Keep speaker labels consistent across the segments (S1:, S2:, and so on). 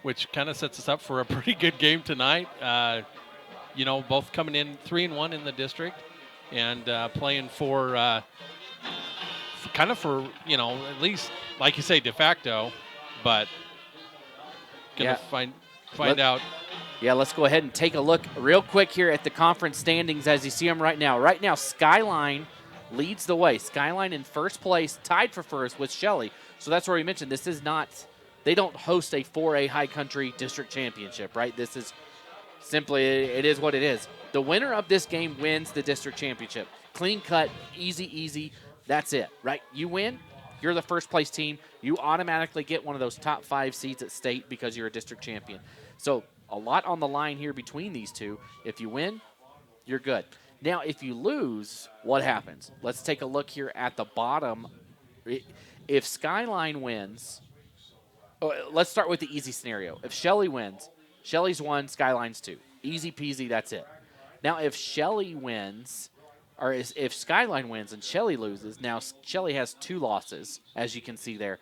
S1: which kind of sets us up for a pretty good game tonight. Both coming in 3-1 in the district and playing for at least, like you say, de facto, but going to find out.
S2: Yeah, let's go ahead and take a look real quick here at the conference standings as you see them right now. Right now, Skyline leads the way. Skyline in first place, tied for first with Shelley. So that's where we mentioned this is not, they don't host a 4A high country district championship, right? This is simply, it is what it is. The winner of this game wins the district championship. Clean cut, easy, that's it, right? You win, you're the first place team. You automatically get one of those top 5 seeds at state because you're a district champion. So a lot on the line here between these two. If you win, you're good. Now, if you lose, what happens? Let's take a look here at the bottom. If Skyline wins, let's start with the easy scenario. If Shelley wins, Shelley's 1, Skyline's 2. Easy peasy, that's it. Now, if Shelley wins, or if Skyline wins and Shelley loses, now Shelley has 2 losses, as you can see there.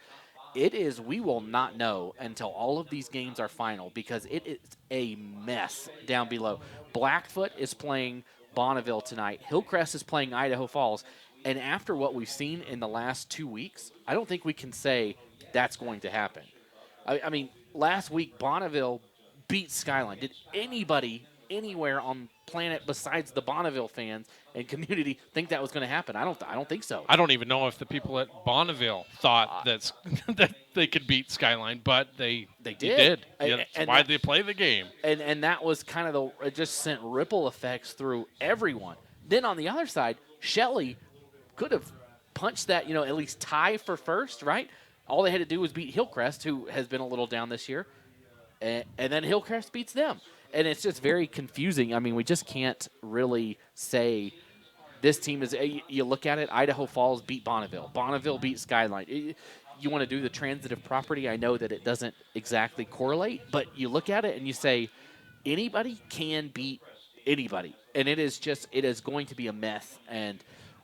S2: We will not know until all of these games are final because it is a mess down below. Blackfoot is playing Bonneville tonight. Hillcrest is playing Idaho Falls. And after what we've seen in the last 2 weeks, I don't think we can say that's going to happen. I mean, last week, Bonneville beat Skyline. Did anybody anywhere on planet besides the Bonneville fans and community think that was going to happen? I don't think so.
S1: I don't even know if the people at Bonneville thought that they could beat Skyline, but they did. That's why they play the game.
S2: And that was kind of it just sent ripple effects through everyone. Then on the other side, Shelley could have punched that, at least tie for first, right? All they had to do was beat Hillcrest, who has been a little down this year, and then Hillcrest beats them. And it's just very confusing. I mean, we just can't really say this team is – you look at it, Idaho Falls beat Bonneville. Bonneville beat Skyline. You want to do the transitive property. I know that it doesn't exactly correlate, but you look at it and you say anybody can beat anybody. And it is going to be a mess. And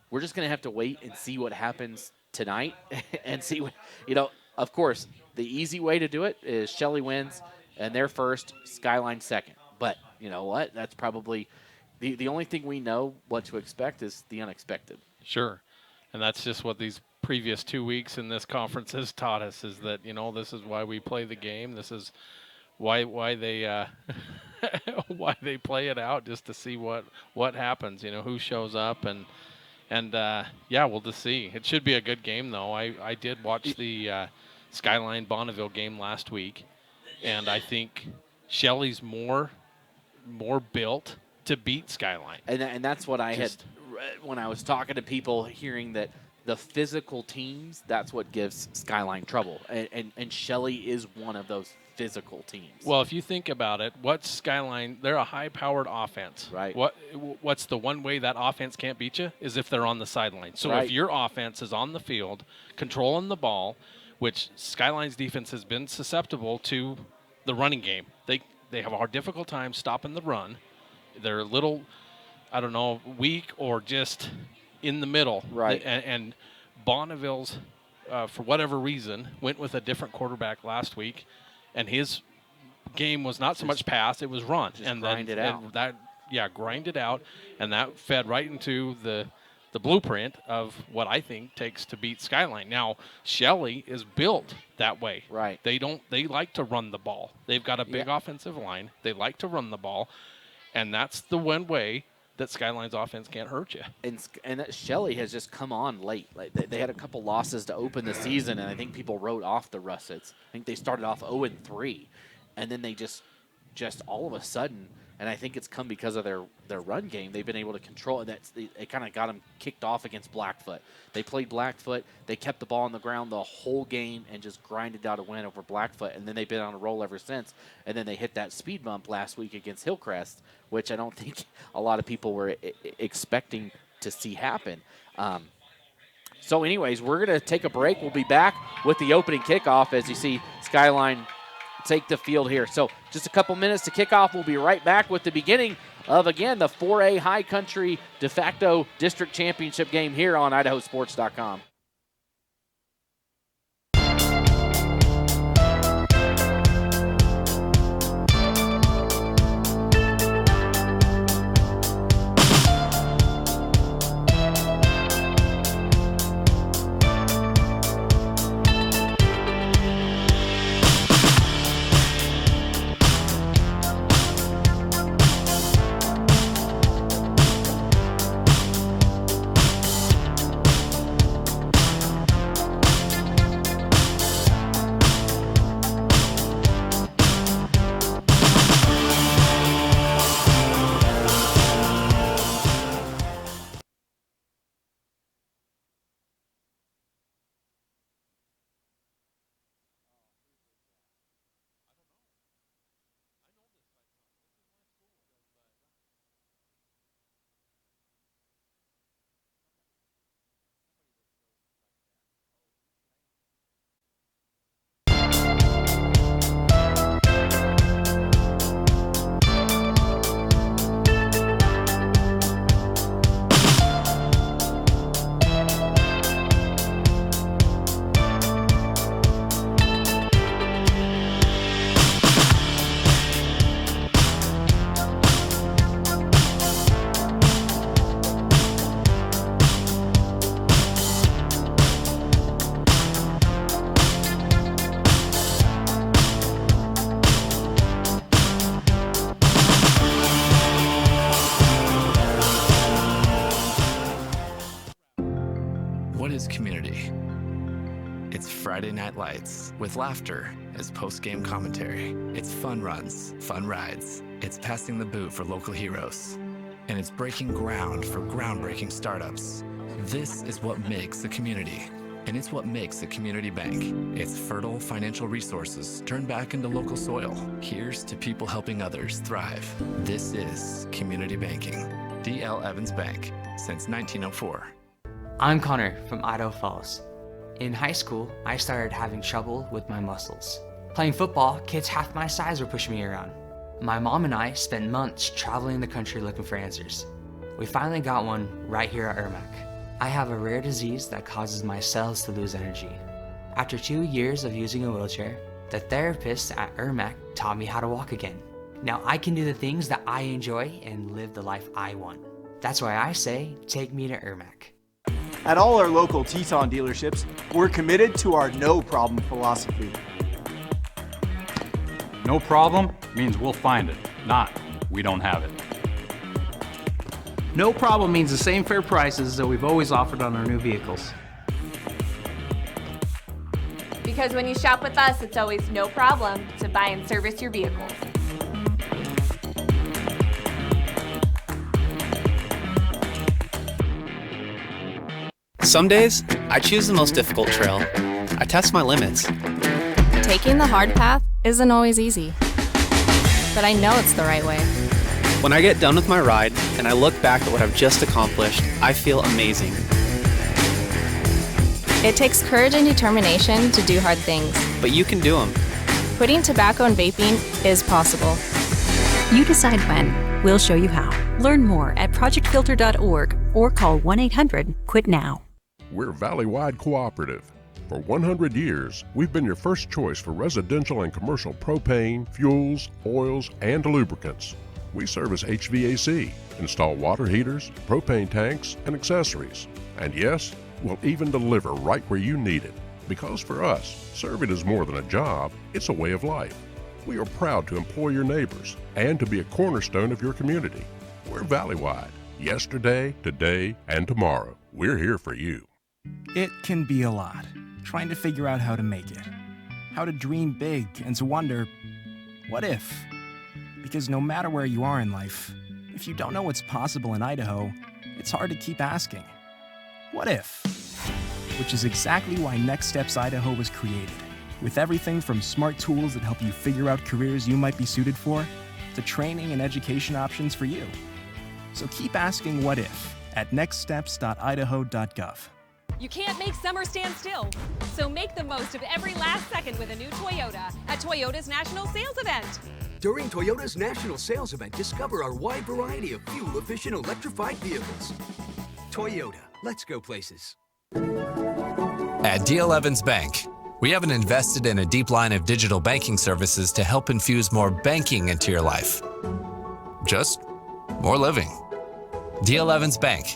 S2: we're just going to have to wait and see what happens tonight and see what – of course, the easy way to do it is Shelley wins – and they're first, Skyline second. But you know what? That's probably the only thing we know what to expect is the unexpected.
S1: Sure. And that's just what these previous 2 weeks in this conference has taught us is that, this is why we play the game. This is why they why they play it out, just to see what happens, who shows up. And we'll just see. It should be a good game, though. I did watch the Skyline Bonneville game last week. And I think Shelley's more built to beat Skyline.
S2: And that's what I had when I was talking to people, hearing that the physical teams, that's what gives Skyline trouble. And Shelley is one of those physical teams.
S1: Well, if you think about it, what's Skyline? They're a high-powered offense.
S2: Right.
S1: What's the one way that offense can't beat you is if they're on the sideline. So if your offense is on the field, controlling the ball, which Skyline's defense has been susceptible to the running game. They have a difficult time stopping the run. They're a little, weak or just in the middle.
S2: Right.
S1: And Bonneville's, for whatever reason, went with a different quarterback last week, and his game was not so much pass, it was run.
S2: And grind it out.
S1: Grind it out, and that fed right into the blueprint of what I think takes to beat Skyline. Now, Shelley is built that way.
S2: Right.
S1: They like to run the ball. They've got a big offensive line. They like to run the ball, and that's the one way that Skyline's offense can't hurt you.
S2: And that Shelley has just come on late. Like they had a couple losses to open the season, and I think people wrote off the Russets. I think they started off 0-3, and then they just all of a sudden. And I think it's come because of their run game. They've been able to control it. It kind of got them kicked off against Blackfoot. They played Blackfoot. They kept the ball on the ground the whole game and just grinded out a win over Blackfoot. And then they've been on a roll ever since. And then they hit that speed bump last week against Hillcrest, which I don't think a lot of people were expecting to see happen. So anyways, we're going to take a break. We'll be back with the opening kickoff as you see Skyline take the field here. So just a couple minutes to kick off. We'll be right back with the beginning of, again, the 4A High Country de facto district championship game here on IdahoSports.com.
S3: Friday Night Lights with laughter as post-game commentary. It's fun runs, fun rides. It's passing the boot for local heroes. And it's breaking ground for groundbreaking startups. This is what makes a community. And it's what makes a community bank. It's fertile financial resources turned back into local soil. Here's to people helping others thrive. This is community banking. D.L. Evans Bank, since 1904.
S4: I'm Connor from Idaho Falls. In high school, I started having trouble with my muscles. Playing football, kids half my size were pushing me around. My mom and I spent months traveling the country looking for answers. We finally got one right here at Ermac. I have a rare disease that causes my cells to lose energy. After 2 years of using a wheelchair, the therapist at Ermac taught me how to walk again. Now I can do the things that I enjoy and live the life I want. That's why I say, take me to Ermac.
S5: At all our local Teton dealerships, we're committed to our no problem philosophy.
S6: No problem means we'll find it, not we don't have it.
S7: No problem means the same fair prices that we've always offered on our new vehicles.
S8: Because when you shop with us, it's always no problem to buy and service your vehicles.
S9: Some days, I choose the most difficult trail. I test my limits.
S10: Taking the hard path isn't always easy, but I know it's the right way.
S9: When I get done with my ride and I look back at what I've just accomplished, I feel amazing.
S10: It takes courage and determination to do hard things.
S9: But you can do them.
S10: Quitting tobacco and vaping is possible.
S11: You decide when. We'll show you how. Learn more at projectfilter.org or call 1-800-QUIT-NOW.
S12: We're Valley-wide cooperative. For 100 years, we've been your first choice for residential and commercial propane, fuels, oils, and lubricants. We service HVAC, install water heaters, propane tanks, and accessories. And yes, we'll even deliver right where you need it. Because for us, serving is more than a job, it's a way of life. We are proud to employ your neighbors and to be a cornerstone of your community. We're Valley-wide. Yesterday, today, and tomorrow. We're here for you.
S13: It can be a lot, trying to figure out how to make it. How to dream big and to wonder, what if? Because no matter where you are in life, if you don't know what's possible in Idaho, it's hard to keep asking, what if? Which is exactly why Next Steps Idaho was created, with everything from smart tools that help you figure out careers you might be suited for, to training and education options for you. So keep asking what if at nextsteps.idaho.gov.
S14: You can't make summer stand still, so make the most of every last second with a new Toyota at Toyota's National Sales Event.
S15: During Toyota's National Sales Event, discover our wide variety of fuel-efficient electrified vehicles. Toyota, let's go places.
S3: At D.L. Evans Bank, we haven't invested in a deep line of digital banking services to help infuse more banking into your life. Just more living. D.L. Evans Bank.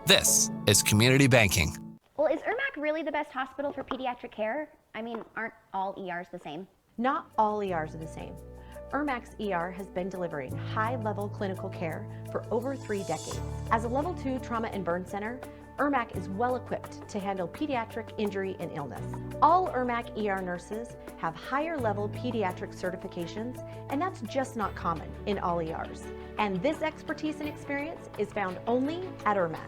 S3: This is community banking.
S16: Well, is Ermac really the best hospital for pediatric care? I mean, aren't all ERs the same?
S17: Not all ERs are the same. Ermac's ER has been delivering high-level clinical care for over 3 decades. As a Level 2 trauma and burn center, Ermac is well-equipped to handle pediatric injury and illness. All Ermac ER nurses have higher-level pediatric certifications, and that's just not common in all ERs. And this expertise and experience is found only at Ermac.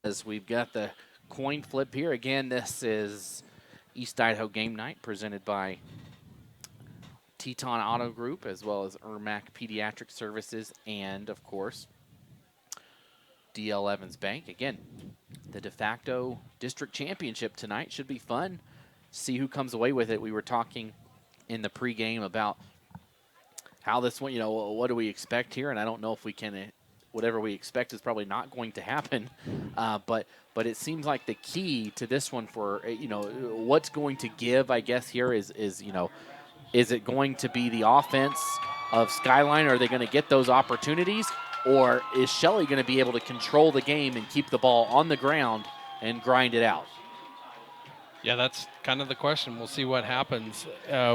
S2: As we've got the coin flip here. Again, this is East Idaho Game Night presented by Teton Auto Group as well as Ermac Pediatric Services and, of course, DL Evans Bank. Again, the de facto district championship tonight should be fun. See who comes away with it. We were talking in the pregame about how this one, what do we expect here? And I don't know if we can, whatever we expect is probably not going to happen. But it seems like the key to this one for, what's going to give, I guess, here is it going to be the offense of Skyline? Are they going to get those opportunities? Or is Shelley going to be able to control the game and keep the ball on the ground and grind it out?
S1: Yeah, that's kind of the question. We'll see what happens.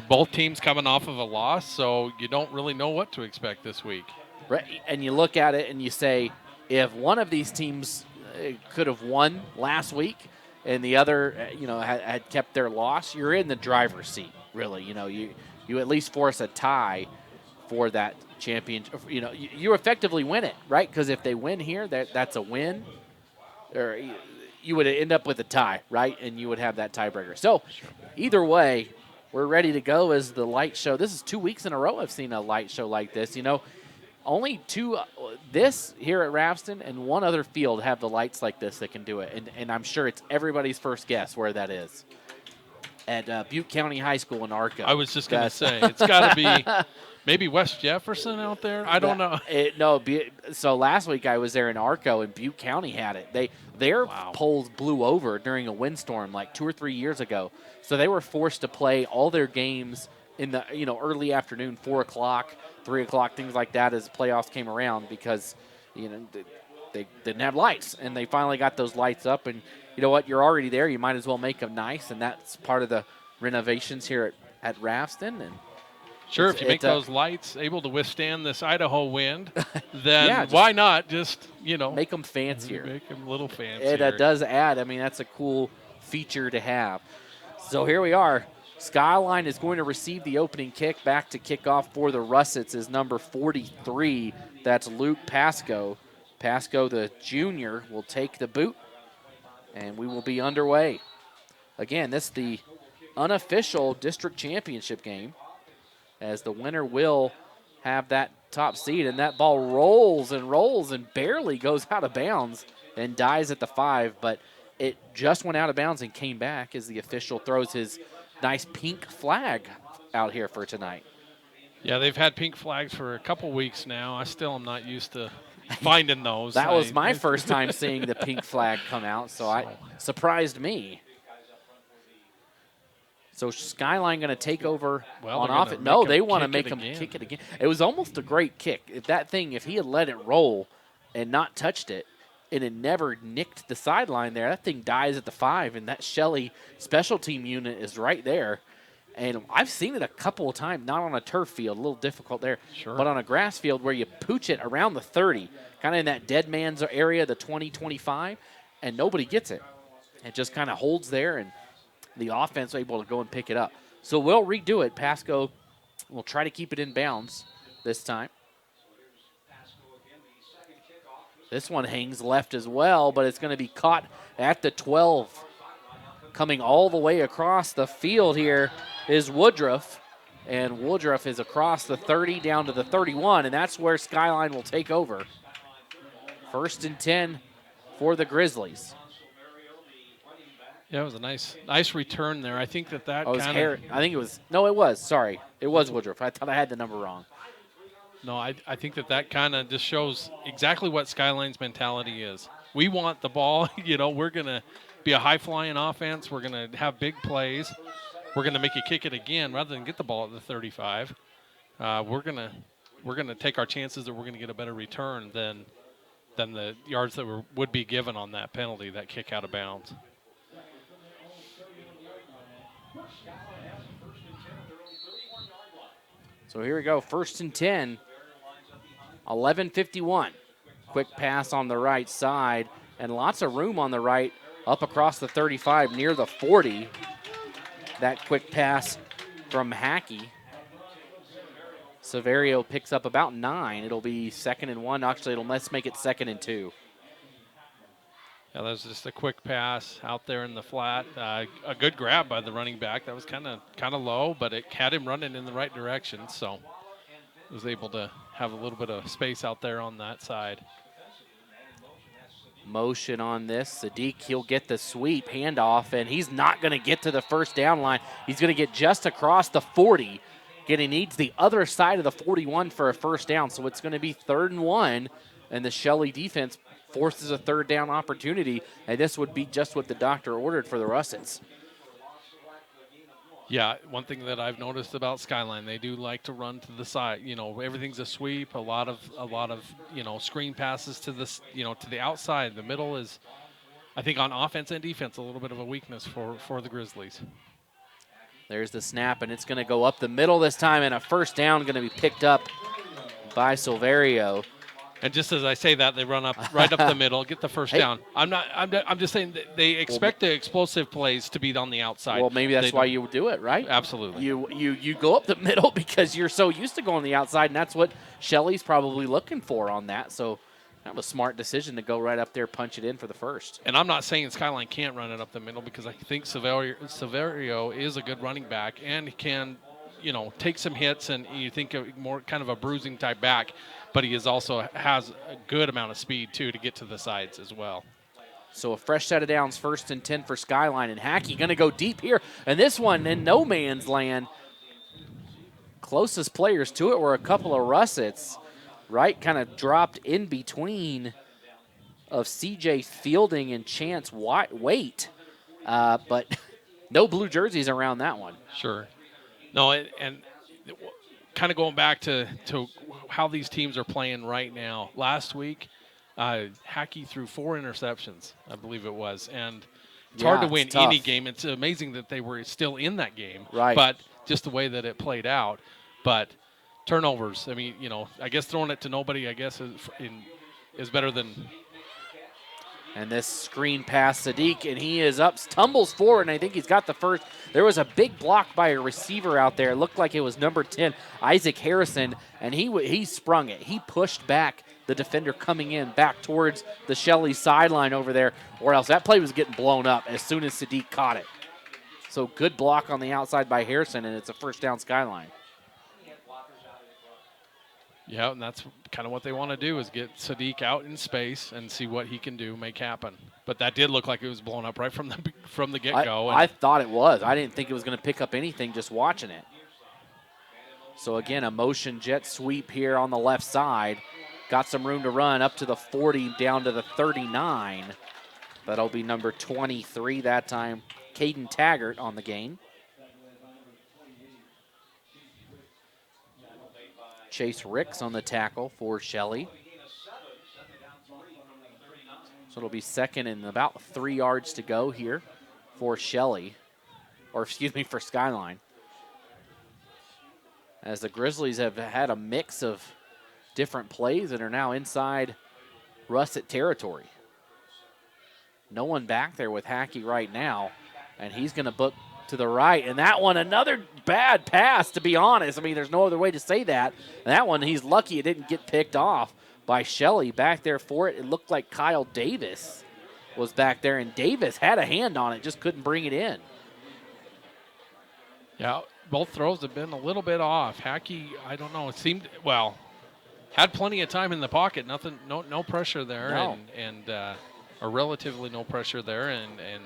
S1: Both teams coming off of a loss, so you don't really know what to expect this week.
S2: Right, and you look at it and you say, if one of these teams could have won last week and the other, had kept their loss, you're in the driver's seat, really. You at least force a tie for that championship. You effectively win it, right? Because if they win here, that's a win. Or you would end up with a tie, right? And you would have that tiebreaker. So either way, we're ready to go as the light show. This is 2 weeks in a row I've seen a light show like this. Only two, this here at Rafston and one other field have the lights like this that can do it. And I'm sure it's everybody's first guess where that is. At Butte County High School in Arco.
S1: I was just going to say, it's got to be maybe West Jefferson out there. I don't know.
S2: So last week I was there in Arco and Butte County had it. Their poles blew over during a windstorm like 2 or 3 years ago. So they were forced to play all their games in the early afternoon, 4 o'clock, 3 o'clock, things like that as the playoffs came around because they didn't have lights. And they finally got those lights up. And you know what? You're already there. You might as well make them nice. And that's part of the renovations here at Rafston. And
S1: sure, if you make those lights able to withstand this Idaho wind, then why not just,
S2: make them fancier.
S1: Make them a little fancier.
S2: It does add. I mean, that's a cool feature to have. So here we are. Skyline is going to receive the opening kick. Back to kickoff for the Russets is number 43. That's Luke Pasco. Pasco, the junior, will take the boot, and we will be underway. Again, this is the unofficial district championship game, as the winner will have that top seed, and that ball rolls and barely goes out of bounds and dies at the 5, but it just went out of bounds and came back as the official throws his nice pink flag out here for tonight.
S1: Yeah, they've had pink flags for a couple weeks now. I still am not used to finding those.
S2: That was my first time seeing the pink flag come out, so it surprised me. So Skyline going to take over on offense. No, they want to make him kick it again. It was almost a great kick. If he had let it roll and not touched it, and it never nicked the sideline there, that thing dies at the 5, and that Shelley special team unit is right there. And I've seen it a couple of times, not on a turf field, a little difficult there, but on a grass field where you pooch it around the 30, kind of in that dead man's area, the 20, 25, and nobody gets it. It just kind of holds there, and the offense is able to go and pick it up. So we'll redo it. Pasco will try to keep it in bounds this time. This one hangs left as well, but it's going to be caught at the 12. Coming all the way across the field here is Woodruff, and Woodruff is across the 30 down to the 31, and that's where Skyline will take over. 1st and 10 for the Grizzlies.
S1: Yeah, it was a nice return there. I think that kind of...
S2: I think it was... No, it was. Sorry. It was Woodruff. I thought I had the number wrong.
S1: No, I think that kind of just shows exactly what Skyline's mentality is. We want the ball. We're going to be a high-flying offense. We're going to have big plays. We're going to make you kick it again rather than get the ball at the 35. We're going to take our chances that we're going to get a better return than the yards that would be given on that penalty, that kick out of bounds.
S2: So here we go, 1st and 10, 11:51. Quick pass on the right side, and lots of room on the right, up across the 35, near the 40. That quick pass from Hackey. Severio picks up about 9. It'll be 2nd and 1. Actually, let's make it 2nd and 2.
S1: Yeah, that was just a quick pass out there in the flat. A good grab by the running back. That was kind of low, but it had him running in the right direction, so was able to have a little bit of space out there on that side.
S2: Motion on this. Sadiq, he'll get the sweep handoff, and he's not going to get to the first down line. He's going to get just across the 40. He needs the other side of the 41 for a first down, so it's going to be 3rd and 1, and the Shelley defense forces a 3rd down opportunity, and this would be just what the doctor ordered for the Russets.
S1: Yeah, one thing that I've noticed about Skyline, they do like to run to the side. You know, everything's a sweep. A lot of screen passes to this, to the outside. The middle is, I think, on offense and defense, a little bit of a weakness for the Grizzlies.
S2: There's the snap, and it's going to go up the middle this time, and a first down going to be picked up by Silverio.
S1: And just as I say that, they run up right up the middle, get the first down. I'm just saying that they expect the explosive plays to be on the outside.
S2: Well, maybe that's why you do it, right?
S1: Absolutely.
S2: You go up the middle because you're so used to going the outside, and that's what Shelley's probably looking for on that. So that was a smart decision to go right up there, punch it in for the first.
S1: And I'm not saying Skyline can't run it up the middle, because I think Silverio is a good running back and can, take some hits, and you think of more kind of a bruising type back. But he also has a good amount of speed, too, to get to the sides as well.
S2: So a fresh set of downs, 1st and 10 for Skyline. And Hackey going to go deep here. And this one in no man's land. Closest players to it were a couple of Russets, right? Kind of dropped in between of C.J. Fielding and Chance Waite. But no blue jerseys around that one.
S1: Sure. No, and kind of going back to how these teams are playing right now. Last week, Hackey threw 4 interceptions, I believe it was, and it's hard to win any game. It's amazing that they were still in that game,
S2: right?
S1: But just the way that it played out. But turnovers, I mean, I guess throwing it to nobody, I guess, is better than.
S2: And this screen pass, Sadiq, and he is up, tumbles forward, and I think he's got the first. There was a big block by a receiver out there. It looked like it was number 10, Isaac Harrison, and he sprung it. He pushed back the defender coming in back towards the Shelley sideline over there, or else that play was getting blown up as soon as Sadiq caught it. So good block on the outside by Harrison, and it's a first down Skyline.
S1: Yeah, and that's kind of what they want to do, is get Sadiq out in space and see what he can do, make happen. But that did look like it was blown up right from the get-go.
S2: I thought it was. I didn't think it was going to pick up anything just watching it. So, again, a motion jet sweep here on the left side. Got some room to run up to the 40, down to the 39. That'll be number 23 that time, Caden Taggart on the game. Chase Ricks on the tackle for Shelley. So it'll be 2nd and about 3 yards to go here for Shelley, or excuse me, for Skyline. As the Grizzlies have had a mix of different plays and are now inside Russet territory. No one back there with Hackey right now, and he's going to book to the right, and that one, another bad pass, to be honest. I mean, there's no other way to say that. And that one, he's lucky it didn't get picked off by Shelley back there for it. It looked like Kyle Davis was back there, and Davis had a hand on it, just couldn't bring it in.
S1: Yeah, both throws have been a little bit off. Hackey, I don't know, it seemed, had plenty of time in the pocket, no pressure there,
S2: No.
S1: or relatively no pressure there, and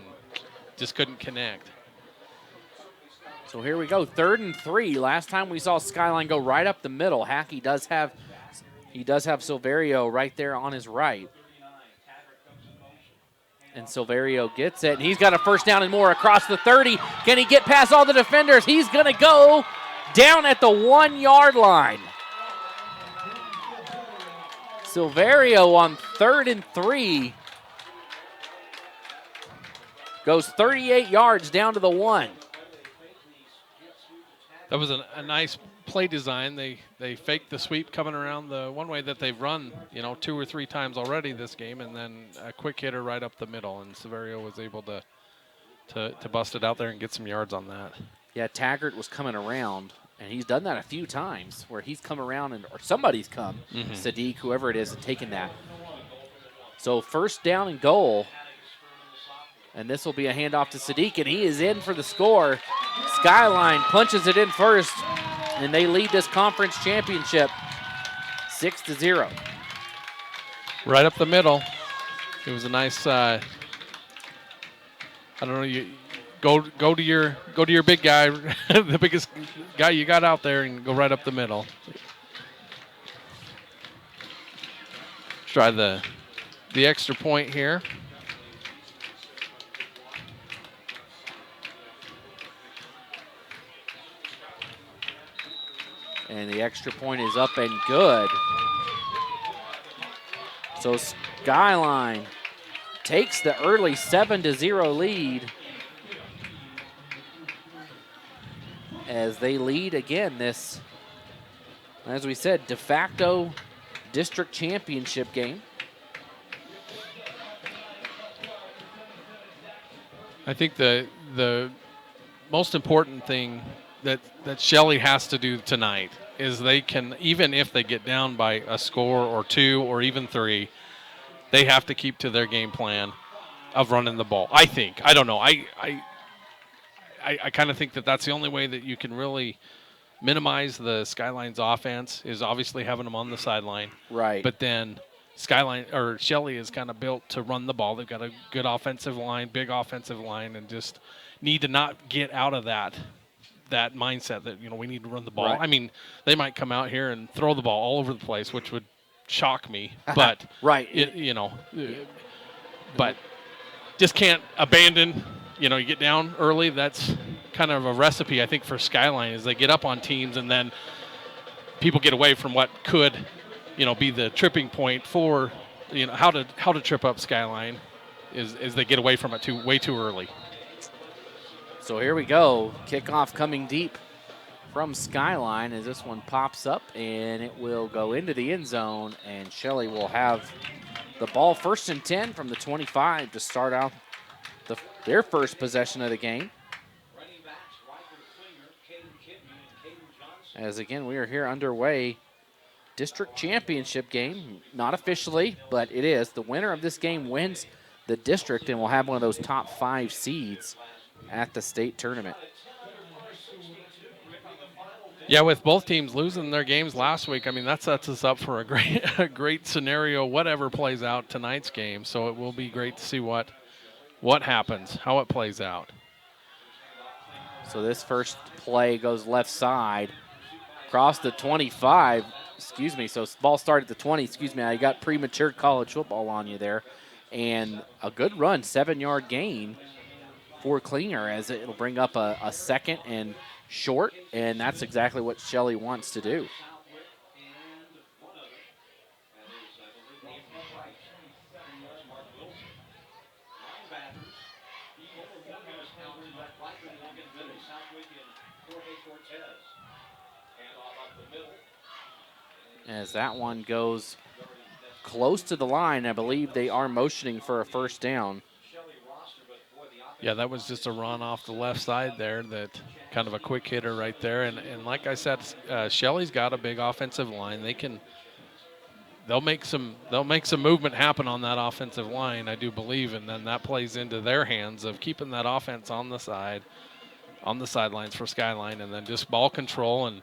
S1: just couldn't connect.
S2: So here we go, 3rd and 3. Last time we saw Skyline go right up the middle. Hackey does have Silverio right there on his right. And Silverio gets it, and he's got a first down and more across the 30. Can he get past all the defenders? He's going to go down at the 1 yard line. Silverio on 3rd and 3 goes 38 yards down to the 1.
S1: That was a nice play design. They faked the sweep coming around the one way that they've run, 2 or 3 times already this game, and then a quick hitter right up the middle, and Silverio was able to bust it out there and get some yards on that.
S2: Yeah, Taggart was coming around, and he's done that a few times where he's come around or somebody's come, Sadiq, whoever it is, and taken that. So 1st down and goal And this will be a handoff to Sadiq, and he is in for the score. Skyline punches it in first, and they lead this conference championship 6-0.
S1: Right up the middle. It was a nice. I don't know. You go to your big guy, the biggest guy you got out there, and go right up the middle. Try the extra point here.
S2: And the extra point is up and good. So Skyline takes the early 7-0 lead as they lead again this, as we said, de facto district championship game.
S1: I think the most important thing that Shelley has to do tonight is they can, even if they get down by a score or 2 or even 3, they have to keep to their game plan of running the ball. I think. I don't know. I kind of think that that's the only way that you can really minimize the Skyline's offense is obviously having them on the sideline.
S2: Right.
S1: But then Skyline or Shelley is kind of built to run the ball. They've got a good offensive line, big offensive line, and just need to not get out of that mindset that, we need to run the ball.
S2: Right.
S1: I mean, they might come out here and throw the ball all over the place, which would shock me. But
S2: right,
S1: but just can't abandon. You get down early. That's kind of a recipe, I think, for Skyline is they get up on teams and then people get away from what could, be the tripping point for, how to trip up Skyline is they get away from it way too early.
S2: So here we go. Kickoff coming deep from Skyline as this one pops up, and it will go into the end zone, and Shelley will have the ball 1st and 10 from the 25 to start out their first possession of the game. As again, we are here underway. District championship game, not officially, but it is. The winner of this game wins the district and will have one of those top 5 seeds at the state tournament.
S1: Yeah, with both teams losing their games last week, I mean, that sets us up for a great scenario, whatever plays out tonight's game. So it will be great to see what happens, how it plays out.
S2: So this first play goes left side, across the 25. So ball started at the 20. I got premature college football on you there. And a good run, 7-yard gain for Klinger as it'll bring up a 2nd and short, and that's exactly what Shelley wants to do. As that one goes close to the line, I believe they are motioning for a first down.
S1: Yeah, that was just a run off the left side there, that kind of a quick hitter right there. And like I said, Shelley's got a big offensive line. They'll make some movement happen on that offensive line, I do believe, and then that plays into their hands of keeping that offense on the sidelines for Skyline, and then just ball control and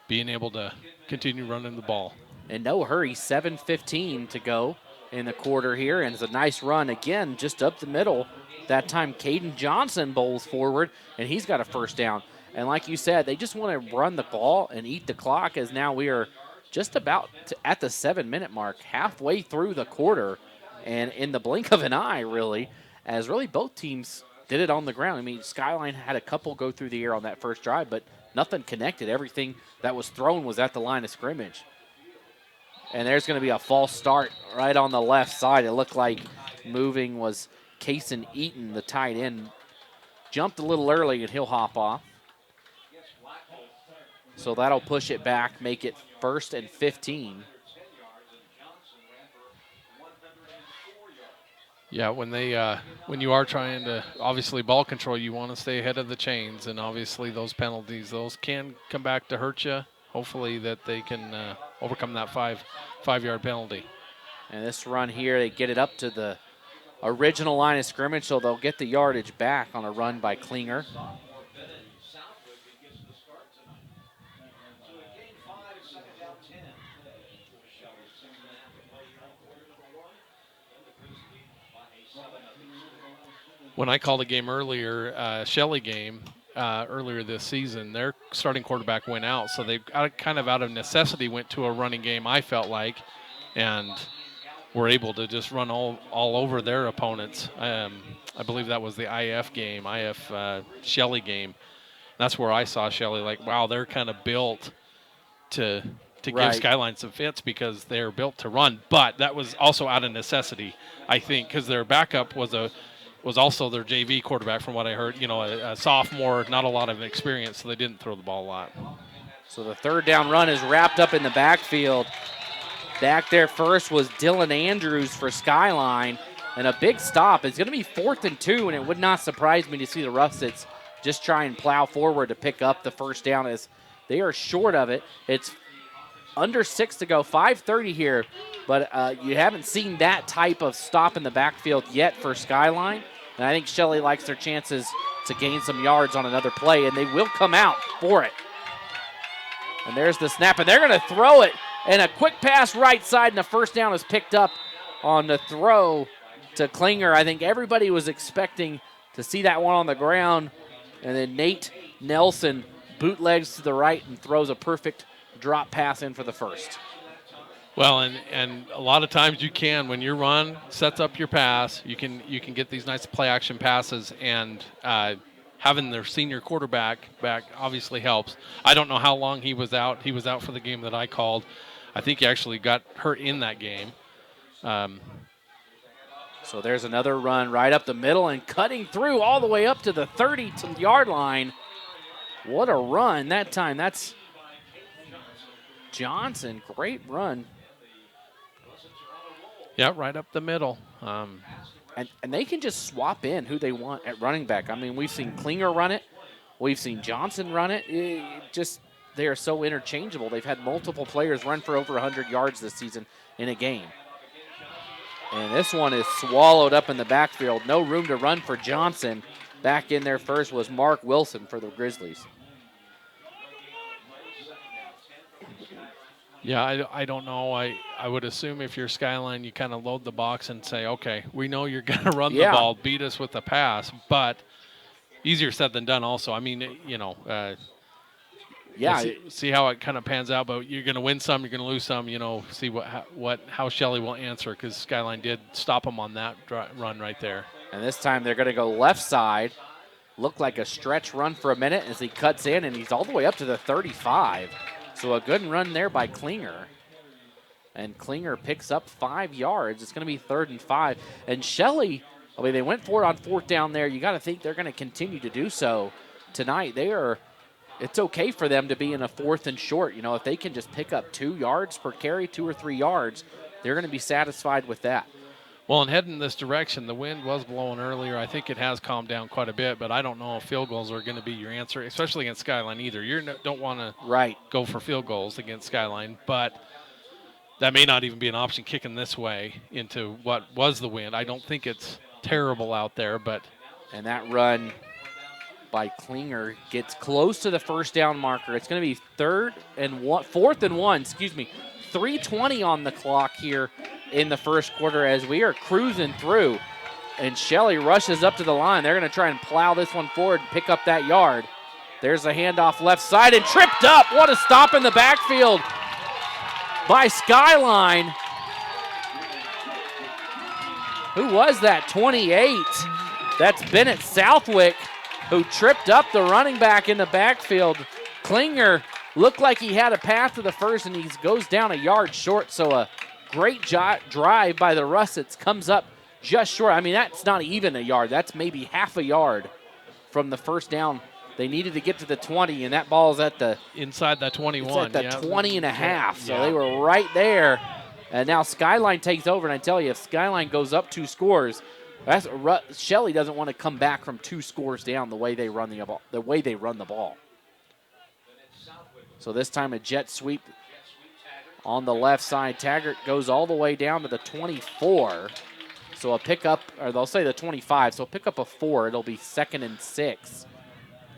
S1: being able to continue running the ball.
S2: And no hurry, 7:15 to go in the quarter here, and it's a nice run again just up the middle. That time Caden Johnson bowls forward, and he's got a first down. And like you said, they just want to run the ball and eat the clock, as now we are just about at the 7-minute mark, halfway through the quarter, and in the blink of an eye, really, as really both teams did it on the ground. I mean, Skyline had a couple go through the air on that first drive, but nothing connected. Everything that was thrown was at the line of scrimmage. And there's going to be a false start right on the left side. It looked like moving was Kason Eaton, the tight end. Jumped a little early, and he'll hop off. So that'll push it back, make it 1st and 15.
S1: Yeah, when you are trying to obviously ball control, you want to stay ahead of the chains, and obviously those penalties, those can come back to hurt you. Hopefully that they can overcome that five-yard penalty.
S2: And this run here, they get it up to the original line of scrimmage, so they'll get the yardage back on a run by Klinger.
S1: When I called a game earlier, Shelley game earlier this season, their starting quarterback went out, so they kind of out of necessity went to a running game, I felt like, and were able to just run all over their opponents. I believe that was the IF game, Shelley game. That's where I saw Shelley like, wow, they're kind of built to give Skyline some fits because they're built to run. But that was also out of necessity, I think, because their backup was also their JV quarterback, from what I heard. You know, a sophomore, not a lot of experience, so they didn't throw the ball a lot.
S2: So the third down run is wrapped up in the backfield. Back there first was Dylan Andrews for Skyline, and a big stop. It's going to be 4th and 2, and it would not surprise me to see the Russets just try and plow forward to pick up the first down, as they are short of it. It's under 6 to go, 5:30 here, but you haven't seen that type of stop in the backfield yet for Skyline, and I think Shelley likes their chances to gain some yards on another play, and they will come out for it. And there's the snap, and they're going to throw it, and a quick pass right side, and the first down is picked up on the throw to Klinger. I think everybody was expecting to see that one on the ground, and then Nate Nelson bootlegs to the right and throws a perfect drop pass in for the first.
S1: Well, and a lot of times you can, when your run sets up your pass, you can get these nice play action passes, and having their senior quarterback back obviously helps. I don't know how long he was out. He was out for the game that I called. I think he actually got hurt in that game.
S2: So there's another run right up the middle and cutting through all the way up to the 30-yard line. What a run that time. That's Johnson. Great run.
S1: Yeah, right up the middle.
S2: And they can just swap in who they want at running back. I mean, we've seen Klinger run it. We've seen Johnson run it. They are so interchangeable. They've had multiple players run for over 100 yards this season in a game. And this one is swallowed up in the backfield. No room to run for Johnson. Back in there first was Mark Wilson for the Grizzlies.
S1: Yeah, I don't know. I would assume if you're Skyline, you kind of load the box and say, okay, we know you're going to run the ball, beat us with the pass, but easier said than done also. I mean, you know, we'll see how it kind of pans out, but you're going to win some, you're going to lose some, you know, see how Shelley will answer, because Skyline did stop him on that run right there.
S2: And this time they're going to go left side. Looked like a stretch run for a minute as he cuts in, and he's all the way up to the 35. So a good run there by Klinger. And Klinger picks up 5 yards. It's going to be 3rd and 5. And Shelley, I mean, they went for it on 4th down there. You got to think they're going to continue to do so tonight. It's okay for them to be in a 4th and short. You know, if they can just pick up 2 yards per carry, 2 or 3 yards, they're going to be satisfied with that.
S1: Well, and heading this direction, the wind was blowing earlier. I think it has calmed down quite a bit, but I don't know if field goals are going to be your answer, especially against Skyline either. You don't want to go for field goals against Skyline, but that may not even be an option kicking this way into what was the wind. I don't think it's terrible out there, but.
S2: And that run by Klinger gets close to the first down marker. It's going to be 4th and 1, 3:20 on the clock here in the first quarter as we are cruising through. And Shelley rushes up to the line. They're going to try and plow this one forward and pick up that yard. There's a handoff left side and tripped up. What a stop in the backfield by Skyline. Who was that? 28. That's Bennett Southwick, who tripped up the running back in the backfield. Klinger looked like he had a path to the first, and he goes down a yard short. So a great drive by the Russets comes up just short. I mean, that's not even a yard. That's maybe half a yard from the first down. They needed to get to the 20, and that ball's at the
S1: inside that 21.
S2: It's at the 20 and a half. So they were right there. And now Skyline takes over, and I tell you, if Skyline goes up 2 scores, Shelley doesn't want to come back from 2 scores down the way they run the ball. So this time a jet sweep on the left side. Taggart goes all the way down to the 24. So a pickup, or they'll say the 25, so pick up a 4. It'll be 2nd and 6.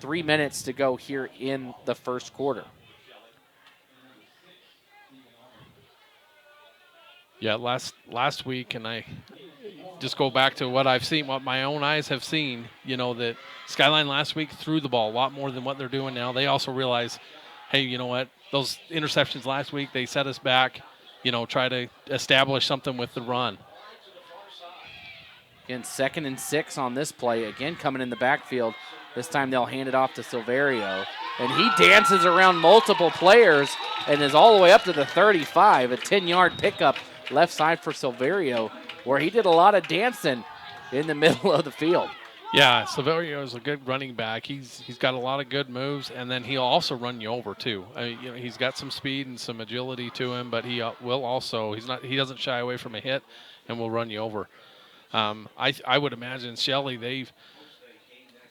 S2: 3 minutes to go here in the first quarter.
S1: Yeah, last week, and I just go back to what I've seen, what my own eyes have seen, that Skyline last week threw the ball a lot more than what they're doing now. They also realize, hey, you know what, those interceptions last week, they set us back, try to establish something with the run.
S2: Again, 2nd and 6 on this play. Again, coming in the backfield. This time they'll hand it off to Silverio. And he dances around multiple players and is all the way up to the 35. A 10-yard pickup left side for Silverio, where he did a lot of dancing in the middle of the field.
S1: Yeah, Silverio is a good running back. He's got a lot of good moves, and then he'll also run you over too. He's got some speed and some agility to him, but he will also he doesn't shy away from a hit and will run you over. I would imagine Shelley, they've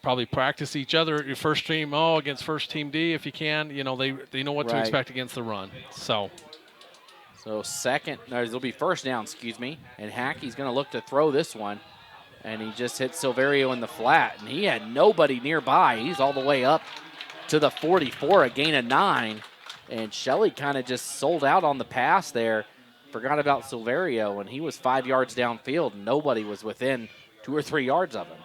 S1: probably practice each other. Your first team against first team D if you can. They know what to expect against the run. So
S2: it'll be first down, and Hackey's going to look to throw this one. And he just hit Silverio in the flat, and he had nobody nearby. He's all the way up to the 44, a gain of 9. And Shelley kind of just sold out on the pass there, forgot about Silverio, and he was 5 yards downfield, and nobody was within 2 or 3 yards of him.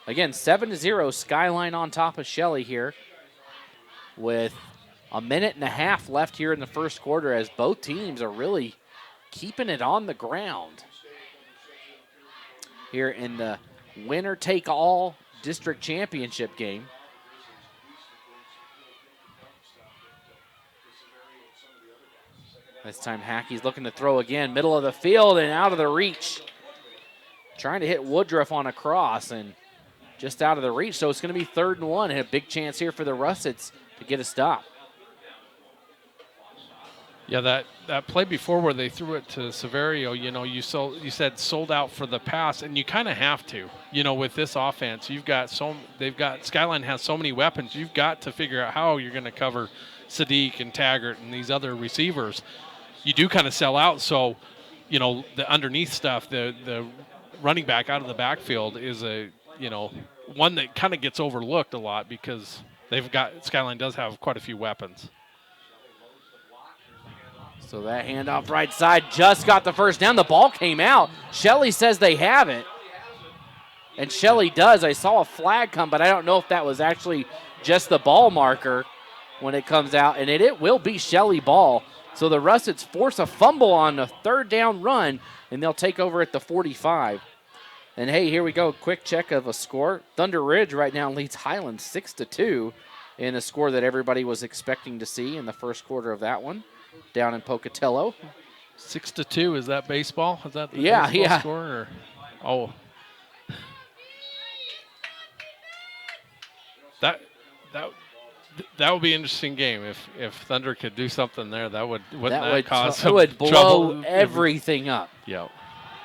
S2: Again, 7-0, Skyline on top of Shelley here with a minute and a half left here in the first quarter as both teams are really keeping it on the ground here in the winner-take-all district championship game. This time Hackey's looking to throw again, middle of the field and out of the reach. Trying to hit Woodruff on a cross and just out of the reach, so it's going to be 3rd and 1, and a big chance here for the Russets to get a stop.
S1: Yeah, that play before where they threw it to Silverio, you said sold out for the pass, and you kind of have to. With this offense, Skyline has so many weapons. You've got to figure out how you're going to cover Sadiq and Taggart and these other receivers. You do kind of sell out, so the underneath stuff, the running back out of the backfield is one that kind of gets overlooked a lot because Skyline does have quite a few weapons.
S2: So that handoff right side just got the first down. The ball came out. Shelley says they have it. And Shelley does. I saw a flag come, but I don't know if that was actually just the ball marker when it comes out. And it will be Shelley ball. So the Russets force a fumble on a 3rd down run, and they'll take over at the 45. And, hey, here we go. Quick check of a score. Thunder Ridge right now leads Highland 6-2 in a score that everybody was expecting to see in the first quarter of that one down in Pocatello.
S1: 6-2, is that baseball? Is that the baseball score? Or, that would be an interesting game if Thunder could do something there. That would cause some
S2: would blow
S1: trouble.
S2: Everything up.
S1: Yeah.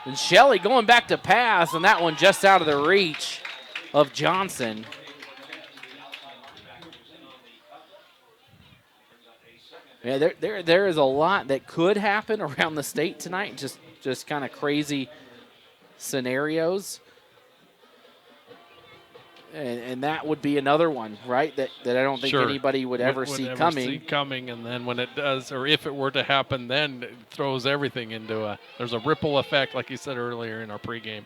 S2: And Shelley going back to pass, and that one just out of the reach of Johnson. Yeah, there is a lot that could happen around the state tonight. Just kind of crazy scenarios. And that would be another one, right? That I don't think anybody would ever see coming.
S1: And then when it does, or if it were to happen, then it throws everything into there's a ripple effect, like you said earlier in our pregame.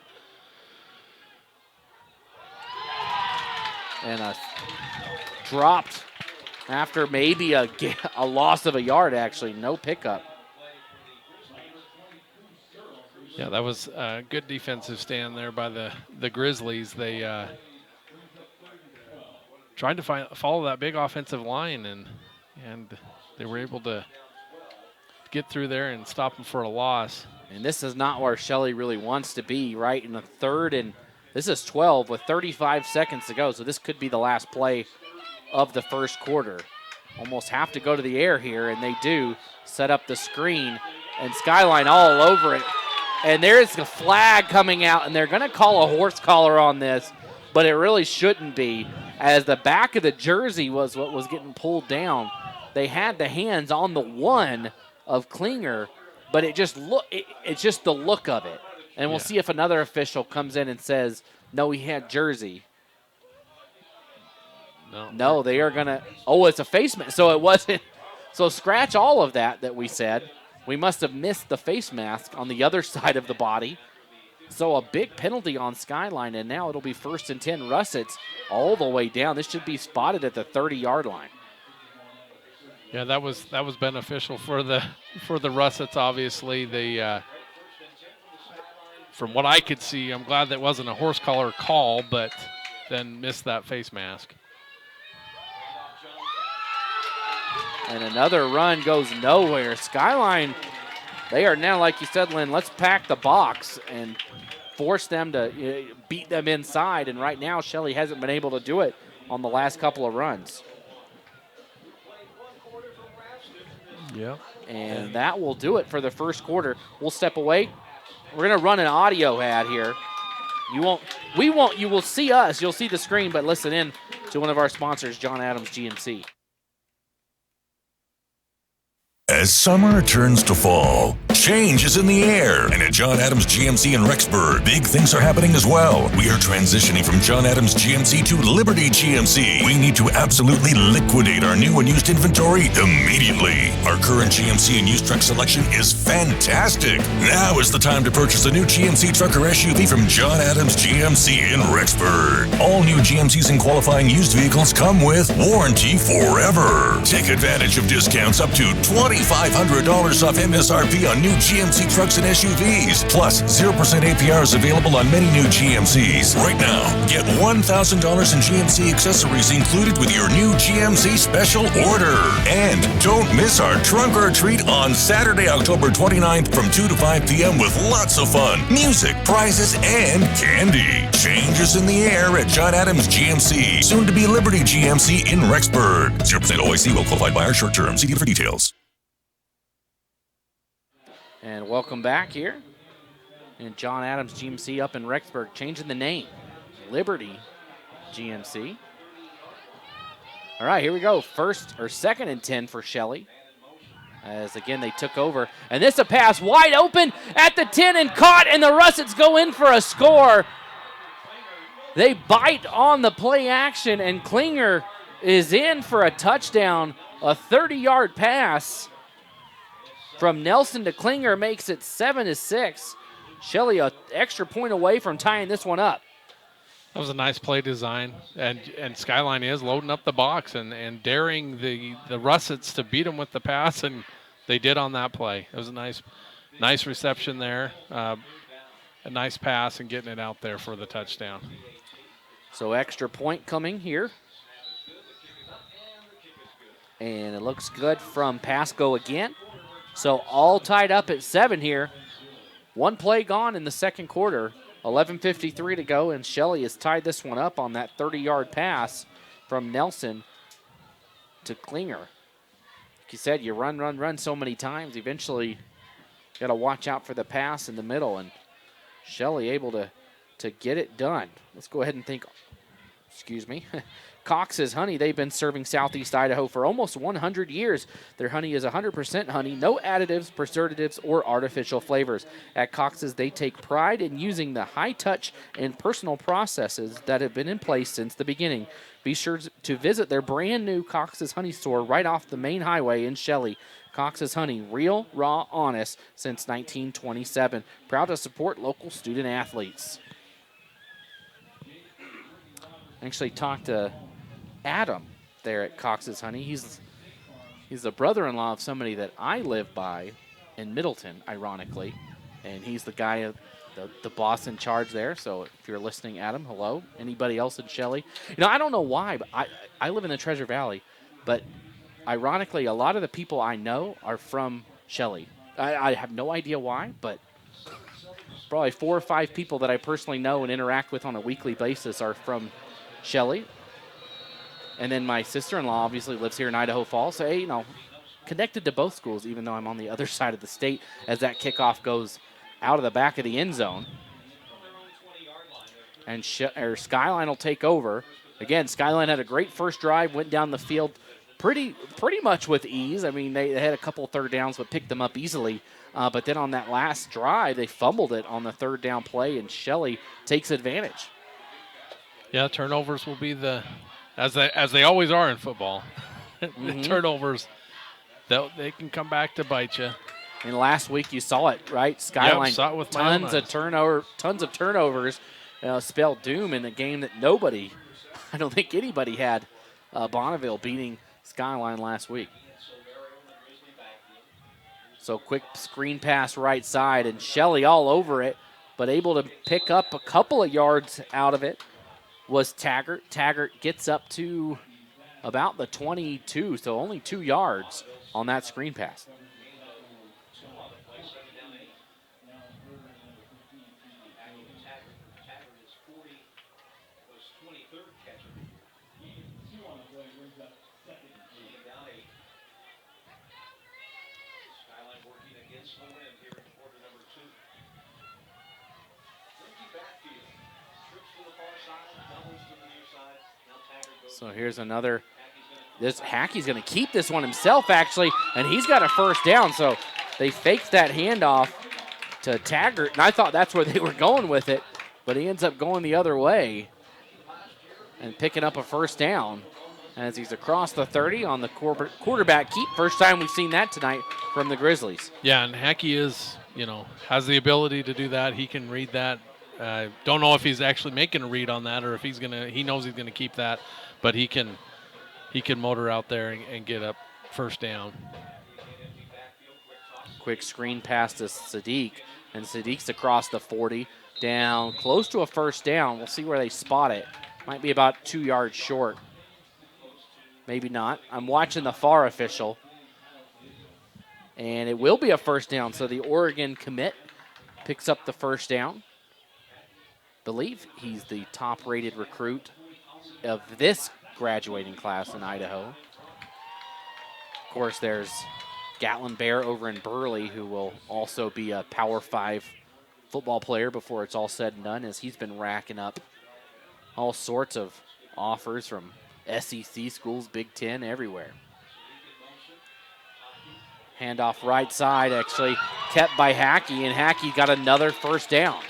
S2: And dropped after maybe a loss of a yard, actually. No pickup.
S1: Yeah, that was a good defensive stand there by the Grizzlies. They trying to follow that big offensive line, and they were able to get through there and stop them for a loss.
S2: And this is not where Shelley really wants to be, right? In the 3rd, and this is 12 with 35 seconds to go, so this could be the last play of the first quarter. Almost have to go to the air here, and they do set up the screen, and Skyline all over it. And there's a flag coming out, and they're going to call a horse collar on this, but it really shouldn't be, as the back of the jersey was what was getting pulled down. They had the hands on the 1 of Klinger, but it's just the look of it. And we'll see if another official comes in and says, no, he had jersey. No, they are going to – oh, it's a face mask. So it wasn't – so scratch all of that we said. We must have missed the face mask on the other side of the body. So a big penalty on Skyline, and now it'll be 1st and 10. Russett's all the way down. This should be spotted at the 30-yard line.
S1: Yeah, that was beneficial for the Russett's. Obviously, they from what I could see, I'm glad that wasn't a horse collar call, but then missed that face mask.
S2: And another run goes nowhere. Skyline, they are now, like you said, Lynn, let's pack the box and force them to beat them inside. And right now, Shelley hasn't been able to do it on the last couple of runs.
S1: Yeah.
S2: And that will do it for the first quarter. We'll step away. We're going to run an audio ad here. You will see us. You'll see the screen, but listen in to one of our sponsors, John Adams GMC.
S18: As summer turns to fall, change is in the air, and at John Adams GMC in Rexburg, big things are happening as well. We are transitioning from John Adams GMC to Liberty GMC. We need to absolutely liquidate our new and used inventory immediately. Our current GMC and used truck selection is fantastic. Now is the time to purchase a new GMC truck or SUV from John Adams GMC in Rexburg. All new GMCs and qualifying used vehicles come with warranty forever. Take advantage of discounts up to $2,500 off MSRP on new GMC trucks and SUVs. Plus, 0% APR is available on many new GMCs. Right now, get $1,000 in GMC accessories included with your new GMC special order. And don't miss our trunk or treat on Saturday, October 29th from 2 to 5 p.m. with lots of fun, music, prizes, and candy. Changes in the air at John Adams GMC. Soon to be Liberty GMC in Rexburg. 0% OIC will qualified by our short term. See dealer for details.
S2: And welcome back here. And John Adams GMC up in Rexburg, changing the name. Liberty GMC. All right, here we go. 2nd and 10 for Shelley. As again, they took over. And this a pass wide open at the 10 and caught, and the Russets go in for a score. They bite on the play action, and Klinger is in for a touchdown. A 30-yard pass from Nelson to Klinger makes it 7-6. Shelley, an extra point away from tying this one up.
S1: That was a nice play design, and Skyline is loading up the box and daring the Russets to beat them with the pass, and they did on that play. It was a nice reception there, a nice pass, and getting it out there for the touchdown.
S2: So extra point coming here. And it looks good from Pasco again. So all tied up at 7 here. One play gone in the second quarter. 11:53 to go, and Shelley has tied this one up on that 30-yard pass from Nelson to Klinger. Like you said, you run so many times. Eventually, you got to watch out for the pass in the middle, and Shelley able to get it done. Let's go ahead and think. Excuse me. Cox's Honey, they've been serving Southeast Idaho for almost 100 years. Their honey is 100% honey, no additives, preservatives, or artificial flavors. At Cox's, they take pride in using the high-touch and personal processes that have been in place since the beginning. Be sure to visit their brand-new Cox's Honey store right off the main highway in Shelley. Cox's Honey, real, raw, honest, since 1927. Proud to support local student athletes. Actually talked to Adam there at Cox's Honey. He's the brother-in-law of somebody that I live by in Middleton, ironically. And he's the guy, the boss in charge there. So if you're listening, Adam, hello. Anybody else in Shelley? You know, I don't know why, but I live in the Treasure Valley. But ironically, a lot of the people I know are from Shelley. I have no idea why, but probably 4 or 5 people that I personally know and interact with on a weekly basis are from Shelley. And then my sister-in-law obviously lives here in Idaho Falls. So, hey, you know, connected to both schools, even though I'm on the other side of the state as that kickoff goes out of the back of the end zone. And Skyline will take over. Again, Skyline had a great first drive, went down the field pretty much with ease. I mean, they had a couple third downs, but picked them up easily. But then on that last drive, they fumbled it on the third down play, and Shelley takes advantage.
S1: Yeah, turnovers will be as they always are in football.
S2: Mm-hmm.
S1: Turnovers, they can come back to bite you.
S2: And last week you saw it, right? Skyline,
S1: saw it with my own eyes.
S2: tons of turnovers spelled doom in a game that I don't think anybody had Bonneville beating Skyline last week. So quick screen pass right side, and Shelley all over it, but able to pick up a couple of yards out of it was Taggart. Taggart gets up to about the 22, so only 2 yards on that screen pass. So here's another. Hackey's going to keep this one himself, actually, and he's got a first down. So they faked that handoff to Taggart, and I thought that's where they were going with it, but he ends up going the other way and picking up a first down as he's across the 30 on the quarterback keep. First time we've seen that tonight from the Grizzlies.
S1: Yeah, and Hackey has the ability to do that. He can read that. Don't know if he's actually making a read on that or if he knows he's gonna keep that, but he can motor out there and get up first down.
S2: Quick screen pass to Sadiq, and Sadiq's across the 40, down close to a first down. We'll see where they spot it. Might be about 2 yards short. Maybe not. I'm watching the FAR official, and it will be a first down. So the Oregon commit picks up the first down. Believe he's the top-rated recruit of this graduating class in Idaho. Of course, there's Gatlin Bear over in Burley, who will also be a Power 5 football player before it's all said and done, as he's been racking up all sorts of offers from SEC schools, Big Ten, everywhere. Handoff right side, actually kept by Hackey, and Hackey got another first down.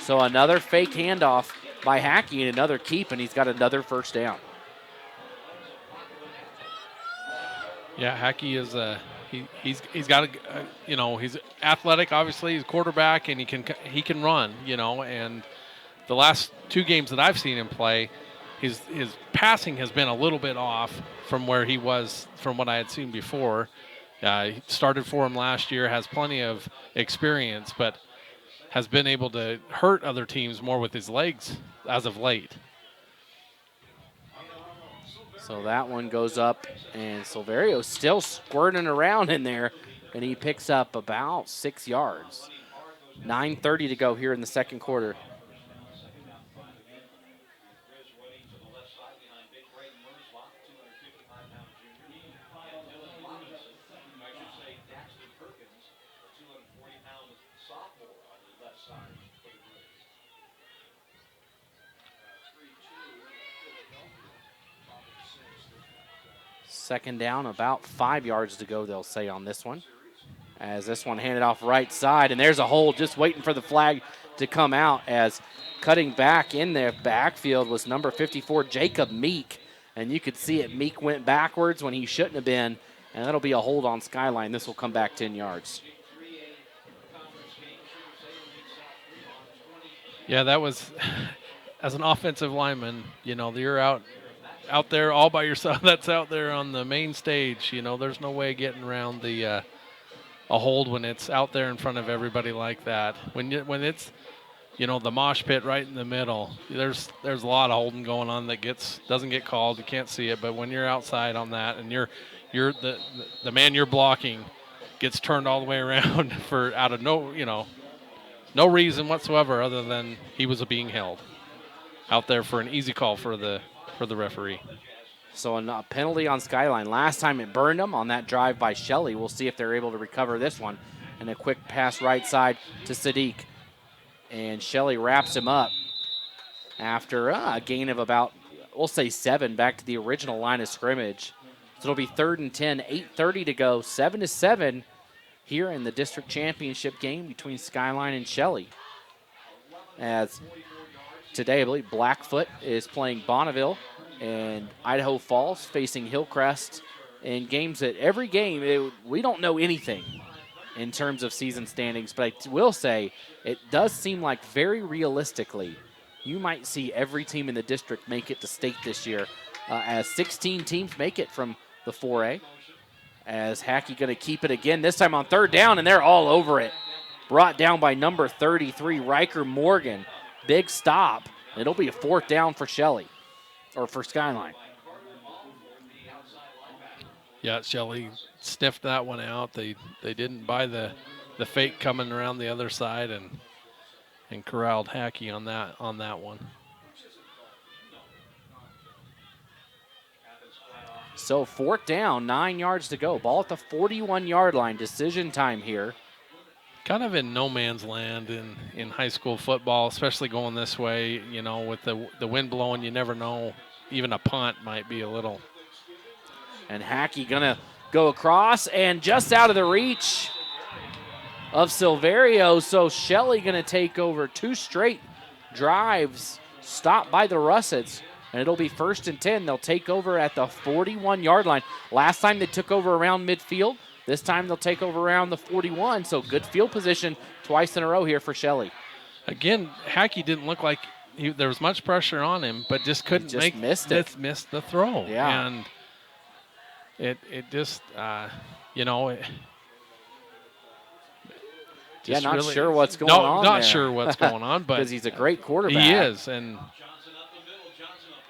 S2: So another fake handoff by Hackey and another keep, and he's got another first down.
S1: Yeah, Hackey is he's got he's athletic. Obviously, he's a quarterback and he can run. And the last 2 games that I've seen him play, his passing has been a little bit off from where he was from what I had seen before. He started for him last year, has plenty of experience, but has been able to hurt other teams more with his legs as of late.
S2: So that one goes up, and Silverio's still squirting around in there, and he picks up about 6 yards. 9:30 to go here in the second quarter. Second down, about 5 yards to go, they'll say on this one. As this one handed off right side, and there's a hold just waiting for the flag to come out, as cutting back in the backfield was number 54, Jacob Meek. And you could see it, Meek went backwards when he shouldn't have been, and that'll be a hold on Skyline. This will come back 10 yards.
S1: Yeah, that was, as an offensive lineman, you're out there all by yourself. That's out there on the main stage. There's no way getting around a hold when it's out there in front of everybody like that. When it's, the mosh pit right in the middle, there's a lot of holding going on that doesn't get called. You can't see it, but when you're outside on that and you're the man you're blocking gets turned all the way around for out of no reason whatsoever other than he was being held out there for an easy call for the referee.
S2: So a penalty on Skyline. Last time it burned them on that drive by Shelley. We'll see if they're able to recover this one. And a quick pass right side to Sadiq. And Shelley wraps him up after a gain of about, we'll say 7, back to the original line of scrimmage. So it'll be 3rd and 10, 8:30 to go, 7-7 here in the district championship game between Skyline and Shelley. As today, I believe Blackfoot is playing Bonneville and Idaho Falls facing Hillcrest in games that every game, we don't know anything in terms of season standings, but I will say it does seem like very realistically you might see every team in the district make it to state this year, as 16 teams make it from the 4A. As Hackey going to keep it again, this time on 3rd down, and they're all over it. Brought down by number 33, Riker Morgan. Big stop. It'll be a 4th down for Shelley, or for Skyline.
S1: Yeah, Shelley sniffed that one out. They didn't buy the fake coming around the other side and corralled Hackey on that one.
S2: So 4th down, 9 yards to go. Ball at the 41-yard line. Decision time here.
S1: Kind of in no man's land in high school football, especially going this way. You know, with the wind blowing, you never know. Even a punt might be a little.
S2: And Hackey gonna go across and just out of the reach of Silverio. So Shelley gonna take over 2 straight drives, stopped by the Russets, and it'll be 1st and 10. They'll take over at the 41-yard line. Last time they took over around midfield. This time they'll take over around the 41. So good field position twice in a row here for Shelley.
S1: Again, Hackey didn't look like there was much pressure on him, but just couldn't
S2: missed
S1: the throw.
S2: Yeah.
S1: And it just, you know.
S2: Yeah, not
S1: really,
S2: sure what's going on
S1: not
S2: there.
S1: sure what's going on, but
S2: because he's a great quarterback.
S1: He is, and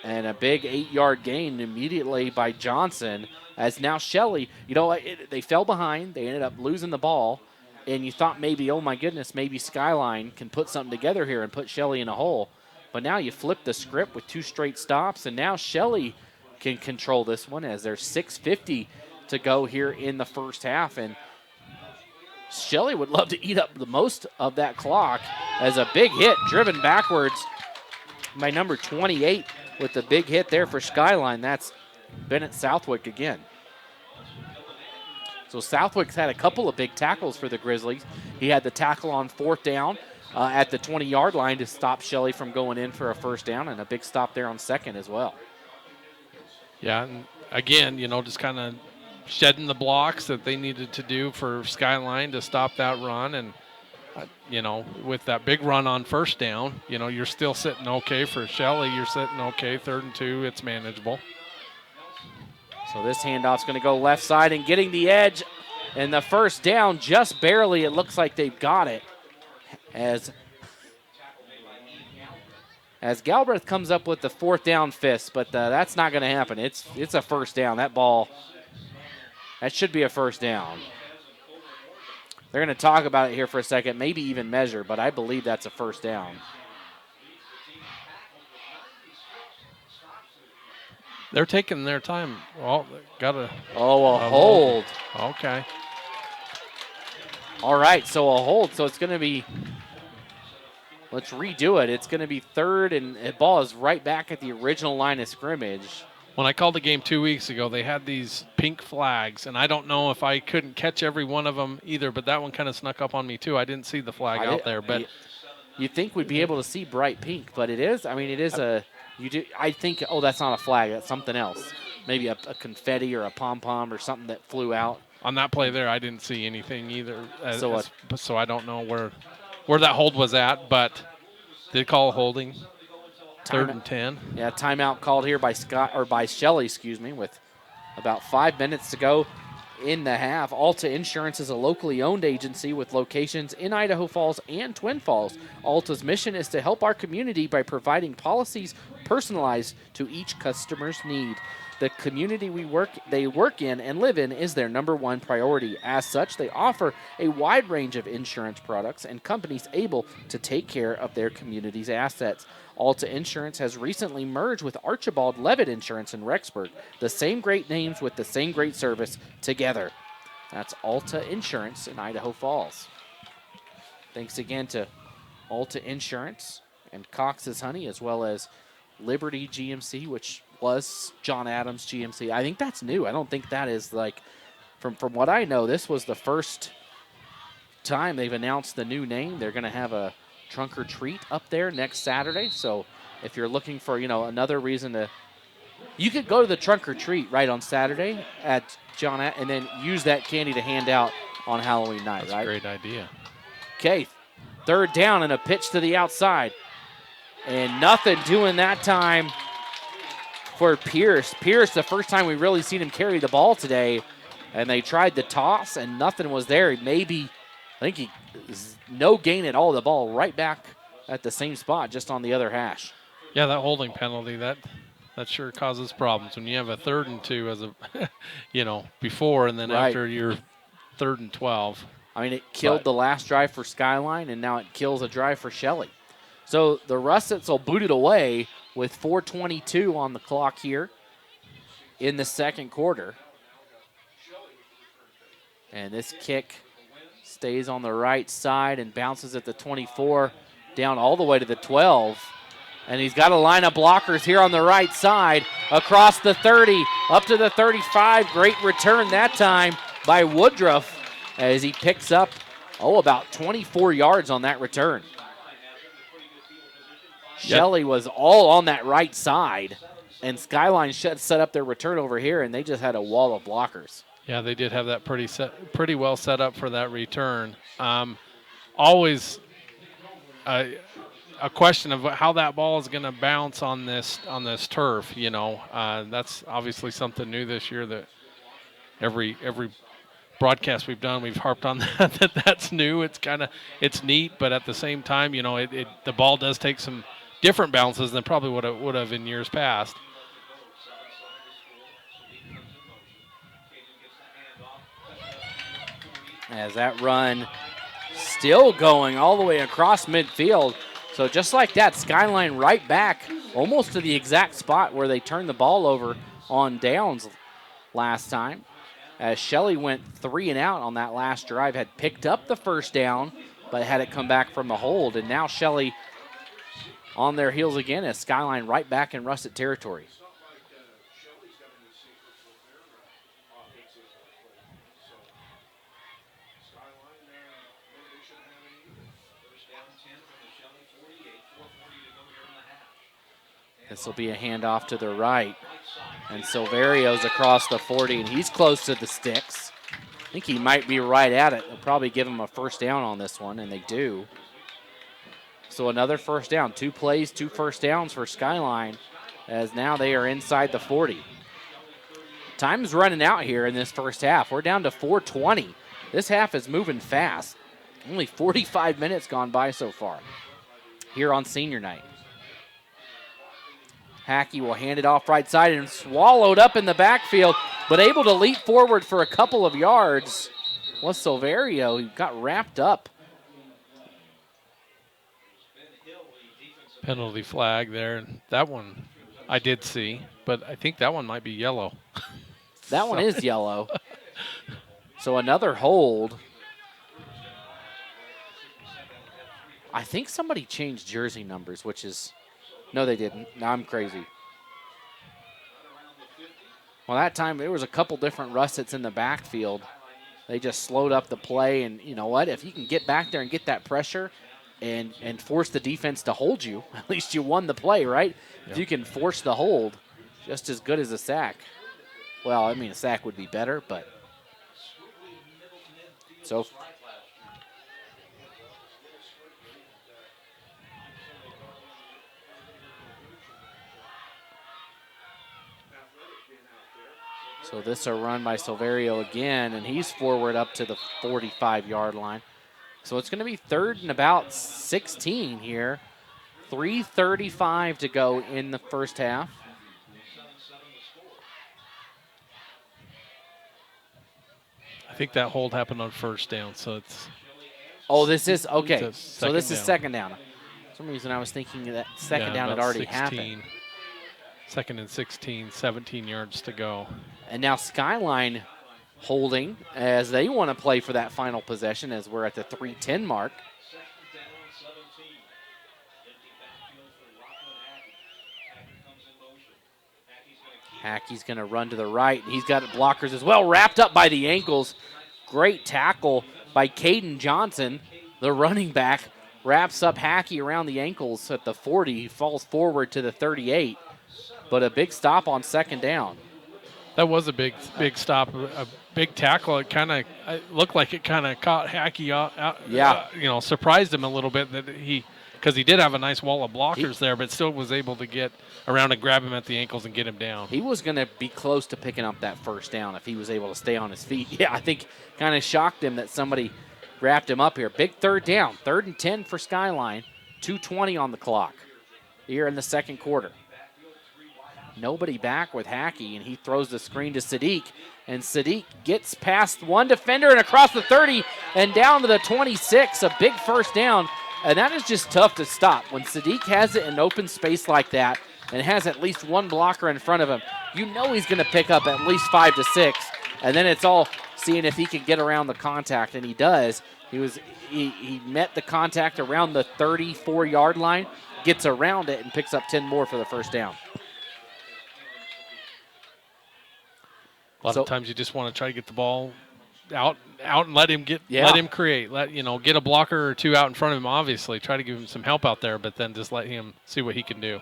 S2: a big 8-yard gain immediately by Johnson. As now Shelley, you know, they fell behind. They ended up losing the ball, and you thought maybe, oh my goodness, maybe Skyline can put something together here and put Shelley in a hole. But now you flip the script with 2 straight stops, and now Shelley can control this one as there's 6:50 to go here in the first half. And Shelley would love to eat up the most of that clock as a big hit driven backwards by number 28 with the big hit there for Skyline. That's Bennett Southwick again. So Southwick's had a couple of big tackles for the Grizzlies. He had the tackle on 4th down at the 20-yard line to stop Shelley from going in for a 1st down, and a big stop there on 2nd as well.
S1: Yeah, and again, you know, just kind of shedding the blocks that they needed to do for Skyline to stop that run. And, you know, with that big run on 1st down, you know, you're still sitting okay for Shelley. You're sitting okay, 3rd and 2. It's manageable.
S2: So this handoff's going to go left side and getting the edge. And the 1st down, just barely, it looks like they've got it. As Galbraith comes up with the 4th down fist, but that's not going to happen. It's a 1st down. That ball, that should be a 1st down. They're going to talk about it here for a second, maybe even measure, but I believe that's a 1st down.
S1: They're taking their time. Oh, got a
S2: hold.
S1: Okay.
S2: All right, so a hold. So it's going to be, let's redo it. It's going to be 3rd, and the ball is right back at the original line of scrimmage.
S1: When I called the game 2 weeks ago, they had these pink flags, and I don't know if I couldn't catch every one of them either, but that one kind of snuck up on me too. I didn't see the flag out there, but
S2: you'd think we'd be able to see bright pink, but it is. I mean, it is a. You do. I think. Oh, that's not a flag. That's something else. Maybe a confetti or a pom pom or something that flew out.
S1: On that play there, I didn't see anything either.
S2: So
S1: I don't know where that hold was at, but did call holding. 3rd and 10.
S2: Yeah, timeout called here by Shelley, excuse me, with about 5 minutes to go in the half. Alta Insurance is a locally owned agency with locations in Idaho Falls and Twin Falls. Alta's mission is to help our community by providing policies personalized to each customer's need. The community they work in and live in is their #1 priority. As such, they offer a wide range of insurance products and companies able to take care of their community's assets. Alta Insurance has recently merged with Archibald Levitt Insurance in Rexburg. The same great names with the same great service together. That's Alta Insurance in Idaho Falls. Thanks again to Alta Insurance and Cox's Honey, as well as Liberty GMC, which was John Adams GMC. I think that's new. I don't think that is like, from what I know, this was the first time they've announced the new name. They're going to have a trunk or treat up there next Saturday. So if you're looking for, another reason to, you could go to the trunk or treat right on Saturday at John, and then use that candy to hand out on Halloween night,
S1: That's
S2: right?
S1: a great idea.
S2: Okay, third down and a pitch to the outside. And nothing doing that time for Pierce. Pierce, the first time we really seen him carry the ball today, and they tried the toss, and nothing was there. I think he no gain at all. The ball right back at the same spot, just on the other hash.
S1: Yeah, that holding penalty, that sure causes problems when you have a 3rd and 2 as a, before, and then
S2: Right.
S1: after your 3rd and 12.
S2: I mean, it killed the last drive for Skyline, and now it kills a drive for Shelley. So the Russets will boot it away with 4:22 on the clock here in the second quarter. And this kick stays on the right side and bounces at the 24, down all the way to the 12. And he's got a line of blockers here on the right side, across the 30, up to the 35. Great return that time by Woodruff as he picks up, about 24 yards on that return. Shelley was all on that right side, and Skyline set up their return over here, and they just had a wall of blockers.
S1: Yeah, they did have that pretty well set up for that return. Always a question of how that ball is going to bounce on this turf. That's obviously something new this year that every broadcast we've done, we've harped on that's new. It's neat, but at the same time, the ball does take some different bounces than probably what it would have in years past.
S2: As that run still going all the way across midfield. So just like that, Skyline right back almost to the exact spot where they turned the ball over on downs last time. As Shelley went 3 and out on that last drive, had picked up the first down, but had it come back from the hold. And now Shelley on their heels again as Skyline right back in Russet territory. This will be a handoff to the right. And Silverio's across the 40, and he's close to the sticks. I think he might be right at it. They'll probably give him a first down on this one, and they do. So another first down. 2 plays, 2 first downs for Skyline, as now they are inside the 40. Time's running out here in this first half. We're down to 4:20. This half is moving fast. Only 45 minutes gone by so far here on senior night. Hackey will hand it off right side and swallowed up in the backfield, but able to leap forward for a couple of yards was Silverio, who got wrapped up.
S1: Penalty flag there. That one I did see, but I think that one might be yellow.
S2: That one is yellow. So another hold. I think somebody changed jersey numbers, which is... No, they didn't. No, I'm crazy. Well, that time there was a couple different Russets in the backfield. They just slowed up the play, and you know what? If you can get back there and get that pressure and force the defense to hold you, at least you won the play, right? Yep. If you can force the hold, just as good as a sack. Well, I mean, a sack would be better, but so... So this a run by Silverio again, and he's forward up to the 45-yard line. So it's going to be 3rd and about 16 here. 3:35 to go in the first half.
S1: I think that hold happened on first down, so it's...
S2: Oh, this is, okay. So this is
S1: down.
S2: second down. For some reason I was thinking that second down had already happened.
S1: 2nd and 16, 17 yards to go.
S2: And now Skyline holding as they want to play for that final possession as we're at the 3:10 mark. Hackey's going to run to the right, and he's got blockers as well, wrapped up by the ankles. Great tackle by Caden Johnson, the running back. Wraps up Hackey around the ankles at the 40. He falls forward to the 38, but a big stop on second down.
S1: That was a big stop, a big tackle. It kind of looked like it kind of caught Hackey out.
S2: Yeah.
S1: Surprised him a little bit because he did have a nice wall of blockers there, but still was able to get around and grab him at the ankles and get him down.
S2: He was going to be close to picking up that first down if he was able to stay on his feet. Yeah, I think kind of shocked him that somebody wrapped him up here. Big third down, 3rd and 10 for Skyline. 2:20 on the clock here in the second quarter. Nobody back with Hackey, and he throws the screen to Sadiq, and Sadiq gets past one defender and across the 30 and down to the 26, a big first down, and that is just tough to stop. When Sadiq has it in open space like that and has at least one blocker in front of him, you know he's going to pick up at least 5 to 6, and then it's all seeing if he can get around the contact, and he does. He met the contact around the 34-yard line, gets around it, and picks up 10 more for the first down.
S1: A lot of times you just want to try to get the ball out and let him create. Get a blocker or two out in front of him, obviously. Try to give him some help out there, but then just let him see what he can do.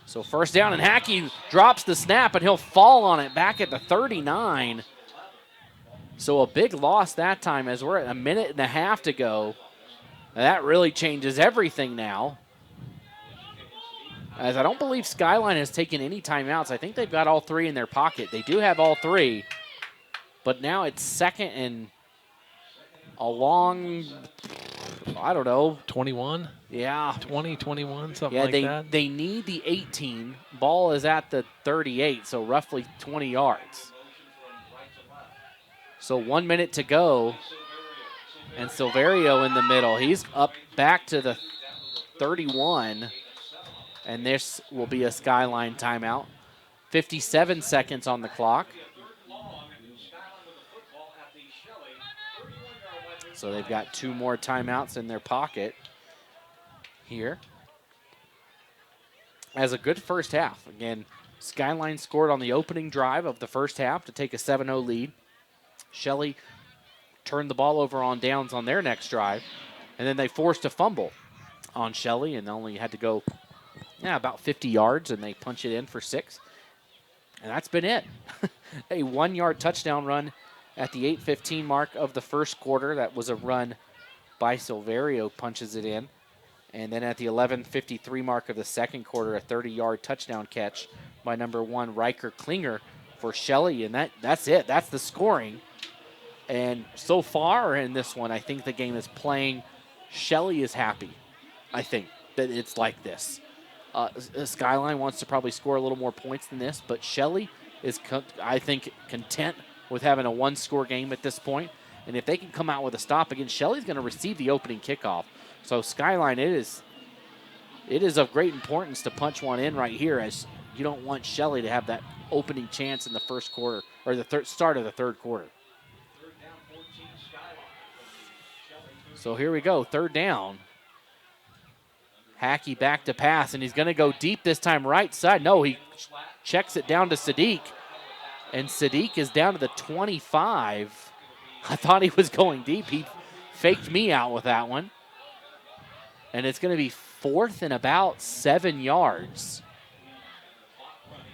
S2: So first down, and Hackey drops the snap, and he'll fall on it back at the 39. So a big loss that time as we're at a minute and a half to go. And that really changes everything now, as I don't believe Skyline has taken any timeouts. I think they've got all 3 in their pocket. They do have all 3, but now it's 2nd and a long, I don't know.
S1: 21?
S2: Yeah.
S1: 20, 21, something like that.
S2: They need the 18. Ball is at the 38, so roughly 20 yards. So 1 minute to go, and Silverio in the middle. He's up back to the 31. And this will be a Skyline timeout. 57 seconds on the clock. So they've got 2 more timeouts in their pocket here. As a good first half. Again, Skyline scored on the opening drive of the first half to take a 7-0 lead. Shelley turned the ball over on downs on their next drive. And then they forced a fumble on Shelley and only had to go about 50 yards, and they punch it in for 6. And that's been it. A 1-yard touchdown run at the 8:15 mark of the first quarter. That was a run by Silverio, punches it in. And then at the 11:53 mark of the second quarter, a 30-yard touchdown catch by number 1, Riker Klinger for Shelley. And that's it. That's the scoring. And so far in this one, I think the game is playing. Shelley is happy, I think, that it's like this. Skyline wants to probably score a little more points than this, but Shelley is, I think, content with having a 1-score game at this point. And if they can come out with a stop again, Shelley's going to receive the opening kickoff. So Skyline, it is of great importance to punch one in right here, as you don't want Shelley to have that opening chance in the first quarter, or the start of the third quarter. So here we go, 3rd down. Hackey back to pass, and he's going to go deep this time right side. No, he checks it down to Sadiq, and Sadiq is down to the 25. I thought he was going deep. He faked me out with that one. And it's going to be 4th and about 7 yards.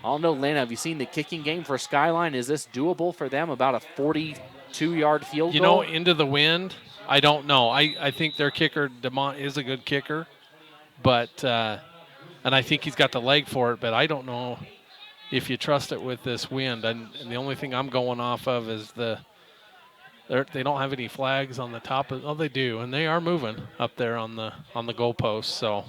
S2: I don't know, Lana, have you seen the kicking game for Skyline? Is this doable for them, about a 42-yard field goal?
S1: Into the wind, I don't know. I think their kicker, DeMont, is a good kicker. But, and I think he's got the leg for it, but I don't know if you trust it with this wind. And the only thing I'm going off of is they don't have any flags on the top of, they do, and they are moving up there on the goalpost. So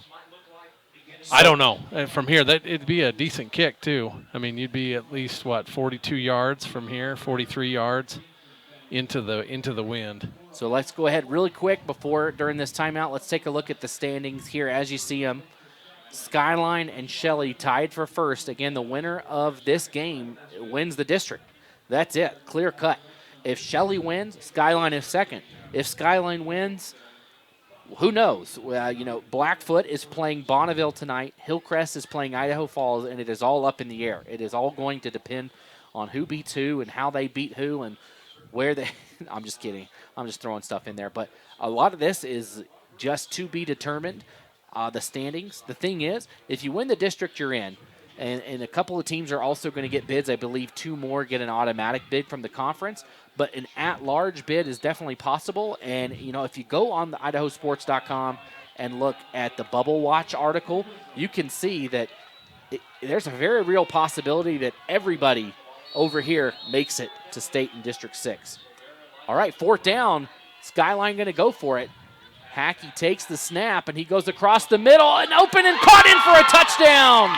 S1: I don't know. And from here, it'd be a decent kick too. I mean, you'd be at least 42 yards from here, 43 yards into the wind.
S2: So let's go ahead really quick during this timeout. Let's take a look at the standings here as you see them. Skyline and Shelley tied for first. Again, the winner of this game wins the district. That's it, clear cut. If Shelley wins, Skyline is second. If Skyline wins, who knows? Blackfoot is playing Bonneville tonight. Hillcrest is playing Idaho Falls, and it is all up in the air. It is all going to depend on who beats who and how they beat who and where they – I'm just kidding. I'm just throwing stuff in there. But a lot of this is just to be determined, the standings. The thing is, if you win the district you're in, and a couple of teams are also going to get bids. I believe 2 more get an automatic bid from the conference. But an at-large bid is definitely possible. And, if you go on the IdahoSports.com and look at the Bubble Watch article, you can see that there's a very real possibility that everybody over here makes it to state in District 6. All right, 4th down. Skyline going to go for it. Hackey takes the snap, and he goes across the middle and open and caught in for a touchdown.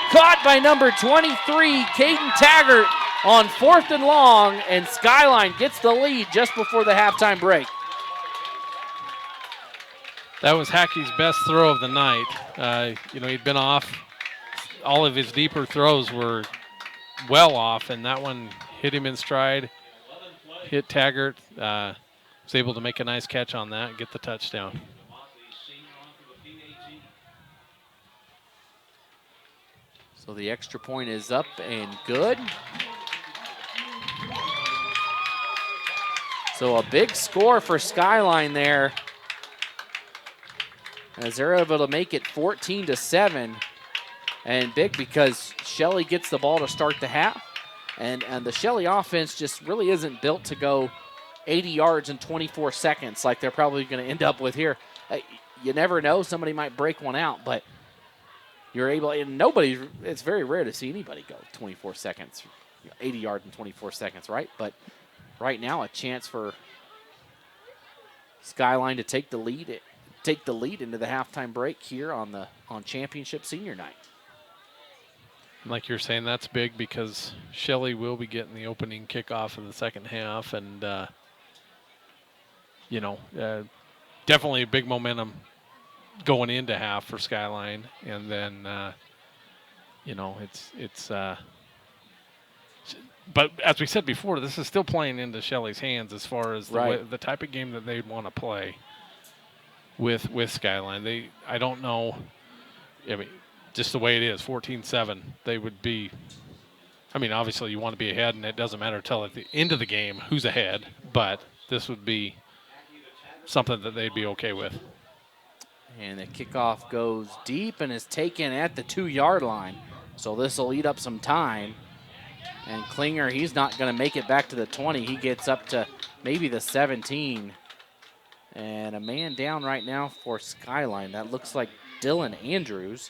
S2: Caught by number 23, Caden Taggart, on 4th and long, and Skyline gets the lead just before the halftime break.
S1: That was Hackey's best throw of the night. He'd been off. All of his deeper throws were well off, and that one hit him in stride, hit Taggart. Was able to make a nice catch on that and get the touchdown.
S2: So the extra point is up and good. So a big score for Skyline there, as they're able to make it 14-7. And big because Shelley gets the ball to start the half. And the Shelley offense just really isn't built to go 80 yards in 24 seconds like they're probably going to end up with here. You never know. Somebody might break one out, but you're able, and it's very rare to see anybody go 24 seconds, 80 yards in 24 seconds, right? But right now, a chance for Skyline to take the lead into the halftime break here on Championship Senior Night.
S1: Like you're saying, that's big because Shelley will be getting the opening kickoff of the second half, and definitely a big momentum going into half for Skyline, and then but as we said before, this is still playing into Shelley's hands as far as the type of game that they'd want to play with Skyline. I don't know. I mean, just the way it is, 14-7, they would be. I mean, obviously you want to be ahead, and it doesn't matter till at the end of the game who's ahead. But this would be something that they'd be okay with.
S2: And the kickoff goes deep and is taken at the 2-yard line. So this will eat up some time. And Klinger, he's not going to make it back to the 20. He gets up to maybe the 17. And a man down right now for Skyline. That looks like Dylan Andrews,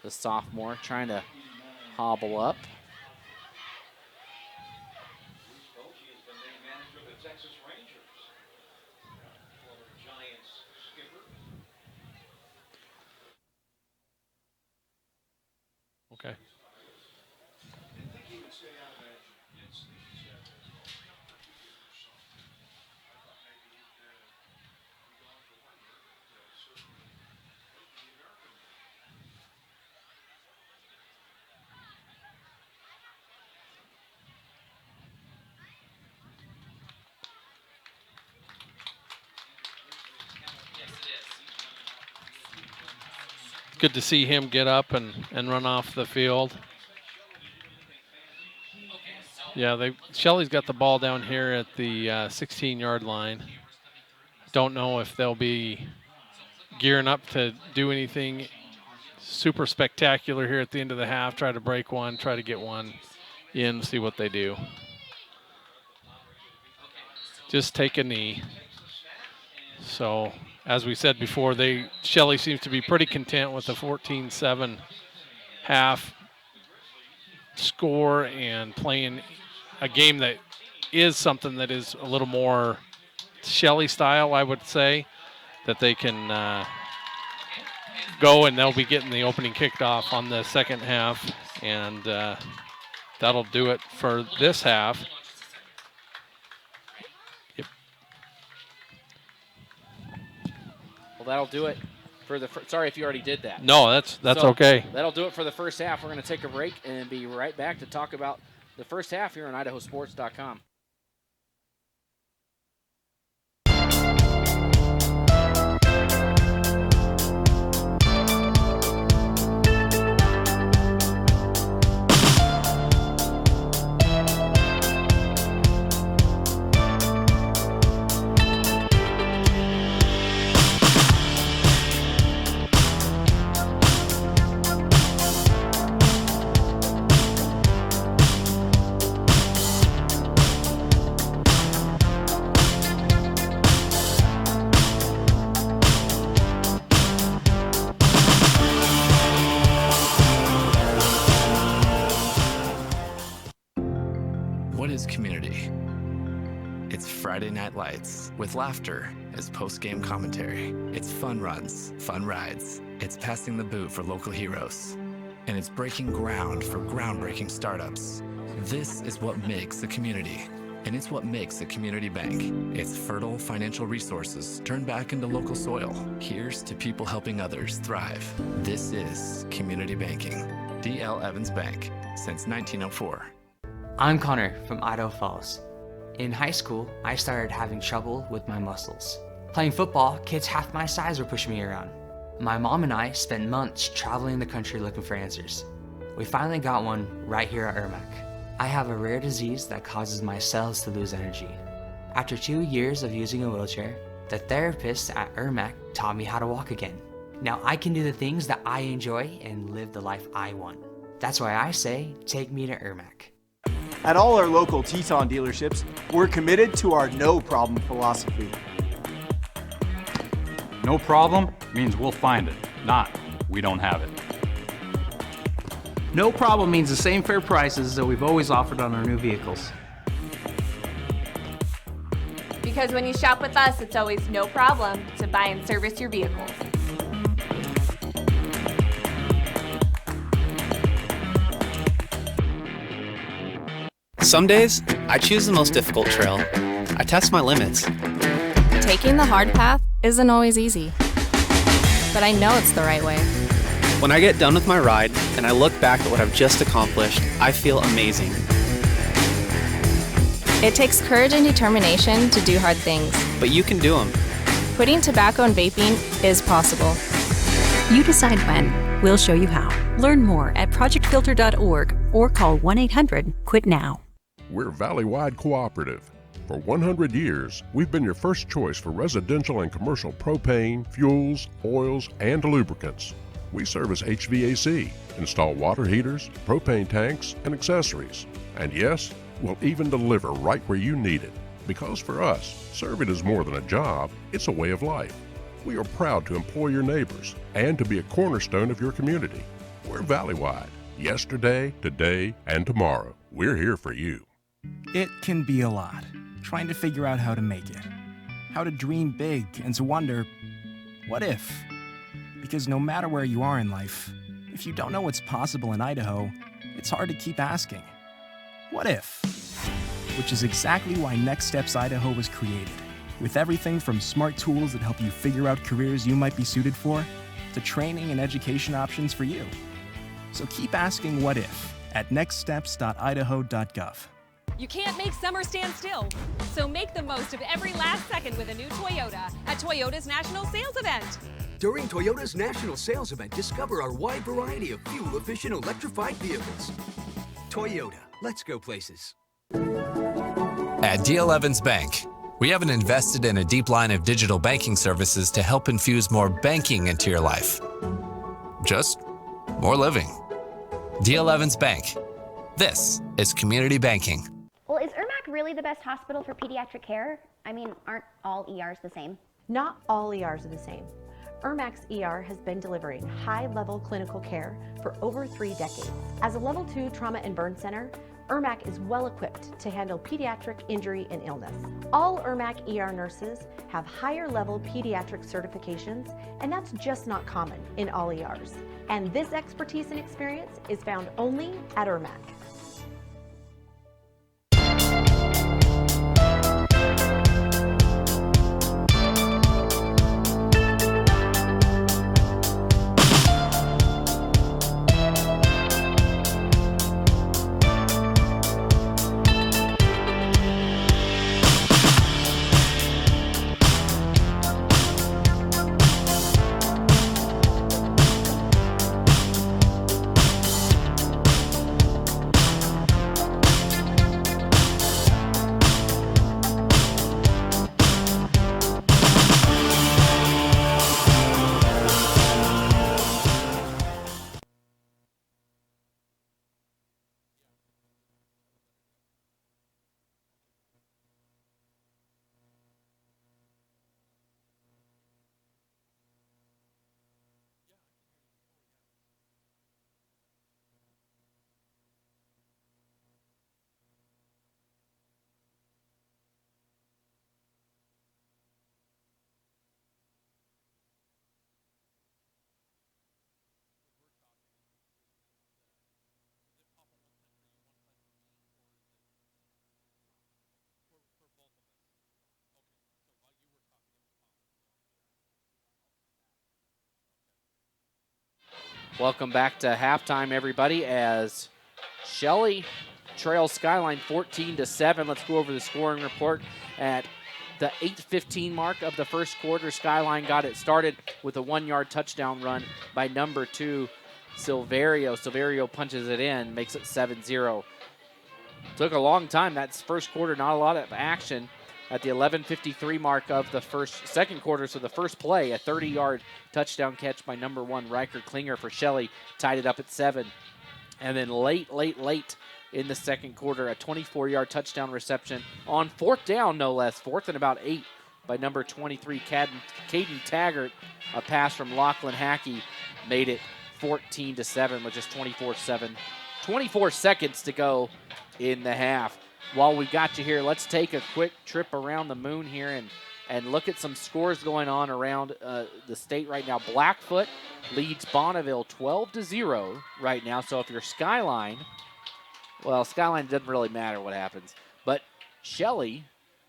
S2: the sophomore, trying to hobble up.
S1: Okay. Good to see him get up and run off the field. Yeah, Shelley's got the ball down here at the 16-yard line. Don't know if they'll be gearing up to do anything super spectacular here at the end of the half. Try to break one, try to get one in, see what they do. Just take a knee. So, as we said before, Shelley seems to be pretty content with the 14-7 half score and playing a game that is something that is a little more Shelley style, I would say, that they can go, and they'll be getting the opening kicked off on the second half, and that'll do it for this half. Yep.
S2: Well, that'll do it for the sorry if you already did that.
S1: No, that's okay.
S2: That'll do it for the first half. We're going to take a break and be right back to talk about the first half here on IdahoSports.com.
S3: It's Friday Night Lights with laughter as post-game commentary. It's fun runs, fun rides. It's passing the boot for local heroes. And it's breaking ground for groundbreaking startups. This is what makes a community. And it's what makes a community bank. It's fertile financial resources turned back into local soil. Here's to people helping others thrive. This is community banking. D.L. Evans Bank, since 1904.
S4: I'm Connor from Idaho Falls. In high school, I started having trouble with my muscles. Playing football, kids half my size were pushing me around. My mom and I spent months traveling the country looking for answers. We finally got one right here at Irmac. I have a rare disease that causes my cells to lose energy. After 2 years of using a wheelchair, the therapist at Irmac taught me how to walk again. Now I can do the things that I enjoy and live the life I want. That's why I say, take me to Irmac.
S5: At all our local Teton dealerships, we're committed to our no problem philosophy.
S6: No problem means we'll find it, not we don't have it.
S7: No problem means the same fair prices that we've always offered on our new vehicles.
S8: Because when you shop with us, it's always no problem to buy and service your vehicles.
S9: Some days, I choose the most difficult trail. I test my limits.
S10: Taking the hard path isn't always easy, but I know it's the right way.
S9: When I get done with my ride and I look back at what I've just accomplished, I feel amazing.
S10: It takes courage and determination to do hard things.
S9: But you can do them.
S10: Quitting tobacco and vaping is possible.
S11: You decide when. We'll show you how. Learn more at projectfilter.org or call 1-800-QUIT-NOW.
S12: We're Valley-wide cooperative. For 100 years, we've been your first choice for residential and commercial propane, fuels, oils, and lubricants. We service HVAC, install water heaters, propane tanks, and accessories. And yes, we'll even deliver right where you need it. Because for us, serving is more than a job, it's a way of life. We are proud to employ your neighbors and to be a cornerstone of your community. We're Valley-wide. Yesterday, today, and tomorrow. We're here for you.
S13: It can be a lot, trying to figure out how to make it. How to dream big and to wonder, what if? Because no matter where you are in life, if you don't know what's possible in Idaho, it's hard to keep asking, what if? Which is exactly why Next Steps Idaho was created. With everything from smart tools that help you figure out careers you might be suited for, to training and education options for you. So keep asking what if at nextsteps.idaho.gov.
S14: You can't make summer stand still. So make the most of every last second with a new Toyota at Toyota's National Sales Event.
S15: During Toyota's National Sales Event, discover our wide variety of fuel-efficient electrified vehicles. Toyota, let's go places.
S3: At D.L. Evans Bank, we haven't invested in a deep line of digital banking services to help infuse more banking into your life. Just more living. D.L. Evans Bank. This is community banking.
S16: Well, is Irmac really the best hospital for pediatric care? I mean, aren't all ERs the same?
S17: Not all ERs are the same. Irmac's ER has been delivering high-level clinical care for over 3 decades. As a Level 2 trauma and burn center, Irmac is well equipped to handle pediatric injury and illness. All Irmac ER nurses have higher level pediatric certifications, and that's just not common in all ERs. And this expertise and experience is found only at Irmac.
S2: Welcome back to halftime, everybody, as Shelley trails Skyline 14-7. Let's go over the scoring report. At the 8:15 mark of the first quarter, Skyline got it started with a 1-yard touchdown run by number 2, Silverio. Silverio punches it in, makes it 7-0. Took a long time. That's first quarter, not a lot of action. At the 11:53 mark of the second quarter, so the first play, a 30-yard touchdown catch by number 1, Riker Klinger for Shelley, tied it up at 7. And then late in the second quarter, a 24-yard touchdown reception on 4th down, no less, 4th and about 8 by number 23, Caden Taggart. A pass from Lachlan Hackey made it 14-7 with just 24 seconds to go in the half. While we got you here, let's take a quick trip around the moon here and look at some scores going on around the state right now. Blackfoot leads Bonneville 12-0 right now. So if you're Skyline, well, Skyline doesn't really matter what happens. But Shelley,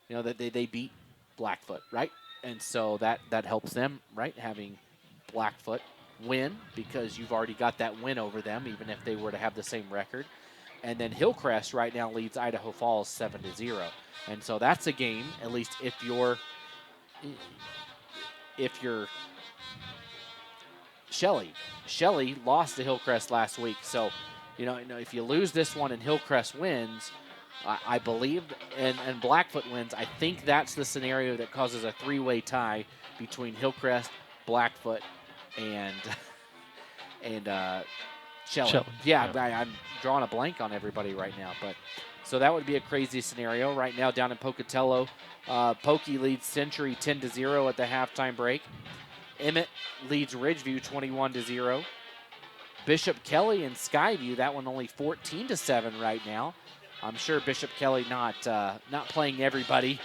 S2: that they beat Blackfoot, right? And so that helps them, right, having Blackfoot win, because you've already got that win over them, even if they were to have the same record. And then Hillcrest right now leads Idaho Falls 7-0. And so that's a game, at least if you're Shelley. Shelley lost to Hillcrest last week. So, if you lose this one and Hillcrest wins, I believe, and Blackfoot wins, I think that's the scenario that causes a 3-way tie between Hillcrest, Blackfoot, and Shelley. Yeah. I'm drawing a blank on everybody right now. But so that would be a crazy scenario. Right now down in Pocatello, Pokey leads Century 10-0 at the halftime break. Emmett leads Ridgeview 21-0. Bishop Kelly and Skyview, that one only 14-7 right now. I'm sure Bishop Kelly not playing everybody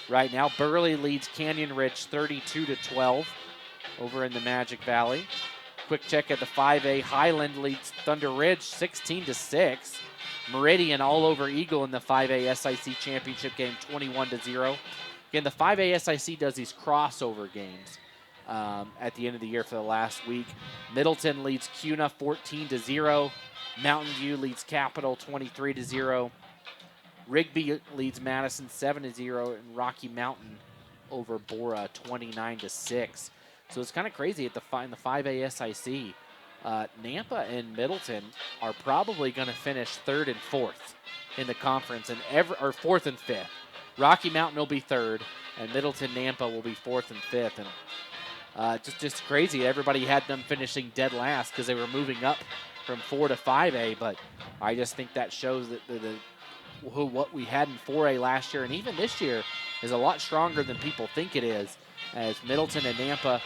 S2: right now. Burley leads Canyon Ridge 32-12 over in the Magic Valley. Quick check at the 5A. Highland leads Thunder Ridge 16-6. Meridian all over Eagle in the 5A SIC championship game 21-0. Again, the 5A SIC does these crossover games at the end of the year for the last week. Middleton leads Cuna 14-0. Mountain View leads Capital 23-0. Rigby leads Madison 7-0, and Rocky Mountain over Bora 29-6. So it's kind of crazy in the 5A SIC. Nampa and Middleton are probably going to finish 3rd and 4th in the conference, or 4th and 5th. Rocky Mountain will be 3rd, and Middleton Nampa will be 4th and 5th. And just crazy. Everybody had them finishing dead last because they were moving up from 4 to 5A. But I just think that shows that what we had in 4A last year and even this year is a lot stronger than people think it is, as Middleton and Nampa,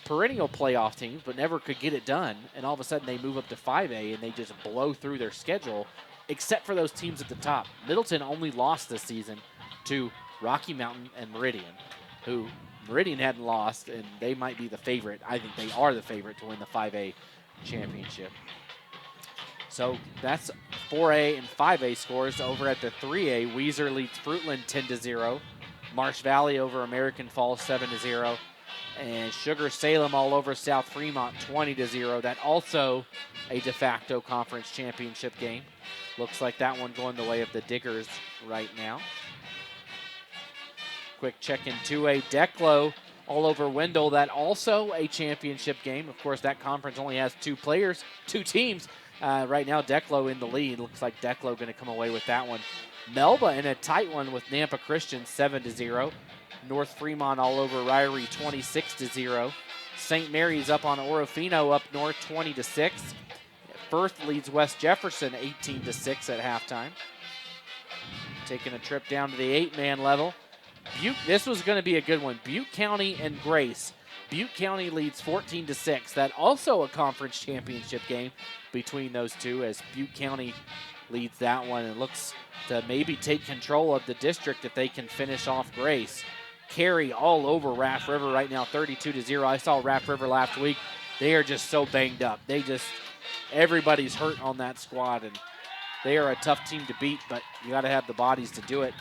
S2: perennial playoff teams, but never could get it done. And all of a sudden they move up to 5A and they just blow through their schedule, except for those teams at the top. Middleton only lost this season to Rocky Mountain and Meridian, who Meridian hadn't lost, and they might be the favorite. I think they are the favorite to win the 5A championship. So that's 4A and 5A scores. Over at the 3A, Weiser leads Fruitland 10-0. Marsh Valley over American Falls 7-0. And Sugar Salem all over South Fremont 20-0. That also a de facto conference championship game. Looks like that one going the way of the Diggers right now. Quick check in 2A. Declo all over Wendell. That also a championship game. Of course, that conference only has two teams. Right now, Declo in the lead. Looks like Declo going to come away with that one. Melba in a tight one with Nampa Christian 7-0. North Fremont all over Ryrie 26-0. St. Mary's up on Orofino up north 20-6. Firth leads West Jefferson 18-6 at halftime. Taking a trip down to the 8-man level. Butte, this was going to be a good one. Butte County and Grace. Butte County leads 14-6. That also a conference championship game between those two, as Butte County leads that one and looks to maybe take control of the district if they can finish off Grace. Carey all over Raft River right now, 32-0. I saw Raft River last week. They are just so banged up. Everybody's hurt on that squad, and they are a tough team to beat, but you got to have the bodies to do it.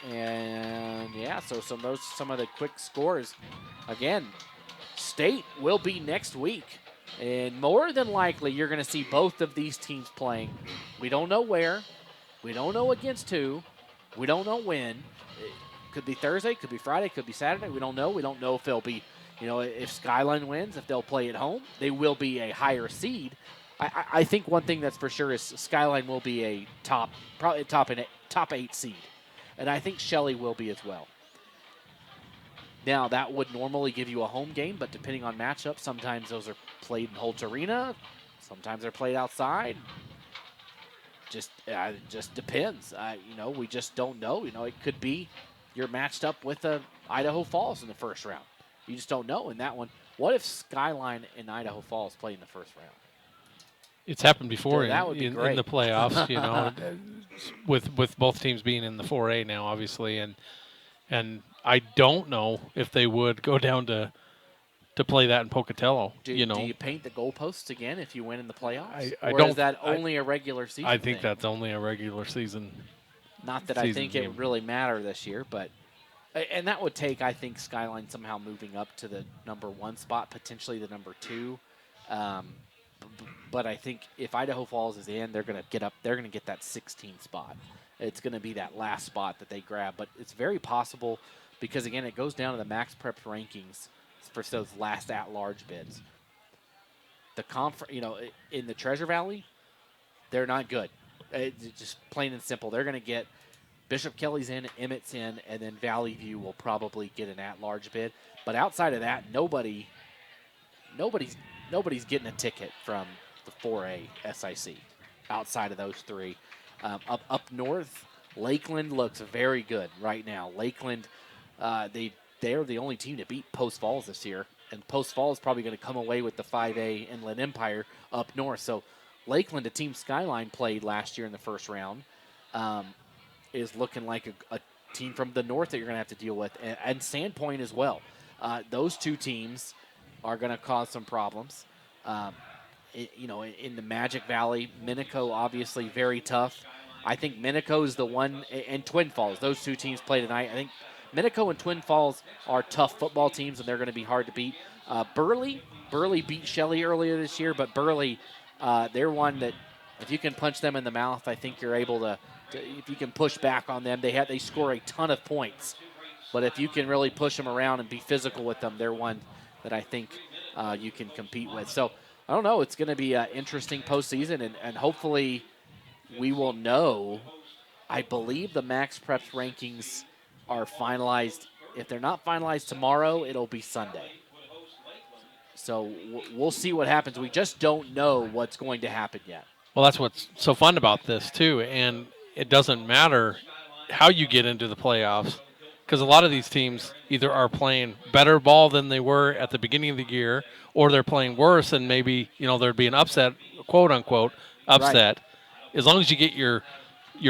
S2: And yeah, so some of the quick scores. Again, state will be next week. And more than likely, you're going to see both of these teams playing. We don't know where. We don't know against who. We don't know when. It could be Thursday, could be Friday, could be Saturday. We don't know. We don't know if they'll be, if Skyline wins, if they'll play at home. They will be a higher seed. I think one thing that's for sure is Skyline will be a probably top 8 seed. And I think Shelley will be as well. Now, that would normally give you a home game, but depending on matchup, sometimes those are played in Holtz Arena. Sometimes they're played outside. Just depends. We just don't know. It could be you're matched up with Idaho Falls in the first round. You just don't know in that one. What if Skyline and Idaho Falls play in the first round?
S1: It's happened before
S2: that would be
S1: in
S2: great.
S1: the playoffs, with both teams being in the 4A now, obviously, and I don't know if they would go down to play that in Pocatello.
S2: Do you paint the goalposts again if you win in the playoffs?
S1: I
S2: or
S1: don't.
S2: Is that only a regular season?
S1: I think
S2: thing?
S1: that's only a regular season.
S2: Not that I think it would really matter this year, but that would take, I think, Skyline somehow moving up to the number 1 spot, potentially the number 2. But I think if Idaho Falls is in, they're going to get up. They're going to get that 16th spot. It's going to be that last spot that they grab. But it's very possible because, again, it goes down to the Max Preps rankings for those last at-large bids. The in the Treasure Valley, they're not good. It's just plain and simple. They're going to get Bishop Kelly's in, Emmett's in, and then Valley View will probably get an at-large bid. But outside of that, nobody's getting a ticket from the 4A SIC outside of those 3. Up north, Lakeland looks very good right now. Lakeland, they're the only team to beat Post Falls this year, and Post Falls is probably going to come away with the 5A Inland Empire up north. So Lakeland, a team Skyline played last year in the first round, is looking like a team from the north that you're going to have to deal with, and Sandpoint as well. Those 2 teams are going to cause some problems. In the Magic Valley, Minico obviously very tough. I think Minico is the one, and Twin Falls. Those 2 teams play tonight. I think Minico and Twin Falls are tough football teams, and they're going to be hard to beat. Burley beat Shelley earlier this year, but Burley, they're one that if you can punch them in the mouth, I think you're able to if you can push back on them. They score a ton of points, but if you can really push them around and be physical with them, they're one that I think you can compete with. So I don't know. It's going to be an interesting postseason, and hopefully we will know. I believe the Max Preps rankings are finalized. If they're not finalized tomorrow, it'll be Sunday. So we'll see what happens. We just don't know what's going to happen yet.
S1: Well, that's what's so fun about this, too. And it doesn't matter how you get into the playoffs because a lot of these teams either are playing better ball than they were at the beginning of the year or they're playing worse and maybe, there'd be an upset, quote-unquote, upset. Right. As long as you get your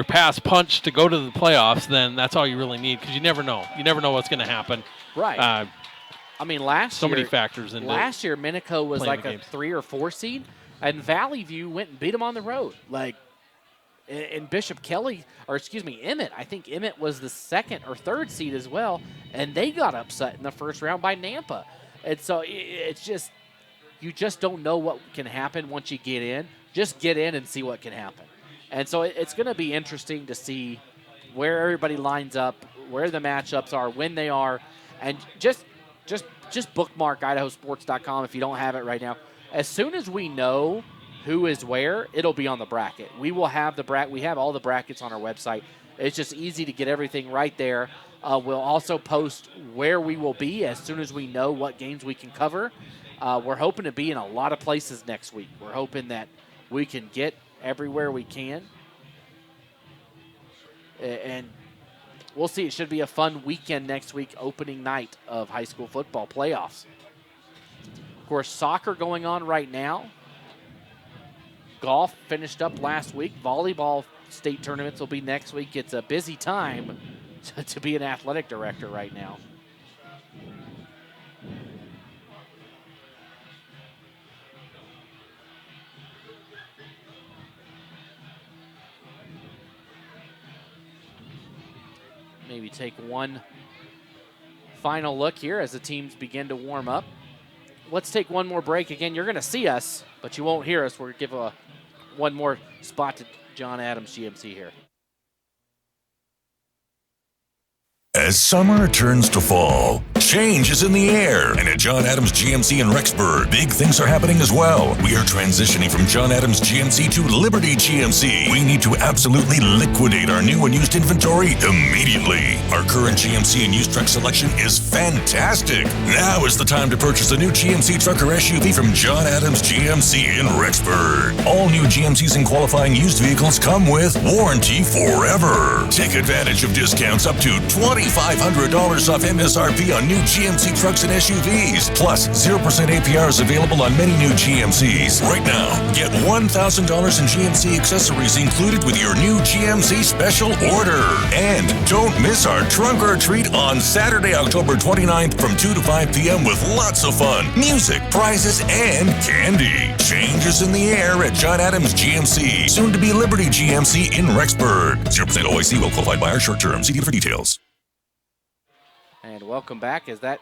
S1: pass punch to go to the playoffs, then that's all you really need because you never know. You never know what's going to happen.
S2: Right. Last year,
S1: many factors into
S2: last year, Minico was like a 3 or 4 seed, and Valley View went and beat them on the road. And Bishop Kelly, Emmett, I think Emmett was the 2nd or 3rd seed as well, and they got upset in the first round by Nampa. And so it's just, you just don't know what can happen once you get in. Just get in and see what can happen. And so it's going to be interesting to see where everybody lines up, where the matchups are, when they are, and just bookmark IdahoSports.com if you don't have it right now. As soon as we know who is where, it'll be on the bracket. We will have we have all the brackets on our website. It's just easy to get everything right there. We'll also post where we will be as soon as we know what games we can cover. We're hoping to be in a lot of places next week. We're hoping that we can get everywhere we can. And we'll see. It should be a fun weekend next week, opening night of high school football playoffs. Of course, soccer going on right now. Golf finished up last week. Volleyball state tournaments will be next week. It's a busy time to be an athletic director right now. Maybe take one final look here as the teams begin to warm up. let's take one more break. Again, you're going to see us, but you won't hear us. We'll give one more spot to John Adams GMC here.
S18: As summer turns to fall, change is in the air, and at John Adams GMC in Rexburg, big things are happening as well. We are transitioning from John Adams GMC to Liberty GMC. We need to absolutely liquidate our new and used inventory immediately. Our current GMC and used truck selection is fantastic. Now is the time to purchase a new GMC truck or SUV from John Adams GMC in Rexburg. All new GMCs and qualifying used vehicles come with warranty forever. Take advantage of discounts up to $2,500 off MSRP on new GMC trucks and SUVs. Plus, 0% APR is available on many new GMCs. Right now, get $1,000 in GMC accessories included with your new GMC special order. And don't miss our trunk or treat on Saturday, October 29th from 2 to 5 p.m. with lots of fun, music, prizes, and candy. Changes in the air at John Adams GMC, soon to be Liberty GMC in Rexburg. 0% OIC will qualified buyer short term. See dealer for details.
S2: And welcome back as that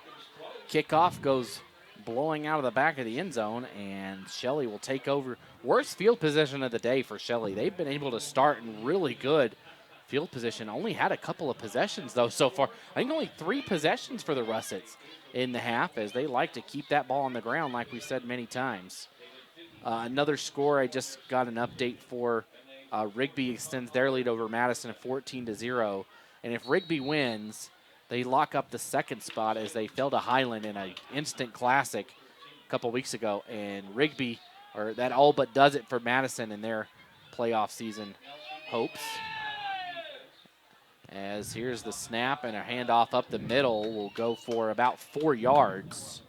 S2: kickoff goes blowing out of the back of the end zone, and Shelley will take over. Worst field position of the day for Shelley. They've been able to start in really good field position. Only had a couple of possessions, though, so far. I think only 3 possessions for the Russets in the half, as they like to keep that ball on the ground, like we've said many times. Another score, I just got an update for. Rigby extends their lead over Madison 14-0, and if Rigby wins, they lock up the second spot as they fell to Highland in an instant classic a couple weeks ago. And Rigby, or that all but does it for Madison in their playoff season hopes. As here's the snap and a handoff up the middle will go for about 4 yards.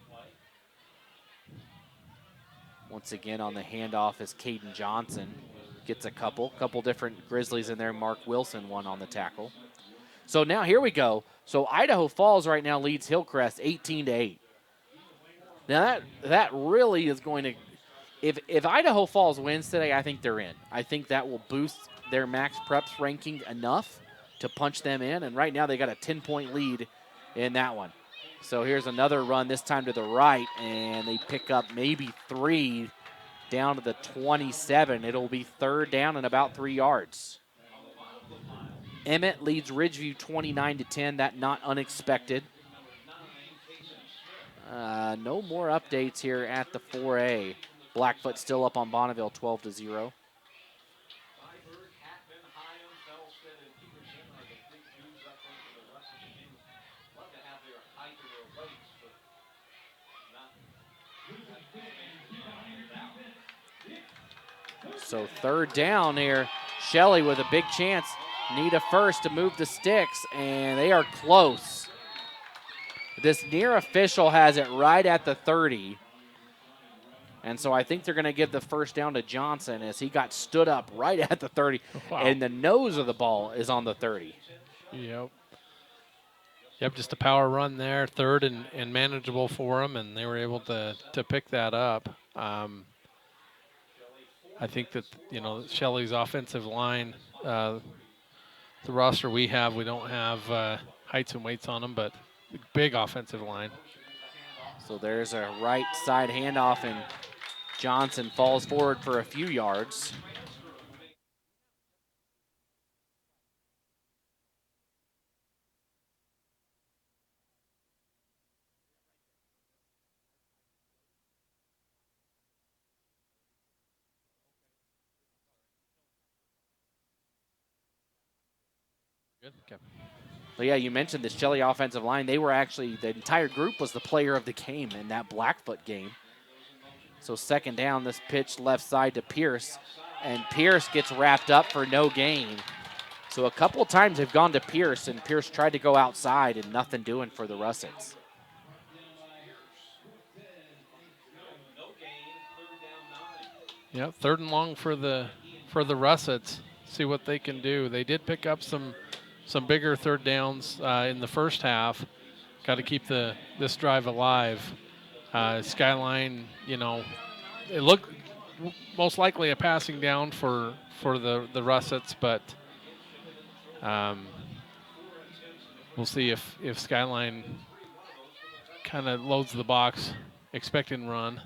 S2: Once again on the handoff is Caden Johnson. Gets a couple different Grizzlies in there. Mark Wilson one on the tackle. So now here we go. So Idaho Falls right now leads Hillcrest 18-8. Now that really is going to, if Idaho Falls wins today, I think they're in. I think that will boost their max preps ranking enough to punch them in. And right now they got a 10-point lead in that one. So here's another run, this time to the right, and they pick up maybe 3 down to the 27. It'll be 3rd down and about 3 yards. Emmett leads Ridgeview 29-10. That not unexpected. No more updates here at the 4A. Blackfoot still up on Bonneville 12-0. So 3rd down here. Shelley with a big chance. Need a first to move the sticks, and they are close. This near official has it right at the 30. And so I think they're going to give the first down to Johnson as he got stood up right at the 30. Wow. And the nose of the ball is on the 30.
S1: Yep, just a power run there, 3rd and manageable for them, and they were able to pick that up. I think that, Shelley's offensive line, the roster we have, we don't have heights and weights on them, but big offensive line.
S2: So there's a right side handoff, and Johnson falls forward for a few yards.
S1: Good. Okay.
S2: So yeah, you mentioned the Shelley offensive line. They were actually, the entire group was the player of the game in that Blackfoot game. So 2nd down, this pitch left side to Pierce, and Pierce gets wrapped up for no gain. So a couple of times they've gone to Pierce, and Pierce tried to go outside and nothing doing for the Russets.
S1: Yeah, 3rd and long for the Russets. See what they can do. They did pick up some bigger 3rd downs in the first half. Got to keep this drive alive. Skyline, it looked most likely a passing down for the Russets, but we'll see if Skyline kind of loads the box expecting run.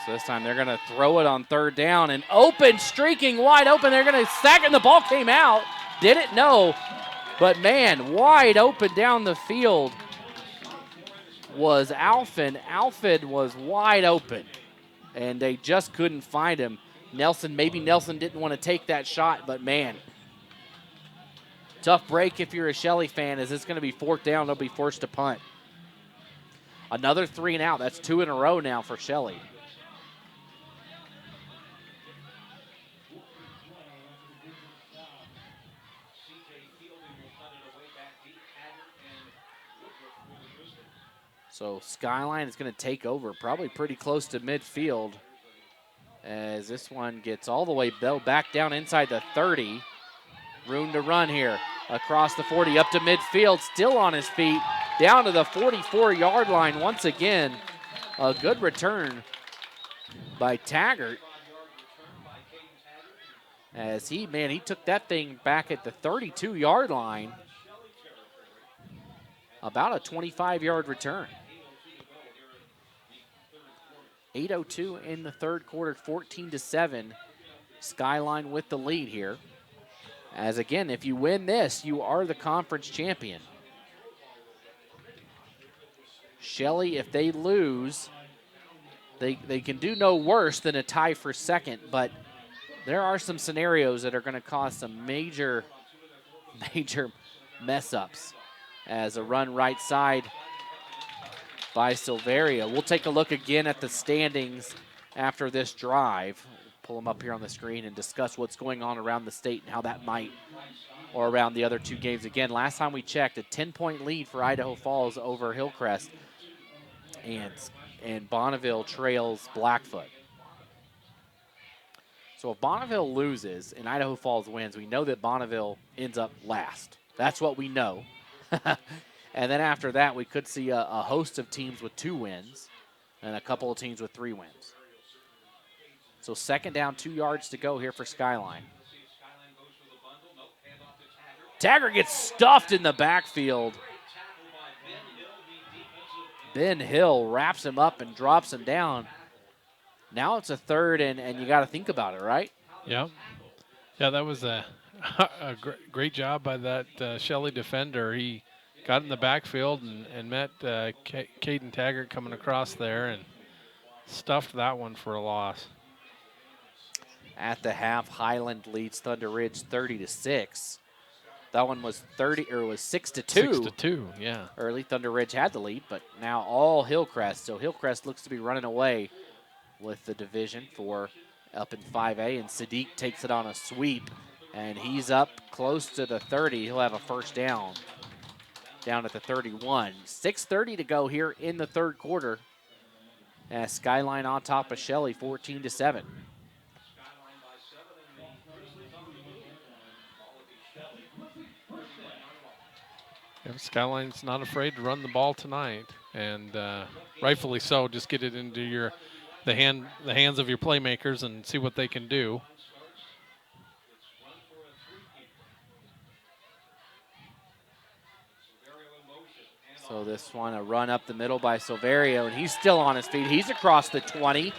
S2: So this time they're going to throw it on third down and open, streaking wide open. They're going to sack it, and the ball came out. Did it? No. But, man, wide open down the field was Alfin. Alfin was wide open, and they just couldn't find him. Maybe Nelson didn't want to take that shot, but, man, tough break if you're a Shelley fan, as it's going to be fourth down. They'll be forced to punt. Another 3 and out. That's 2 in a row now for Shelley. So Skyline is going to take over probably pretty close to midfield as this one gets all the way back down inside the 30. Room to run here across the 40 up to midfield, still on his feet, down to the 44-yard line once again. A good return by Taggart as he took that thing back at the 32-yard line. About a 25-yard return. 8:02 in the third quarter, 14-7. Skyline with the lead here. As again, if you win this, you are the conference champion. Shelley, if they lose, they can do no worse than a tie for second, but there are some scenarios that are going to cause some major mess-ups. As a run right side by Silveria. We'll take a look again at the standings after this drive. Pull them up here on the screen and discuss what's going on around the state and how that might, or around the other two games. Again, last time we checked, a 10-point lead for Idaho Falls over Hillcrest, and Bonneville trails Blackfoot. So if Bonneville loses and Idaho Falls wins, we know that Bonneville ends up last. That's what we know. And then after that, we could see a host of teams with 2 wins and a couple of teams with 3 wins. So second down, 2 yards to go here for Skyline. Taggart gets stuffed in the backfield. Ben Hill wraps him up and drops him down. Now it's a third, and you got to think about it, right?
S1: Yeah. Yeah, that was a great job by that Shelley defender. He got in the backfield and met Caden Taggart coming across there and stuffed that one for a loss.
S2: At the half, Highland leads Thunder Ridge 30-6. That one was 6-2.
S1: 6-2, yeah.
S2: Early Thunder Ridge had the lead, but now all Hillcrest. So Hillcrest looks to be running away with the division for up in 5A, and Sadiq takes it on a sweep, and he's up close to the 30. He'll have a first down at the 31. 6:30 to go here in the third quarter as Skyline on top of Shelley, 14-7.
S1: Yeah, Skyline's not afraid to run the ball tonight, and rightfully so. Just get it into the hands of your playmakers and see what they can do.
S2: So this one, a run up the middle by Silverio, and he's still on his feet. He's across the 20,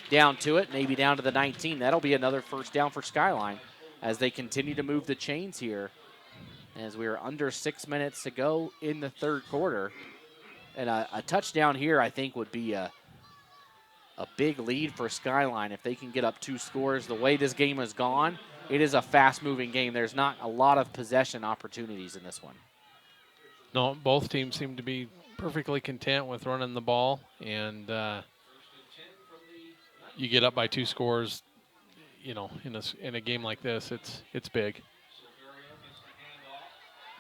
S2: down to it, maybe down to the 19. That'll be another first down for Skyline as they continue to move the chains here. As we are under 6 minutes to go in the third quarter. And a touchdown here, I think, would be a big lead for Skyline if they can get up 2 scores. The way this game has gone, it is a fast-moving game. There's not a lot of possession opportunities in this one.
S1: No, both teams seem to be perfectly content with running the ball, and you get up by 2 scores, you know, in a game like this, it's big.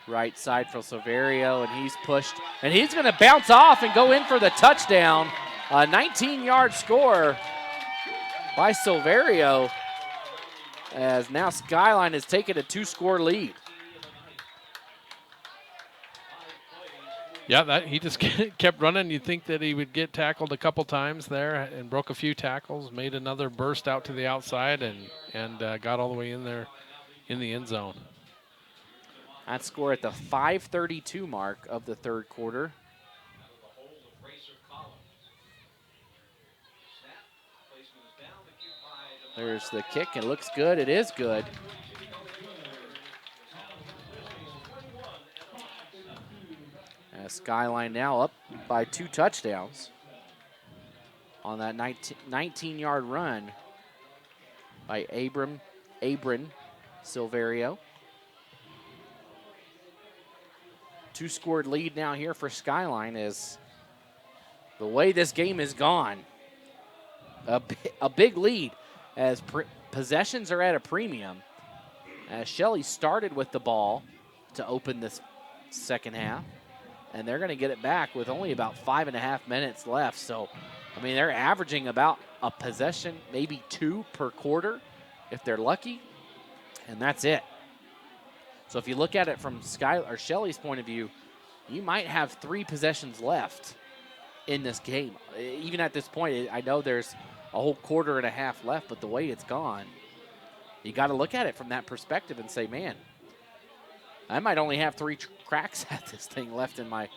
S2: Right side for Silverio, and he's pushed, and he's going to bounce off and go in for the touchdown. A 19-yard score by Silverio, as now Skyline has taken a 2-score lead.
S1: Yeah, he just kept running. You'd think that he would get tackled a couple times there and broke a few tackles, made another burst out to the outside, and got all the way in there in the end zone.
S2: That score at the 5:32 mark of the third quarter. There's the kick. It looks good. It is good. Skyline now up by 2 touchdowns on that 19-yard run by Abram Silverio. 2-scored lead now here for Skyline is the way this game has gone. A big lead as possessions are at a premium. As Shelley started with the ball to open this second half. And they're going to get it back with only about 5.5 minutes left. So, I mean, they're averaging about a possession, maybe 2 per quarter if they're lucky, and that's it. So if you look at it from Shelley's point of view, you might have 3 possessions left in this game. Even at this point, I know there's a whole quarter and a half left, but the way it's gone, you got to look at it from that perspective and say, man, I might only have 3 cracks at this thing left in my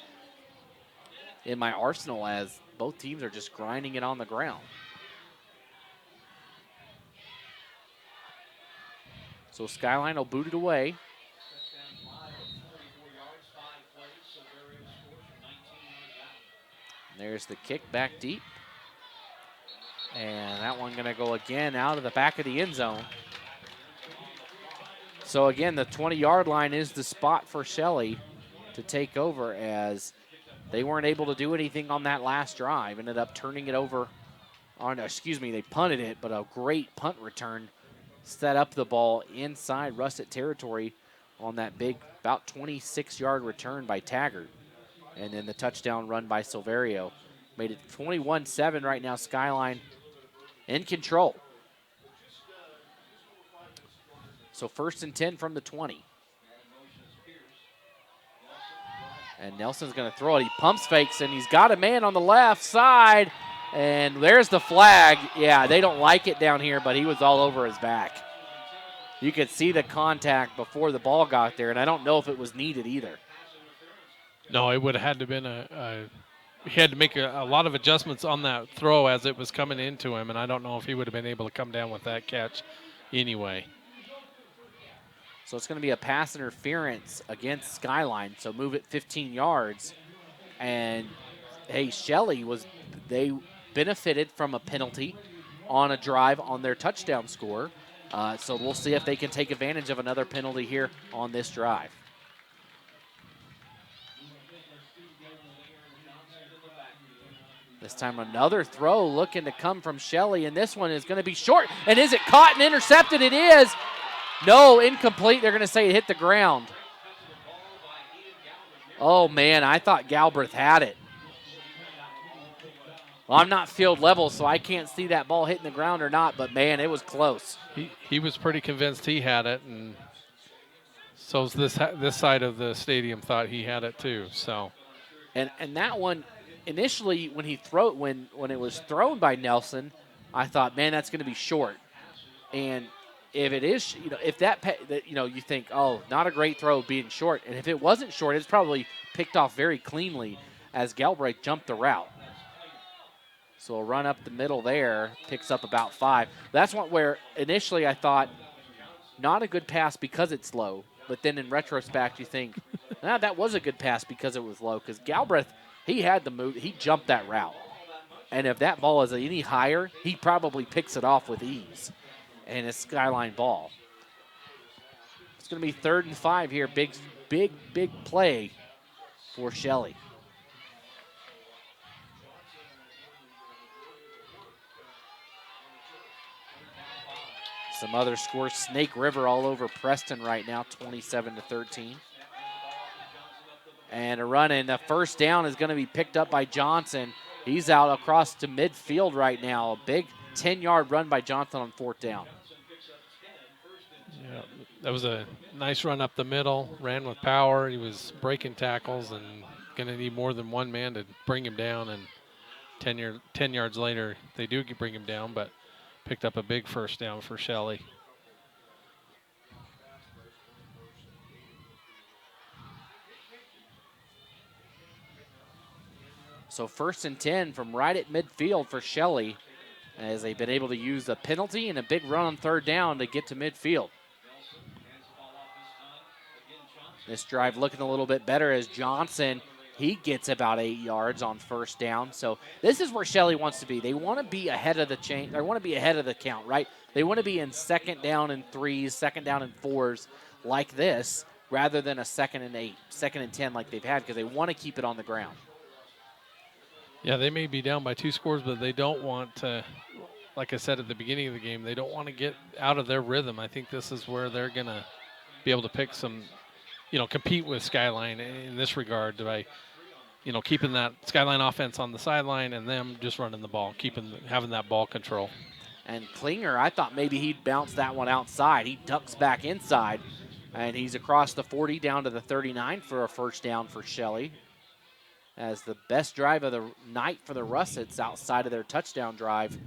S2: arsenal as both teams are just grinding it on the ground. So Skyline will boot it away. There's the kick back deep. And that one going to go again out of the back of the end zone. So again, the 20-yard line is the spot for Shelley to take over as they weren't able to do anything on that last drive. Ended up turning it over they punted it, but a great punt return set up the ball inside Russet territory on that big, about 26-yard return by Taggart. And then the touchdown run by Silverio. Made it 21-7 right now, Skyline in control. So 1st and 10 from the 20. And Nelson's going to throw it. He pumps fakes, and he's got a man on the left side. And there's the flag. Yeah, they don't like it down here, but he was all over his back. You could see the contact before the ball got there, and I don't know if it was needed either.
S1: No, it would have had to been he had to make a lot of adjustments on that throw as it was coming into him, and I don't know if he would have been able to come down with that catch anyway.
S2: So it's going to be a pass interference against Skyline, so move it 15 yards. And, hey, Shelley they benefited from a penalty on a drive on their touchdown score. So we'll see if they can take advantage of another penalty here on this drive. This time another throw looking to come from Shelley, and this one is going to be short. And is it caught and intercepted? It is. No, incomplete. They're going to say it hit the ground. Oh, man, I thought Galbraith had it. Well, I'm not field level, so I can't see that ball hitting the ground or not, but, man, it was close.
S1: He was pretty convinced he had it, and so this side of the stadium thought he had it too. So,
S2: and that one, initially when when it was thrown by Nelson, I thought, man, that's going to be short. And if it is, if you think, oh, not a great throw being short. And if it wasn't short, it's probably picked off very cleanly as Galbraith jumped the route. So a run up the middle there, picks up about 5. That's one where initially I thought, not a good pass because it's low. But then in retrospect, you think, that was a good pass because it was low. Because Galbraith, he had the move. He jumped that route. And if that ball is any higher, he probably picks it off with ease. And a Skyline ball. It's going to be 3rd and 5 here. Big play for Shelley. Some other scores. Snake River all over Preston right now, 27-13. And a run, and the first down is going to be picked up by Johnson. He's out across to midfield right now. A big 10-yard run by Johnson on 4th down.
S1: Yeah, that was a nice run up the middle, ran with power. He was breaking tackles and going to need more than one man to bring him down. And 10 yards later, they do bring him down, but picked up a big first down for Shelley.
S2: So 1st and 10 from right at midfield for Shelley as they've been able to use a penalty and a big run on third down to get to midfield. This drive looking a little bit better as Johnson, he gets about 8 yards on first down. So this is where Shelley wants to be. They want to be ahead of the chain. They want to be ahead of the count, right? They want to be in 2nd down and 3s, 2nd down and 4s like this, rather than a 2nd and 8, 2nd and 10 like they've had, because they want to keep it on the ground.
S1: Yeah, they may be down by 2 scores, but they don't want to, like I said at the beginning of the game, they don't want to get out of their rhythm. I think this is where they're going to be able to pick some, compete with Skyline in this regard by, keeping that Skyline offense on the sideline and them just running the ball, having that ball control.
S2: And Klinger, I thought maybe he'd bounce that one outside. He ducks back inside, and he's across the 40 down to the 39 for a first down for Shelley. As the best drive of the night for the Russets outside of their touchdown drive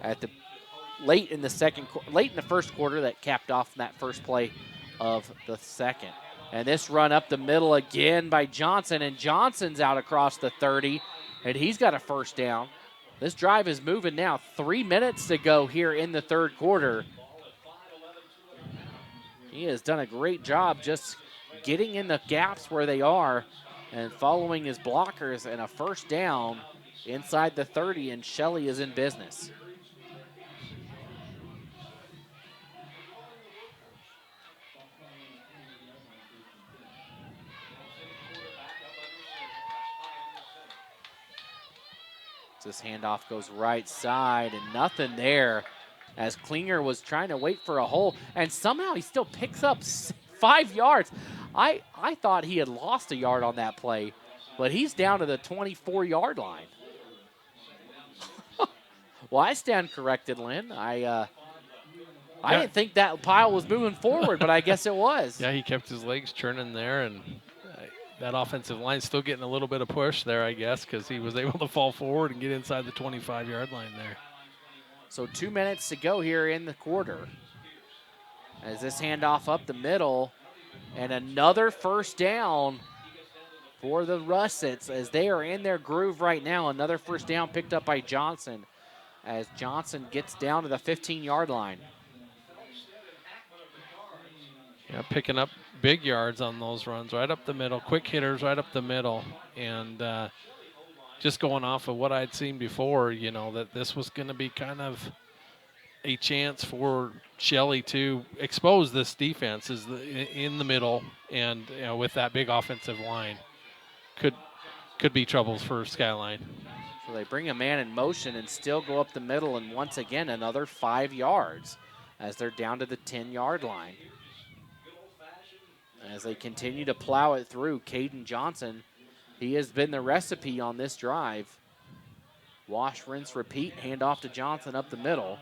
S2: at the late in the first quarter that capped off that first play of the second. And this run up the middle again by Johnson, and Johnson's out across the 30, and he's got a first down. This drive is moving now. 3 minutes to go here in the third quarter. He has done a great job just getting in the gaps where they are and following his blockers, and a first down inside the 30, and Shelley is in business. This handoff goes right side, and nothing there as Klinger was trying to wait for a hole, and somehow he still picks up 5 yards. I thought he had lost a yard on that play, but he's down to the 24-yard line. Well, I stand corrected, Lynn. I didn't think that pile was moving forward, but I guess it was.
S1: Yeah, he kept his legs churning there, and that offensive line still getting a little bit of push there, I guess, because he was able to fall forward and get inside the 25-yard line there.
S2: So 2 minutes to go here in the quarter. As this handoff up the middle, and another first down for the Russets as they are in their groove right now. Another first down picked up by Johnson as Johnson gets down to the 15-yard line.
S1: Yeah, picking up big yards on those runs right up the middle, quick hitters right up the middle, and just going off of what I'd seen before, that this was going to be kind of a chance for Shelley to expose this defense in the middle, and with that big offensive line, could be troubles for Skyline.
S2: So they bring a man in motion and still go up the middle, and once again another 5 yards as they're down to the 10-yard line. As they continue to plow it through, Caden Johnson, he has been the recipe on this drive. Wash, rinse, repeat, hand off to Johnson up the middle.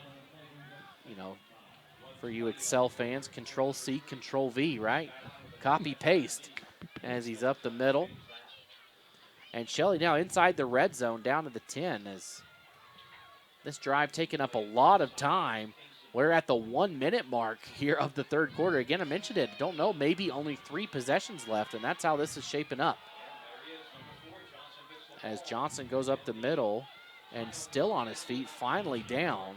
S2: For you Excel fans, Control-C, Control-V, right? Copy-paste as he's up the middle. And Shelley now inside the red zone down to the 10 as this drive taking up a lot of time. We're at the 1 minute mark here of the third quarter. Again, I mentioned it, don't know, maybe only 3 possessions left, and that's how this is shaping up. As Johnson goes up the middle and still on his feet, finally down.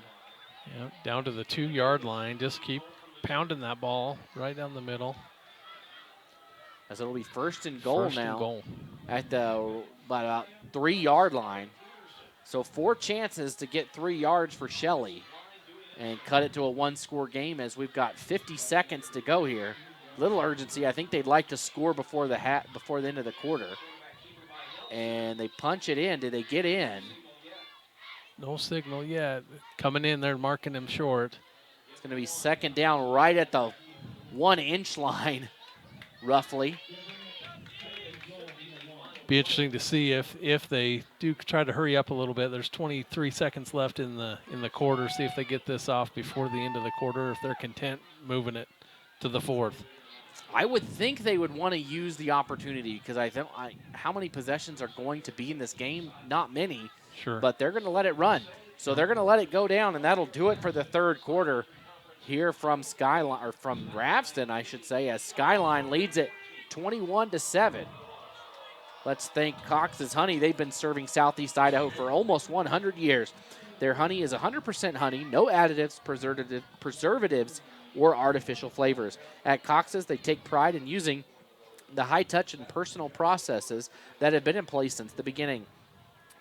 S1: Yeah, down to the 2-yard line. Just keep pounding that ball right down the middle.
S2: As it'll be first and goal now at the about 3-yard line. So 4 chances to get 3 yards for Shelley and cut it to a 1-score game as we've got 50 seconds to go here. Little urgency. I think they'd like to score before the end of the quarter. And they punch it in. Did they get in?
S1: No signal yet. Coming in, they're marking him short.
S2: It's going to be second down right at the 1-inch line, roughly.
S1: Be interesting to see if they do try to hurry up a little bit. There's 23 seconds left in the quarter. See if they get this off before the end of the quarter, if they're content moving it to the 4th.
S2: I would think they would want to use the opportunity because how many possessions are going to be in this game? Not many.
S1: Sure.
S2: But they're going to let it run. So they're going to let it go down, and that'll do it for the third quarter here from Skyline, or from Graveston, I should say, as Skyline leads it 21-7. Let's thank Cox's Honey. They've been serving Southeast Idaho for almost 100 years. Their honey is 100% honey, no additives, preservatives, or artificial flavors. At Cox's, they take pride in using the high-touch and personal processes that have been in place since the beginning.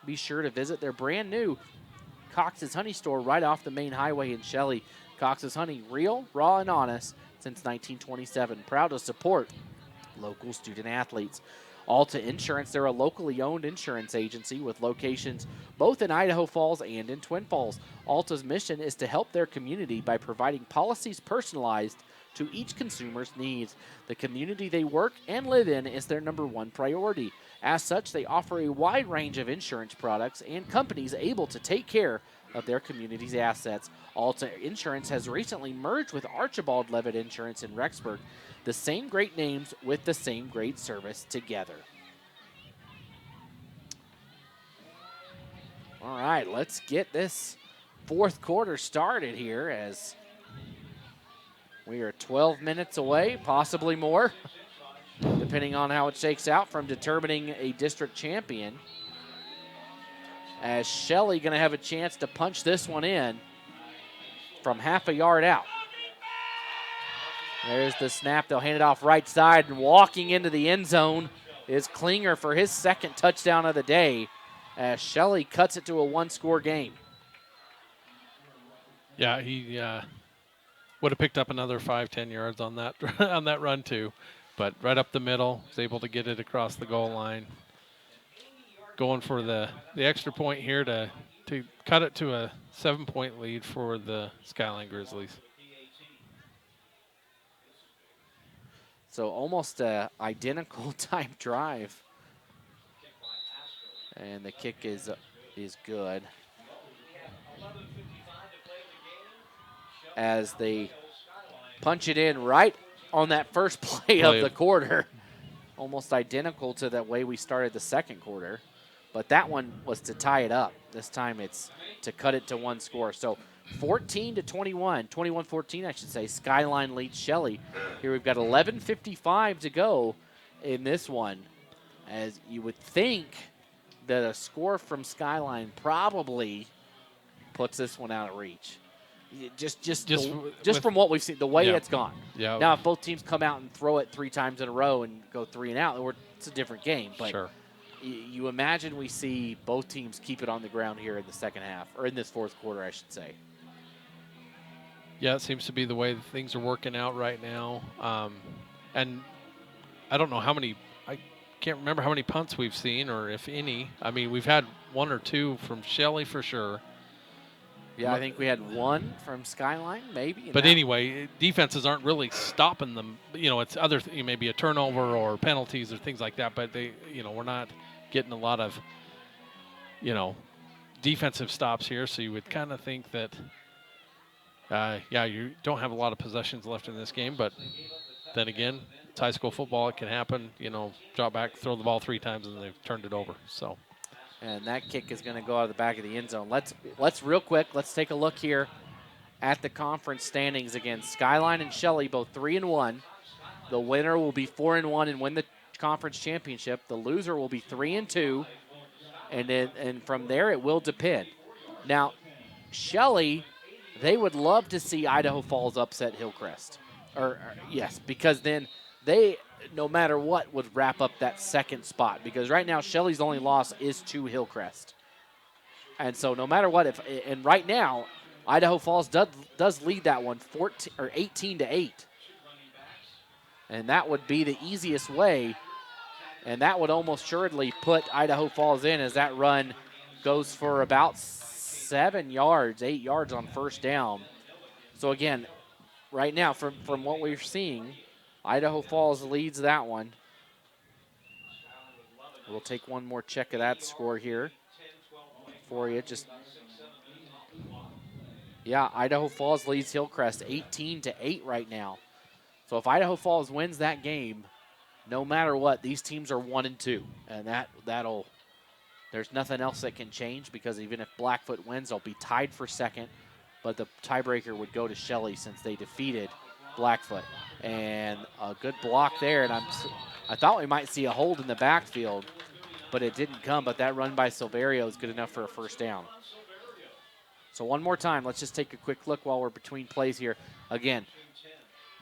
S2: Be sure to visit their brand new Cox's Honey store right off the main highway in Shelley. Cox's Honey, real, raw, and honest since 1927. Proud to support local student athletes. Alta Insurance, they're a locally owned insurance agency with locations both in Idaho Falls and in Twin Falls. Alta's mission is to help their community by providing policies personalized to each consumer's needs. The community they work and live in is their #1 priority. As such, they offer a wide range of insurance products and companies able to take care of their community's assets. Alta Insurance has recently merged with Archibald Levitt Insurance in Rexburg. The same great names with the same great service together. All right, let's get this fourth quarter started here as we are 12 minutes away, possibly more, depending on how it shakes out from determining a district champion. As Shelley going to have a chance to punch this one in from half a yard out. There's the snap. They'll hand it off right side, and walking into the end zone is Klinger for his second touchdown of the day as Shelley cuts it to a one-score game.
S1: Yeah, he would have picked up another 5-10 yards on that on that run too, but right up the middle, was able to get it across the goal line. Going for the extra point here to cut it to a 7-point lead for the Skyline Grizzlies.
S2: So almost a identical type drive. And the kick is good. As they punch it in right on that first play of the quarter. Almost identical to the way we started the second quarter. But that one was to tie it up. This time it's to cut it to one score. So 21-14, I should say. Skyline leads Shelley. Here we've got 11:55 to go in this one. As you would think that a score from Skyline probably puts this one out of reach. Just from what we've seen, the way it's gone.
S1: Yeah.
S2: Now, if both teams come out and throw it 3 times in a row and go 3 and out, it's a different game. But
S1: sure.
S2: You imagine we see both teams keep it on the ground here in the second half, or in this fourth quarter, I should say.
S1: Yeah, it seems to be the way things are working out right now. And I don't know how many, I can't remember how many punts we've seen, or if any. I mean, we've had 1 or 2 from Shelley for sure.
S2: Yeah, I think we had 1 from Skyline, maybe.
S1: But anyway, defenses aren't really stopping them. You know, it's other maybe a turnover or penalties or things like that. But we're not getting a lot of, defensive stops here. So you would kind of think that, you don't have a lot of possessions left in this game. But then again, it's high school football. It can happen. Drop back, throw the ball 3 times, and they've turned it over. So.
S2: And that kick is going to go out of the back of the end zone. Let's real quick, let's take a look here at the conference standings again. Skyline and Shelley both 3-1. The winner will be 4-1 and win the conference championship. The loser will be 3-2, and from there it will depend. Now, Shelley, they would love to see Idaho Falls upset Hillcrest. Yes, because then they, no matter what, would wrap up that second spot. Because right now, Shelley's only loss is to Hillcrest. And so no matter what, and right now, Idaho Falls does lead that one 18-8. And that would be the easiest way. And that would almost assuredly put Idaho Falls in, as that run goes for about 8 yards on first down. So again, right now, from what we're seeing, Idaho Falls leads that one. We'll take one more check of that score here for you. Idaho Falls leads Hillcrest 18-8 right now. So if Idaho Falls wins that game, no matter what, these teams are 1-2, and that'll. There's nothing else that can change, because even if Blackfoot wins, they'll be tied for second, but the tiebreaker would go to Shelley since they defeated Blackfoot. And a good block there, and I thought we might see a hold in the backfield, but it didn't come. But that run by Silverio is good enough for a first down. So one more time, let's just take a quick look while we're between plays here. Again,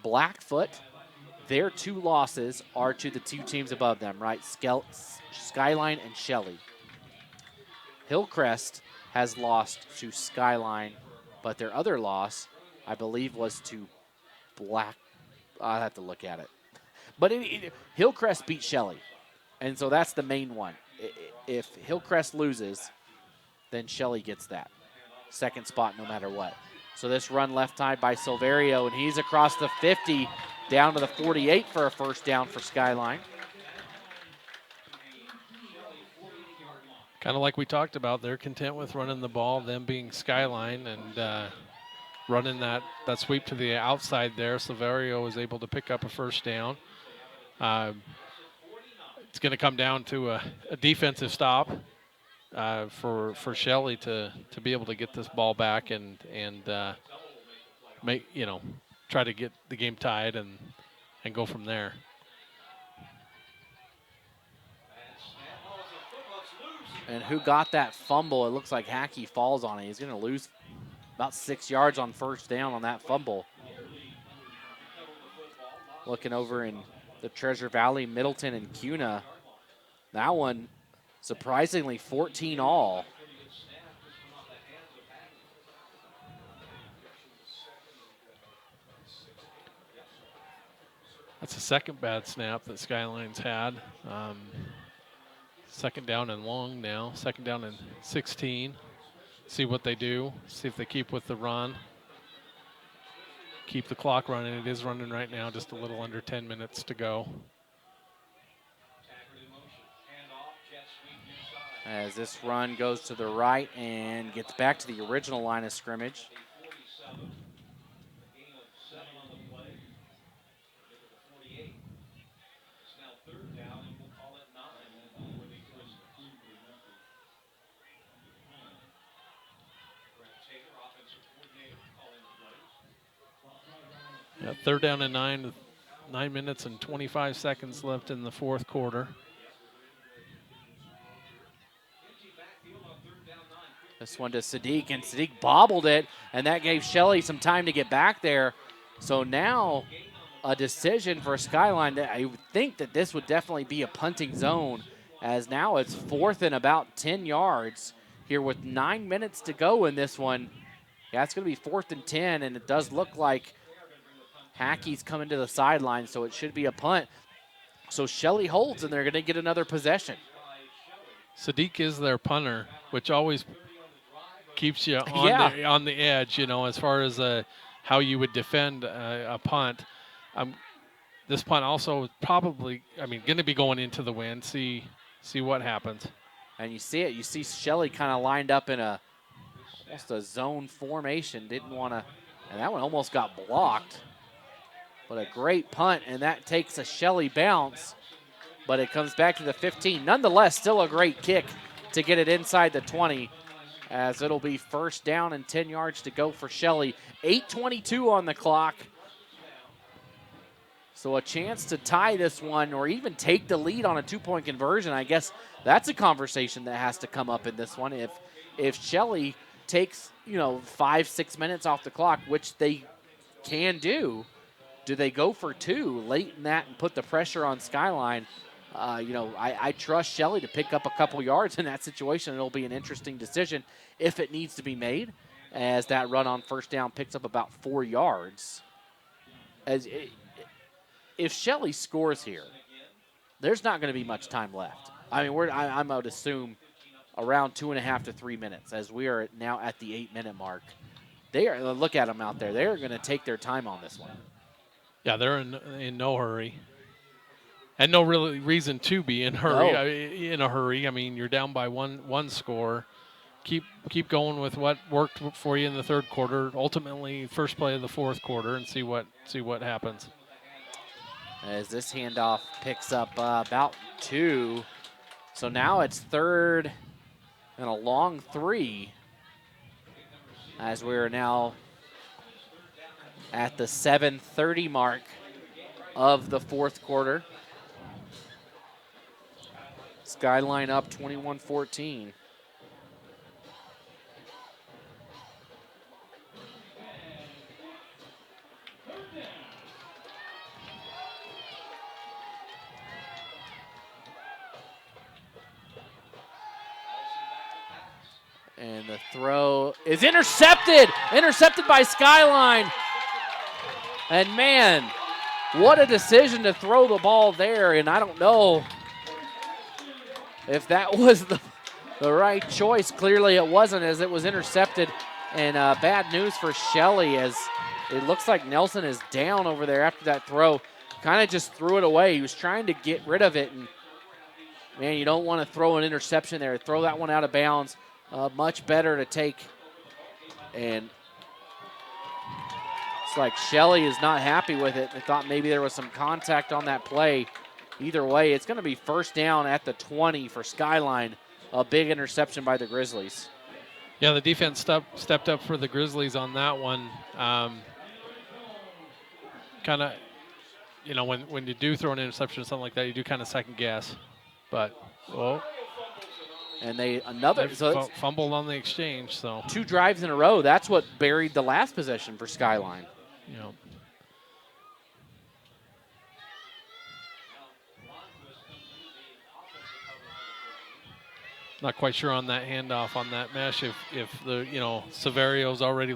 S2: Blackfoot, their 2 losses are to the 2 teams above them, right? Skyline and Shelley. Hillcrest has lost to Skyline, but their other loss, I believe, was to I'll have to look at it. But Hillcrest beat Shelley, and so that's the main one. If Hillcrest loses, then Shelley gets that second spot no matter what. So this run left side by Silverio, and he's across the 50 down to the 48 for a first down for Skyline.
S1: Kind of like we talked about, they're content with running the ball, them being Skyline, and running that sweep to the outside there. Silverio was able to pick up a first down. It's going to come down to a defensive stop for Shelley to be able to get this ball back and make, try to get the game tied and go from there.
S2: And who got that fumble? It looks like Hackey falls on it. He's going to lose about 6 yards on first down on that fumble. Looking over in the Treasure Valley, Middleton, and Cuna. That one, surprisingly, 14 all.
S1: That's the second bad snap that Skyline's had. Second down and long now. Second down and 16. See what they do. See if they keep with the run. Keep the clock running. It is running right now, just a little under 10 minutes to go.
S2: As this run goes to the right and gets back to the original line of scrimmage.
S1: Yeah, third down and 9 with 9 minutes and 25 seconds left in the fourth quarter.
S2: This one to Sadiq, and Sadiq bobbled it, and that gave Shelley some time to get back there. So now a decision for Skyline. I would think that this would definitely be a punting zone, as now it's 4th and about 10 yards here with 9 minutes to go in this one. Yeah, it's going to be 4th and 10, and it does look like Hackey's coming to the sideline, so it should be a punt. So Shelley holds, and they're going to get another possession.
S1: Sadiq is their punter, which always keeps you on the edge, as far as how you would defend a punt. This punt also probably, going to be going into the wind. See what happens.
S2: And you see it. You see Shelley kind of lined up in almost a zone formation. Didn't want to, and that one almost got blocked. But a great punt, and that takes a Shelley bounce, but it comes back to the 15. Nonetheless, still a great kick to get it inside the 20, as it'll be first down and 10 yards to go for Shelley. 8:22 on the clock. So a chance to tie this one or even take the lead on a 2-point conversion. I guess that's a conversation that has to come up in this one. If Shelley takes, 5-6 minutes off the clock, which they can do they go for 2 late in that and put the pressure on Skyline? I trust Shelley to pick up a couple yards in that situation. It'll be an interesting decision if it needs to be made, as that run on first down picks up about 4 yards. If Shelley scores here, there's not going to be much time left. I would assume around 2.5 to 3 minutes, as we are now at the 8-minute mark. Look at them out there. They're going to take their time on this one.
S1: Yeah, they're in no hurry. And no really reason to be in hurry. In a hurry. You're down by one score. Keep going with what worked for you in the third quarter. Ultimately, first play of the fourth quarter, and see what happens.
S2: As this handoff picks up about 2. So now it's 3rd and a long 3, as we're now at the 7:30 mark of the fourth quarter. Skyline up 21-14. And the throw is intercepted. Intercepted by Skyline. And man, what a decision to throw the ball there. And I don't know if that was the right choice. Clearly it wasn't, as it was intercepted. And bad news for Shelley, as it looks like Nelson is down over there after that throw. Kind of just threw it away. He was trying to get rid of it. And man, you don't want to throw an interception there. Throw that one out of bounds. Much better to take. And it's like Shelley is not happy with it. They thought maybe there was some contact on that play. Either way, it's going to be first down at the 20 for Skyline. A big interception by the Grizzlies.
S1: Yeah, the defense stepped up for the Grizzlies on that one. Kind of, you know, when you do throw an interception or something like that, you do kind of second guess. But, well.
S2: And they
S1: fumbled on the exchange. So
S2: 2 drives in a row. That's what buried the last possession for Skyline.
S1: Yeah. Not quite sure on that handoff on that mesh if the Severio's already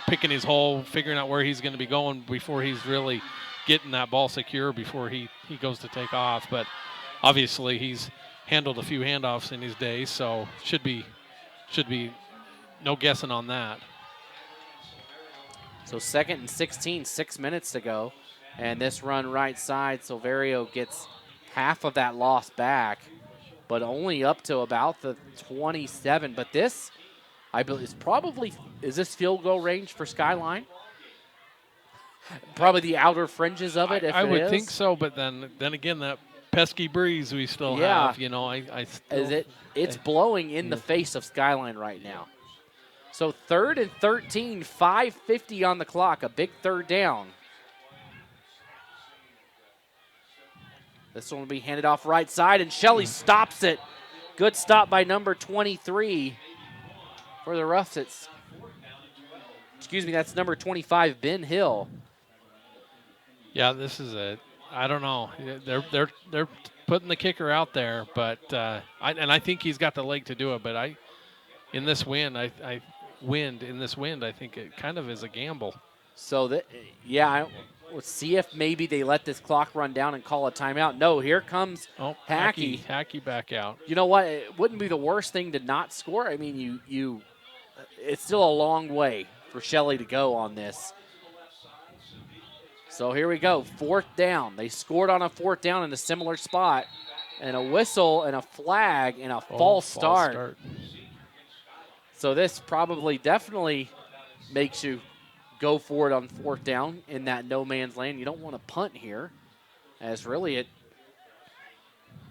S1: picking his hole, figuring out where he's going to be going before he's really getting that ball secure before he goes to take off. But obviously he's handled a few handoffs in his day, so should be no guessing on that.
S2: So 2nd and 16, 6 minutes to go. And this run right side, Silverio gets half of that loss back, but only up to about the 27. But this, I believe, is this field goal range for Skyline? Probably the outer fringes of it,
S1: I would think so, but then again, that pesky breeze we still have,
S2: it's blowing in the face of Skyline right now. So 3rd and 13, 5:50 on the clock, a big third down. This one will be handed off right side, and Shelley stops it. Good stop by number 23 for the Roughs. That's number 25, Ben Hill.
S1: Yeah, this is I don't know. They're putting the kicker out there, but I think he's got the leg to do it. But in this wind, I think it kind of is a gamble.
S2: So let's see if maybe they let this clock run down and call a timeout. No, here comes Hackey.
S1: Hackey back out.
S2: You know what? It wouldn't be the worst thing to not score. I mean, it's still a long way for Shelley to go on this. So here we go, 4th down. They scored on a 4th down in a similar spot, and a whistle and a flag and a false start. So this definitely makes you go for it on 4th down in that no man's land. You don't want to punt here, as really it's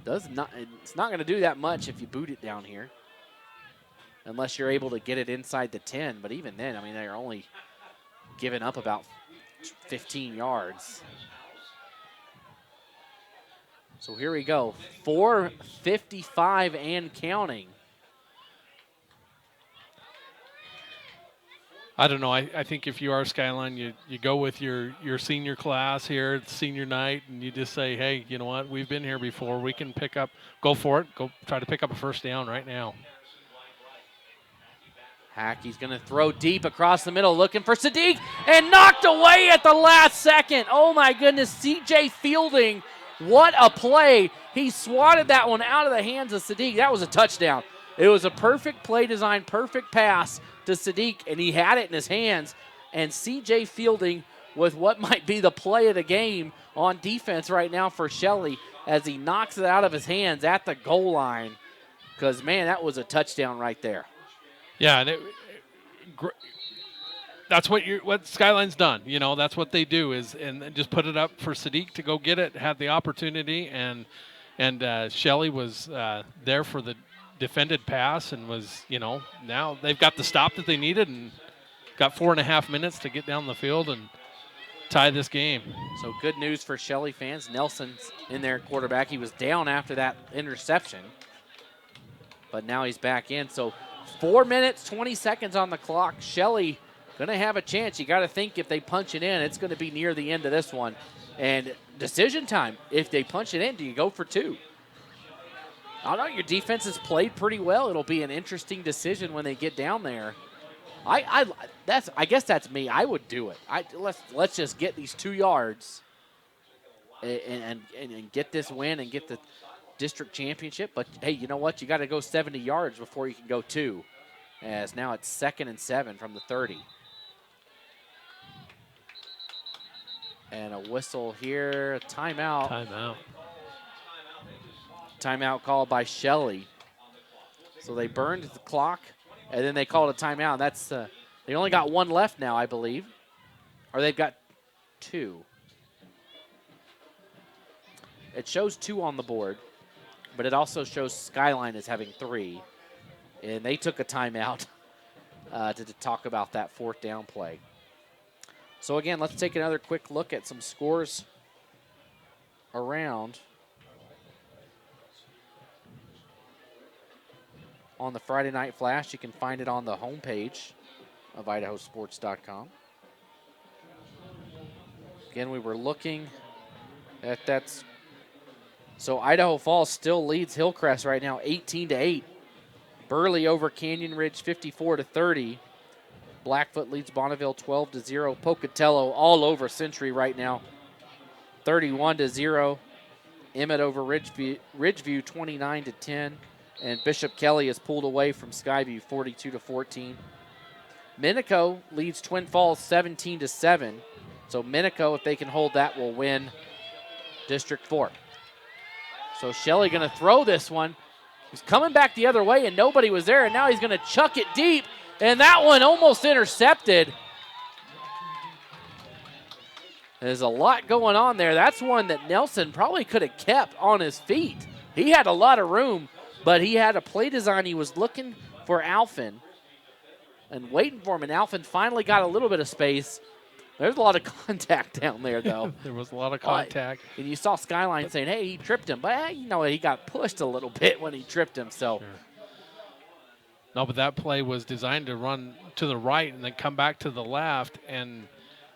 S2: not going to do that much if you boot it down here, unless you're able to get it inside the 10. But even then, I mean, they're only giving up about 15 yards. So here we go, 4:55 and counting.
S1: I don't know. I think if you are Skyline, you go with your senior class here, it's senior night, and you just say, hey, you know what? We've been here before. We can go for it. Go try to pick up a first down right now.
S2: Hackey's going to throw deep across the middle, looking for Sadiq, and knocked away at the last second. Oh, my goodness. C.J. Fielding, what a play. He swatted that one out of the hands of Sadiq. That was a touchdown. It was a perfect play design, perfect pass to Sadiq, and he had it in his hands. And C.J. Fielding with what might be the play of the game on defense right now for Shelley as he knocks it out of his hands at the goal line. Because, man, that was a touchdown right there.
S1: Yeah, and that's what Skyline's done. You know, that's what they do and just put it up for Sadiq to go get it, had the opportunity, and Shelley was there for the defended pass and was, now they've got the stop that they needed and got 4.5 minutes to get down the field and tie this game.
S2: So good news for Shelley fans. Nelson's in there, quarterback. He was down after that interception, but now he's back in. So 4 minutes, 20 seconds on the clock. Shelley going to have a chance. You got to think if they punch it in, it's going to be near the end of this one. And decision time. If they punch it in, do you go for 2? I don't know. Your defense has played pretty well. It'll be an interesting decision when they get down there. I guess that's me. I would do it. Let's just get these 2 yards and get this win and get the district championship. But hey, you know what? You got to go 70 yards before you can go 2. As now it's 2nd and 7 from the 30. And a whistle here. A timeout. Timeout called by Shelley. So they burned the clock, and then they called a timeout. That's they only got 1 left now, I believe. Or they've got 2. It shows 2 on the board, but it also shows Skyline is having 3. And they took a timeout to talk about that 4th down play. So again, let's take another quick look at some scores around on the Friday Night Flash. You can find it on the homepage of IdahoSports.com. Again, we were looking at that. So Idaho Falls still leads Hillcrest right now, 18-8. Burley over Canyon Ridge, 54-30. Blackfoot leads Bonneville, 12-0. Pocatello all over Century right now, 31-0. Emmett over Ridgeview, 29-10. And Bishop Kelly is pulled away from Skyview, 42-14. Minico leads Twin Falls 17-7. So Minico, if they can hold that, will win District 4. So Shelley going to throw this one. He's coming back the other way, and nobody was there, and now he's going to chuck it deep, and that one almost intercepted. There's a lot going on there. That's one that Nelson probably could have kept on his feet. He had a lot of room, but he had a play design. He was looking for Alphen and waiting for him, and Alphen finally got a little bit of space. There's a lot of contact down there, though.
S1: There was a lot of contact.
S2: And you saw Skyline saying, hey, he tripped him. But, you know, he got pushed a little bit when he tripped him. So.
S1: Sure. No, but that play was designed to run to the right and then come back to the left. And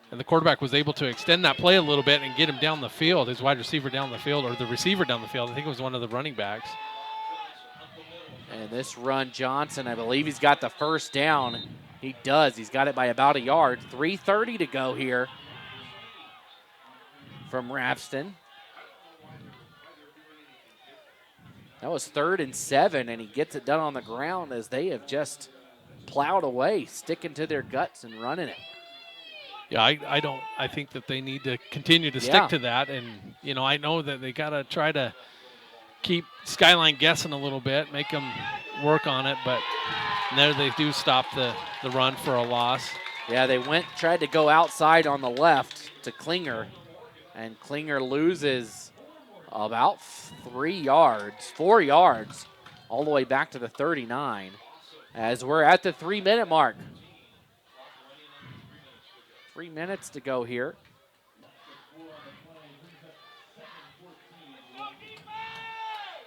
S1: the quarterback was able to extend that play a little bit and get him down the field, his wide receiver down the field, or the receiver down the field. I think it was one of the running backs.
S2: And this run, Johnson, I believe he's got the 1st down. He does. He's got it by about a yard. 3:30 to go here from Rapston. That was 3rd and 7, and he gets it done on the ground as they have just plowed away, sticking to their guts and running it.
S1: Yeah, I think that they need to continue to stick to that. And, you know, I know that they got to try to keep Skyline guessing a little bit, make them work on it, but there they do stop the run for a loss.
S2: Yeah, they tried to go outside on the left to Klinger, and Klinger loses about 4 yards, all the way back to the 39, as we're at the 3-minute mark. 3 minutes to go here.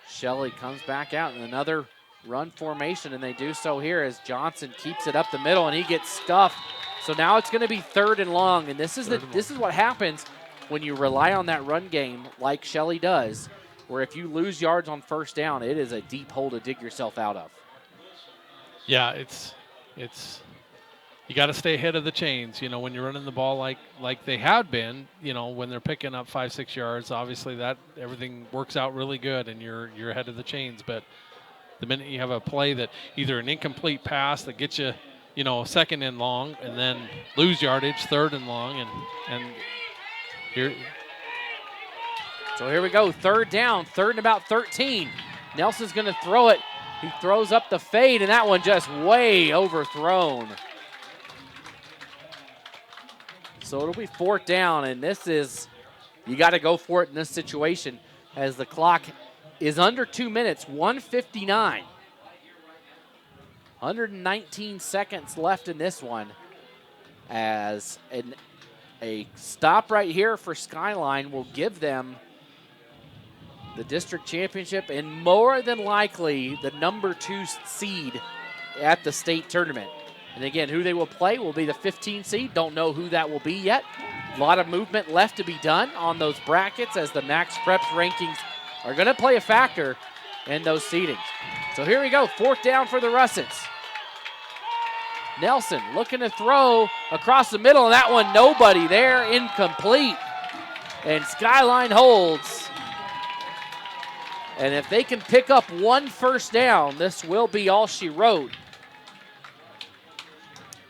S2: Shelley comes back out in another run formation, and they do so here as Johnson keeps it up the middle, and he gets stuffed. So now it's going to be 3rd and long, and this is what happens when you rely on that run game like Shelley does, where if you lose yards on 1st down, it is a deep hole to dig yourself out of.
S1: Yeah, it's you got to stay ahead of the chains. You know, when you're running the ball like they had been, you know, when they're picking up 5-6 yards, obviously that everything works out really good, and you're ahead of the chains. But the minute you have a play that either an incomplete pass that gets you, you know, 2nd and long, and then lose yardage, 3rd and long, and here.
S2: So here we go, 3rd down, 3rd and about 13. Nelson's going to throw it. He throws up the fade, and that one just way overthrown. So it'll be 4th down, and this is, you got to go for it in this situation as the clock is under 2 minutes, 1:59. 119 seconds left in this one, as a stop right here for Skyline will give them the district championship and more than likely the number 2 seed at the state tournament. And again, who they will play will be the 15 seed. Don't know who that will be yet. A lot of movement left to be done on those brackets as the Max Preps rankings are going to play a factor. in those seatings. So here we go, 4th down for the Russets. Nelson looking to throw across the middle, and that one nobody there, incomplete. And Skyline holds. And if they can pick up 1 first down, this will be all she wrote.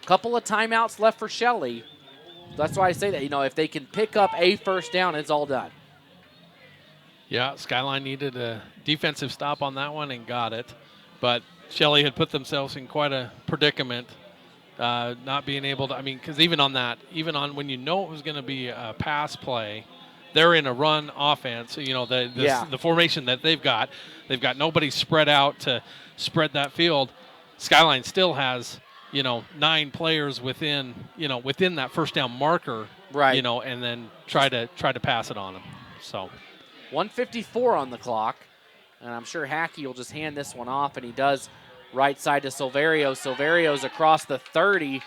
S2: Couple of timeouts left for Shelley. That's why I say that, if they can pick up a first down, it's all done.
S1: Yeah, Skyline needed a defensive stop on that one and got it. But Shelley had put themselves in quite a predicament, not being able to, because even on when it was going to be a pass play, they're in a run offense. The formation that they've got nobody spread out to spread that field. Skyline still has, 9 players within that first down marker,
S2: right?
S1: And then try to pass it on them. So
S2: 1:54 on the clock, and I'm sure Hackey will just hand this one off, and he does right side to Silverio. Silverio's across the 30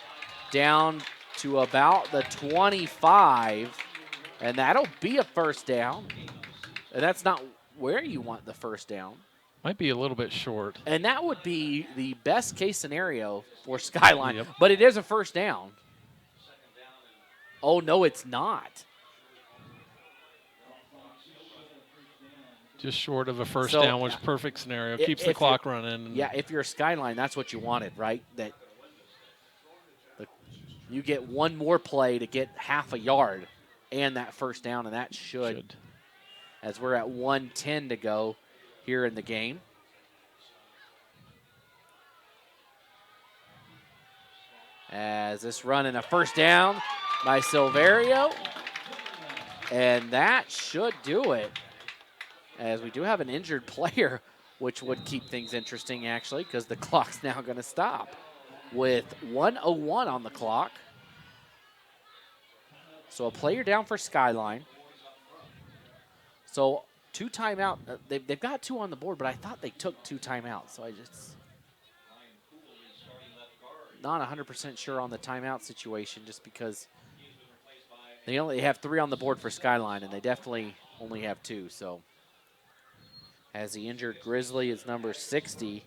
S2: down to about the 25, and that'll be a first down. And that's not where you want the first down.
S1: Might be a little bit short.
S2: And that would be the best case scenario for Skyline, but it is a first down. Oh, no, it's not.
S1: Just short of a first down, which perfect scenario. Keeps the clock running.
S2: Yeah, if you're Skyline, that's what you wanted, right? That you get one more play to get half a yard and that first down, and that should. As we're at 1:10 to go here in the game. As this run in a first down by Silverio. And that should do it. As we do have an injured player, which would keep things interesting, actually, because the clock's now going to stop with 1:01 on the clock. So a player down for Skyline. So 2 timeout. They've got 2 on the board, but I thought they took 2 timeouts. So I just not 100% sure on the timeout situation, just because they only have 3 on the board for Skyline, and they definitely only have 2. So as the injured Grizzly is number 60.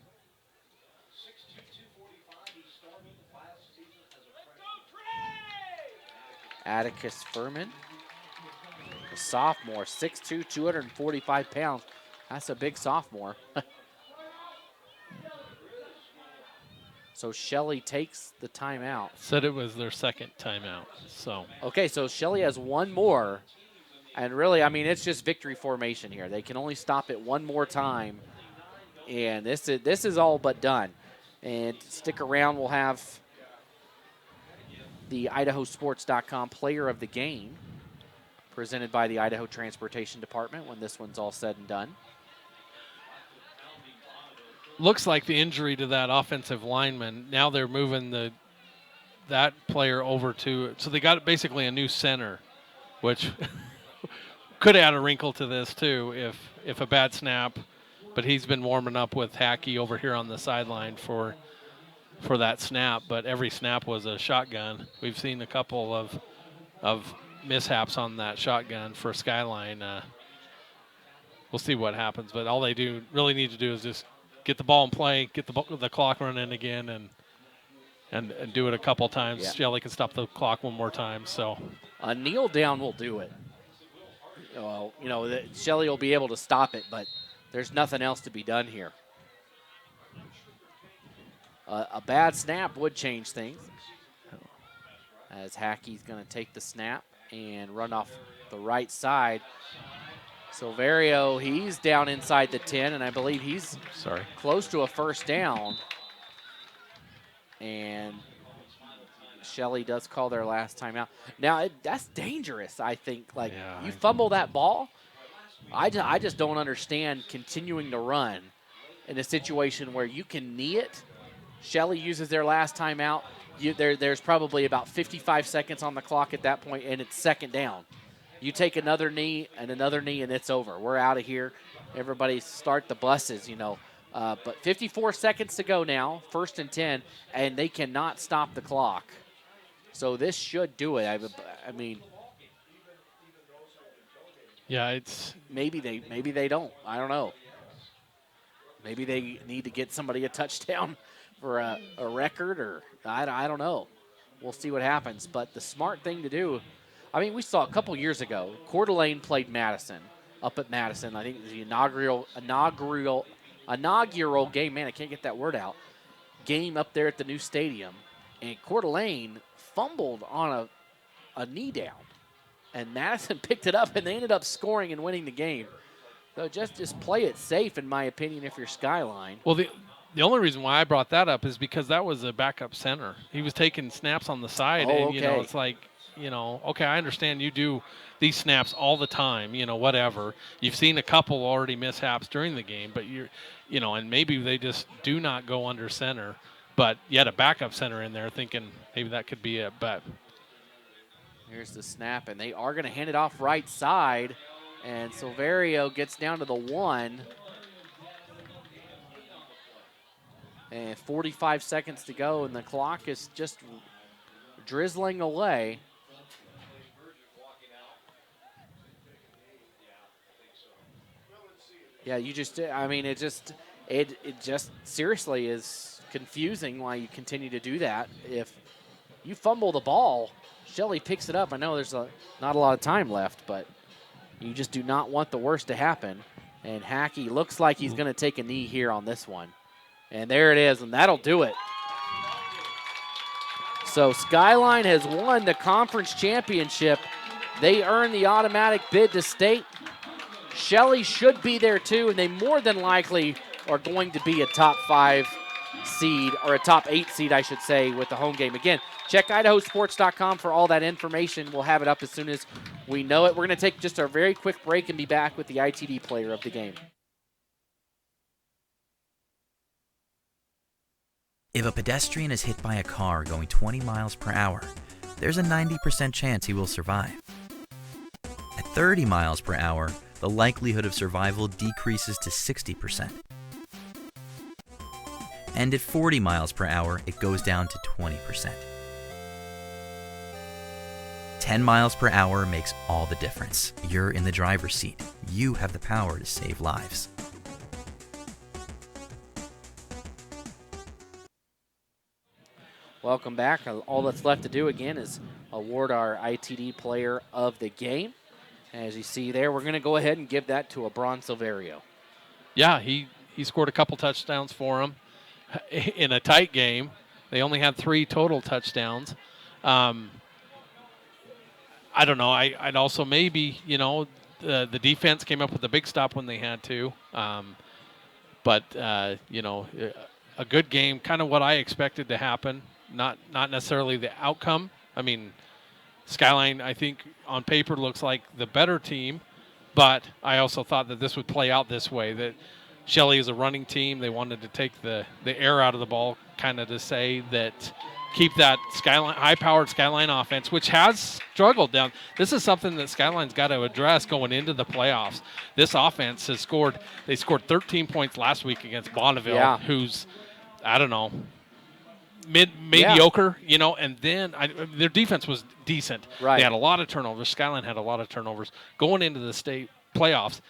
S2: Atticus Furman, a sophomore, 6'2", 245 pounds. That's a big sophomore. So Shelley takes the timeout.
S1: Said it was their second timeout. So
S2: okay, so Shelley has 1 more. And really, it's just victory formation here. They can only stop it 1 more time. And this is all but done. And stick around, we'll have the IdahoSports.com Player of the Game presented by the Idaho Transportation Department when this one's all said and done.
S1: Looks like the injury to that offensive lineman, now they're moving that player over to, so they got basically a new center, which could add a wrinkle to this too if a bad snap, but he's been warming up with Hackey over here on the sideline for that snap, but every snap was a shotgun. We've seen a couple of mishaps on that shotgun for Skyline. We'll see what happens, but all they really need to do is just get the ball in play, get the clock running again, and do it a couple times.
S2: Yeah.
S1: Shelley can stop the clock 1 more time. So
S2: a kneel down will do it. Well, Shelley will be able to stop it, but there's nothing else to be done here. A bad snap would change things. As Hackey's going to take the snap and run off the right side. Silverio, he's down inside the 10, and I believe he's close to a first down. And Shelley does call their last timeout. Now, that's dangerous, I think. You fumble that ball, I just don't understand continuing to run in a situation where you can knee it. Shelley uses their last timeout. There's probably about 55 seconds on the clock at that point, and it's second down. You take another knee, and it's over. We're out of here. Everybody start the buses, But 54 seconds to go now, 1st and 10, and they cannot stop the clock. So this should do it.
S1: Yeah, it's
S2: maybe they don't. I don't know. Maybe they need to get somebody a touchdown for a record, or I don't know. We'll see what happens. But the smart thing to do, I mean, we saw a couple years ago, Coeur d'Alene played Madison up at Madison. I think it was the inaugural game. Man, I can't get that word out. Game up there at the new stadium. And Coeur d'Alene fumbled on a knee down. And Madison picked it up, and they ended up scoring and winning the game. So just play it safe, in my opinion, if you're Skyline.
S1: Well, the only reason why I brought that up is because that was a backup center. He was taking snaps on the side, and,
S2: okay.
S1: you know, it's like, you know, okay, I understand you do these snaps all the time, you know, whatever. You've seen a couple already mishaps during the game, but you know, and maybe they just do not go under center. But you had a backup center in there thinking maybe that could be it. But
S2: here's the snap, and they are going to hand it off right side. And Silverio gets down to the 1. And 45 seconds to go, and the clock is just drizzling away. Yeah, it just seriously is confusing why you continue to do that. If you fumble the ball, Shelley picks it up. I know there's not a lot of time left, but you just do not want the worst to happen. And Hackey looks like he's going to take a knee here on this one. And there it is, and that'll do it. So Skyline has won the conference championship. They earn the automatic bid to state. Shelley should be there too, and they more than likely are going to be a top 5 seed, or a top 8 seed, I should say, with the home game. Again, check IdahoSports.com for all that information. We'll have it up as soon as we know it. We're going to take just a very quick break and be back with the ITD player of the game.
S19: If a pedestrian is hit by a car going 20 miles per hour, there's a 90% chance he will survive. At 30 miles per hour, the likelihood of survival decreases to 60%. And at 40 miles per hour, it goes down to 20%. 10 miles per hour makes all the difference. You're in the driver's seat. You have the power to save lives.
S2: Welcome back. All that's left to do again is award our ITD player of the game. As you see there, we're going to go ahead and give that to Abron Silverio.
S1: Yeah, he scored a couple touchdowns for him in a tight game. They only had 3 total touchdowns. I don't know. I'd also maybe, you know, the defense came up with a big stop when they had to. But you know, a good game, kind of what I expected to happen. Not necessarily the outcome. I mean, Skyline, I think, on paper looks like the better team, but I also thought that this would play out this way, that Shelley is a running team. They wanted to take the air out of the ball, kind of to say that keep that Skyline high-powered Skyline offense, which has struggled down. This is something that Skyline's got to address going into the playoffs. This offense has scored 13 points last week against Bonneville, who's, I don't know, mediocre, you know, and then their defense was decent.
S2: Right.
S1: They had a lot of turnovers. Skyline had a lot of turnovers. Going into the state playoffs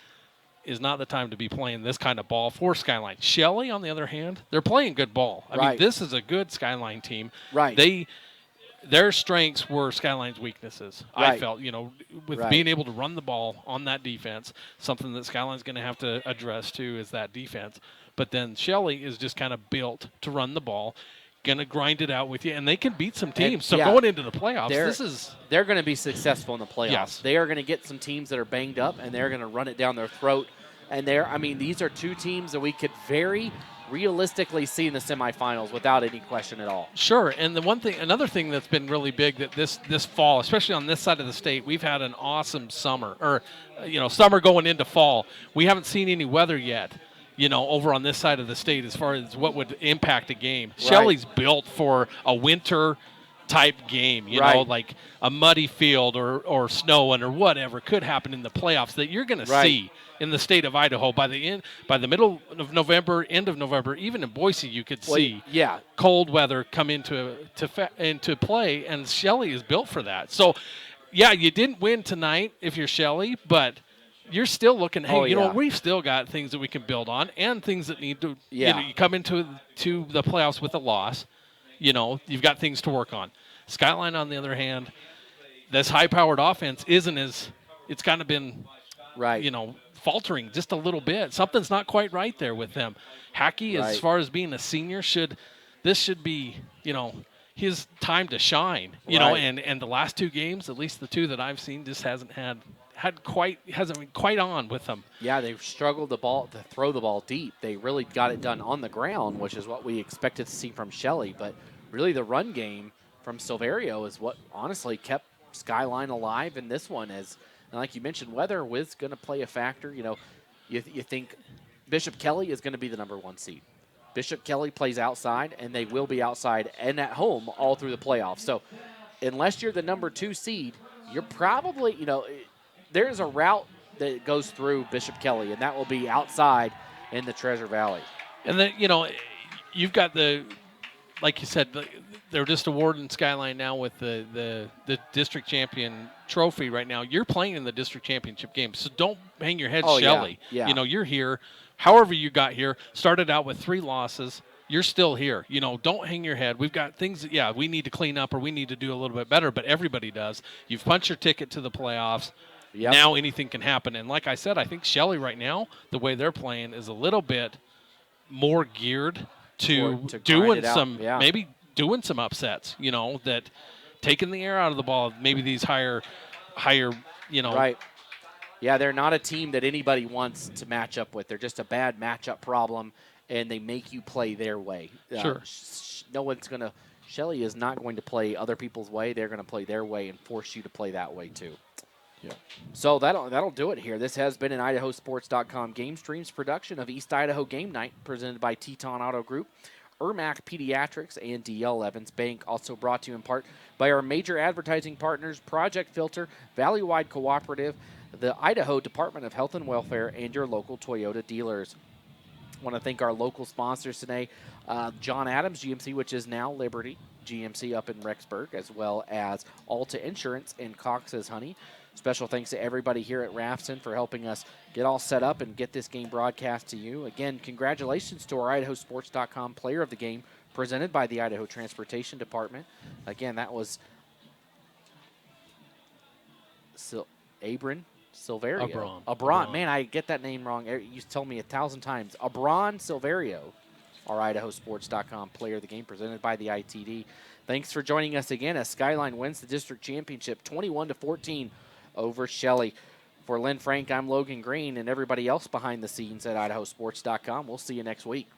S1: is not the time to be playing this kind of ball for Skyline. Shelley, on the other hand, they're playing good ball. I mean, this is a good Skyline team.
S2: Right.
S1: Their strengths were Skyline's weaknesses. I felt, you know, with being able to run the ball on that defense, something that Skyline's going to have to address too is that defense. But then Shelley is just kind of built to run the ball, going to grind it out with you, and they can beat some teams. So going into the playoffs,
S2: they're going to be successful in the playoffs.
S1: Yes.
S2: They are going to get some teams that are banged up, and they're going to run it down their throat. And these are 2 teams that we could very realistically see in the semifinals without any question at all.
S1: Sure, and another thing that's been really big that this fall, especially on this side of the state, we've had an awesome summer, or summer going into fall. We haven't seen any weather yet, you know, over on this side of the state as far as what would impact a game. Right. Shelley's built for a winter type game, you know, like a muddy field or snowing or whatever could happen in the playoffs that you're going to see in the state of Idaho by the middle of November, end of November. Even in Boise, you could see cold weather come into play, and Shelley is built for that. So, yeah, you didn't win tonight if you're Shelley, but you're still looking, hey,
S2: Oh, yeah.
S1: we've still got things that we can build on and things that need to,
S2: Yeah.
S1: you come into the playoffs with a loss. You've got things to work on. Skyline, on the other hand, this high-powered offense it's kind of been, faltering just a little bit. Something's not quite right there with them. Hackey, as far as being a senior, this should be, his time to shine. And the last 2 games, at least the 2 that I've seen, just hasn't been quite on with them.
S2: Yeah, they've struggled to throw the ball deep. They really got it done on the ground, which is what we expected to see from Shelley. But really, the run game from Silverio is what honestly kept Skyline alive in this one. And like you mentioned, weather was going to play a factor. You think Bishop Kelly is going to be the number 1 seed. Bishop Kelly plays outside, and they will be outside and at home all through the playoffs. So unless you're the number 2 seed, you're probably, there's a route that goes through Bishop Kelly, and that will be outside in the Treasure Valley.
S1: And then, you've got like you said, they're just awarding Skyline now with the district champion trophy right now. You're playing in the district championship game, so don't hang your head, Shelley.
S2: Yeah.
S1: You're here. However you got here, started out with 3 losses. You're still here. Don't hang your head. We've got things that, we need to clean up or we need to do a little bit better, but everybody does. You've punched your ticket to the playoffs.
S2: Yep.
S1: Now anything can happen. And like I said, I think Shelley right now, the way they're playing is a little bit more geared to doing some upsets, that taking the air out of the ball, maybe these higher.
S2: Right. Yeah, they're not a team that anybody wants to match up with. They're just a bad matchup problem, and they make you play their way.
S1: Sure.
S2: Shelley is not going to play other people's way. They're going to play their way and force you to play that way too.
S1: Yeah.
S2: So that'll do it here. This has been an IdahoSports.com GameStreams production of East Idaho Game Night, presented by Teton Auto Group, Ermac Pediatrics, and D.L. Evans Bank. Also brought to you in part by our major advertising partners, Project Filter, Valleywide Cooperative, the Idaho Department of Health and Welfare, and your local Toyota dealers. I want to thank our local sponsors today, John Adams GMC, which is now Liberty GMC up in Rexburg, as well as Alta Insurance and Cox's Honey. Special thanks to everybody here at Rafson for helping us get all set up and get this game broadcast to you. Again, congratulations to our IdahoSports.com Player of the Game, presented by the Idaho Transportation Department. Again, that was Abron Silverio. Abron. Man, I get that name wrong. You tell me 1,000 times. Abron Silverio, our IdahoSports.com Player of the Game, presented by the ITD. Thanks for joining us again as Skyline wins the district championship 21-14 over Shelley. For Lynn Frank, I'm Logan Green, and everybody else behind the scenes at IdahoSports.com. We'll see you next week.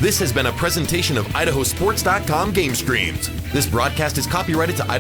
S20: This has been a presentation of IdahoSports.com GameStreams. This broadcast is copyrighted to Idaho.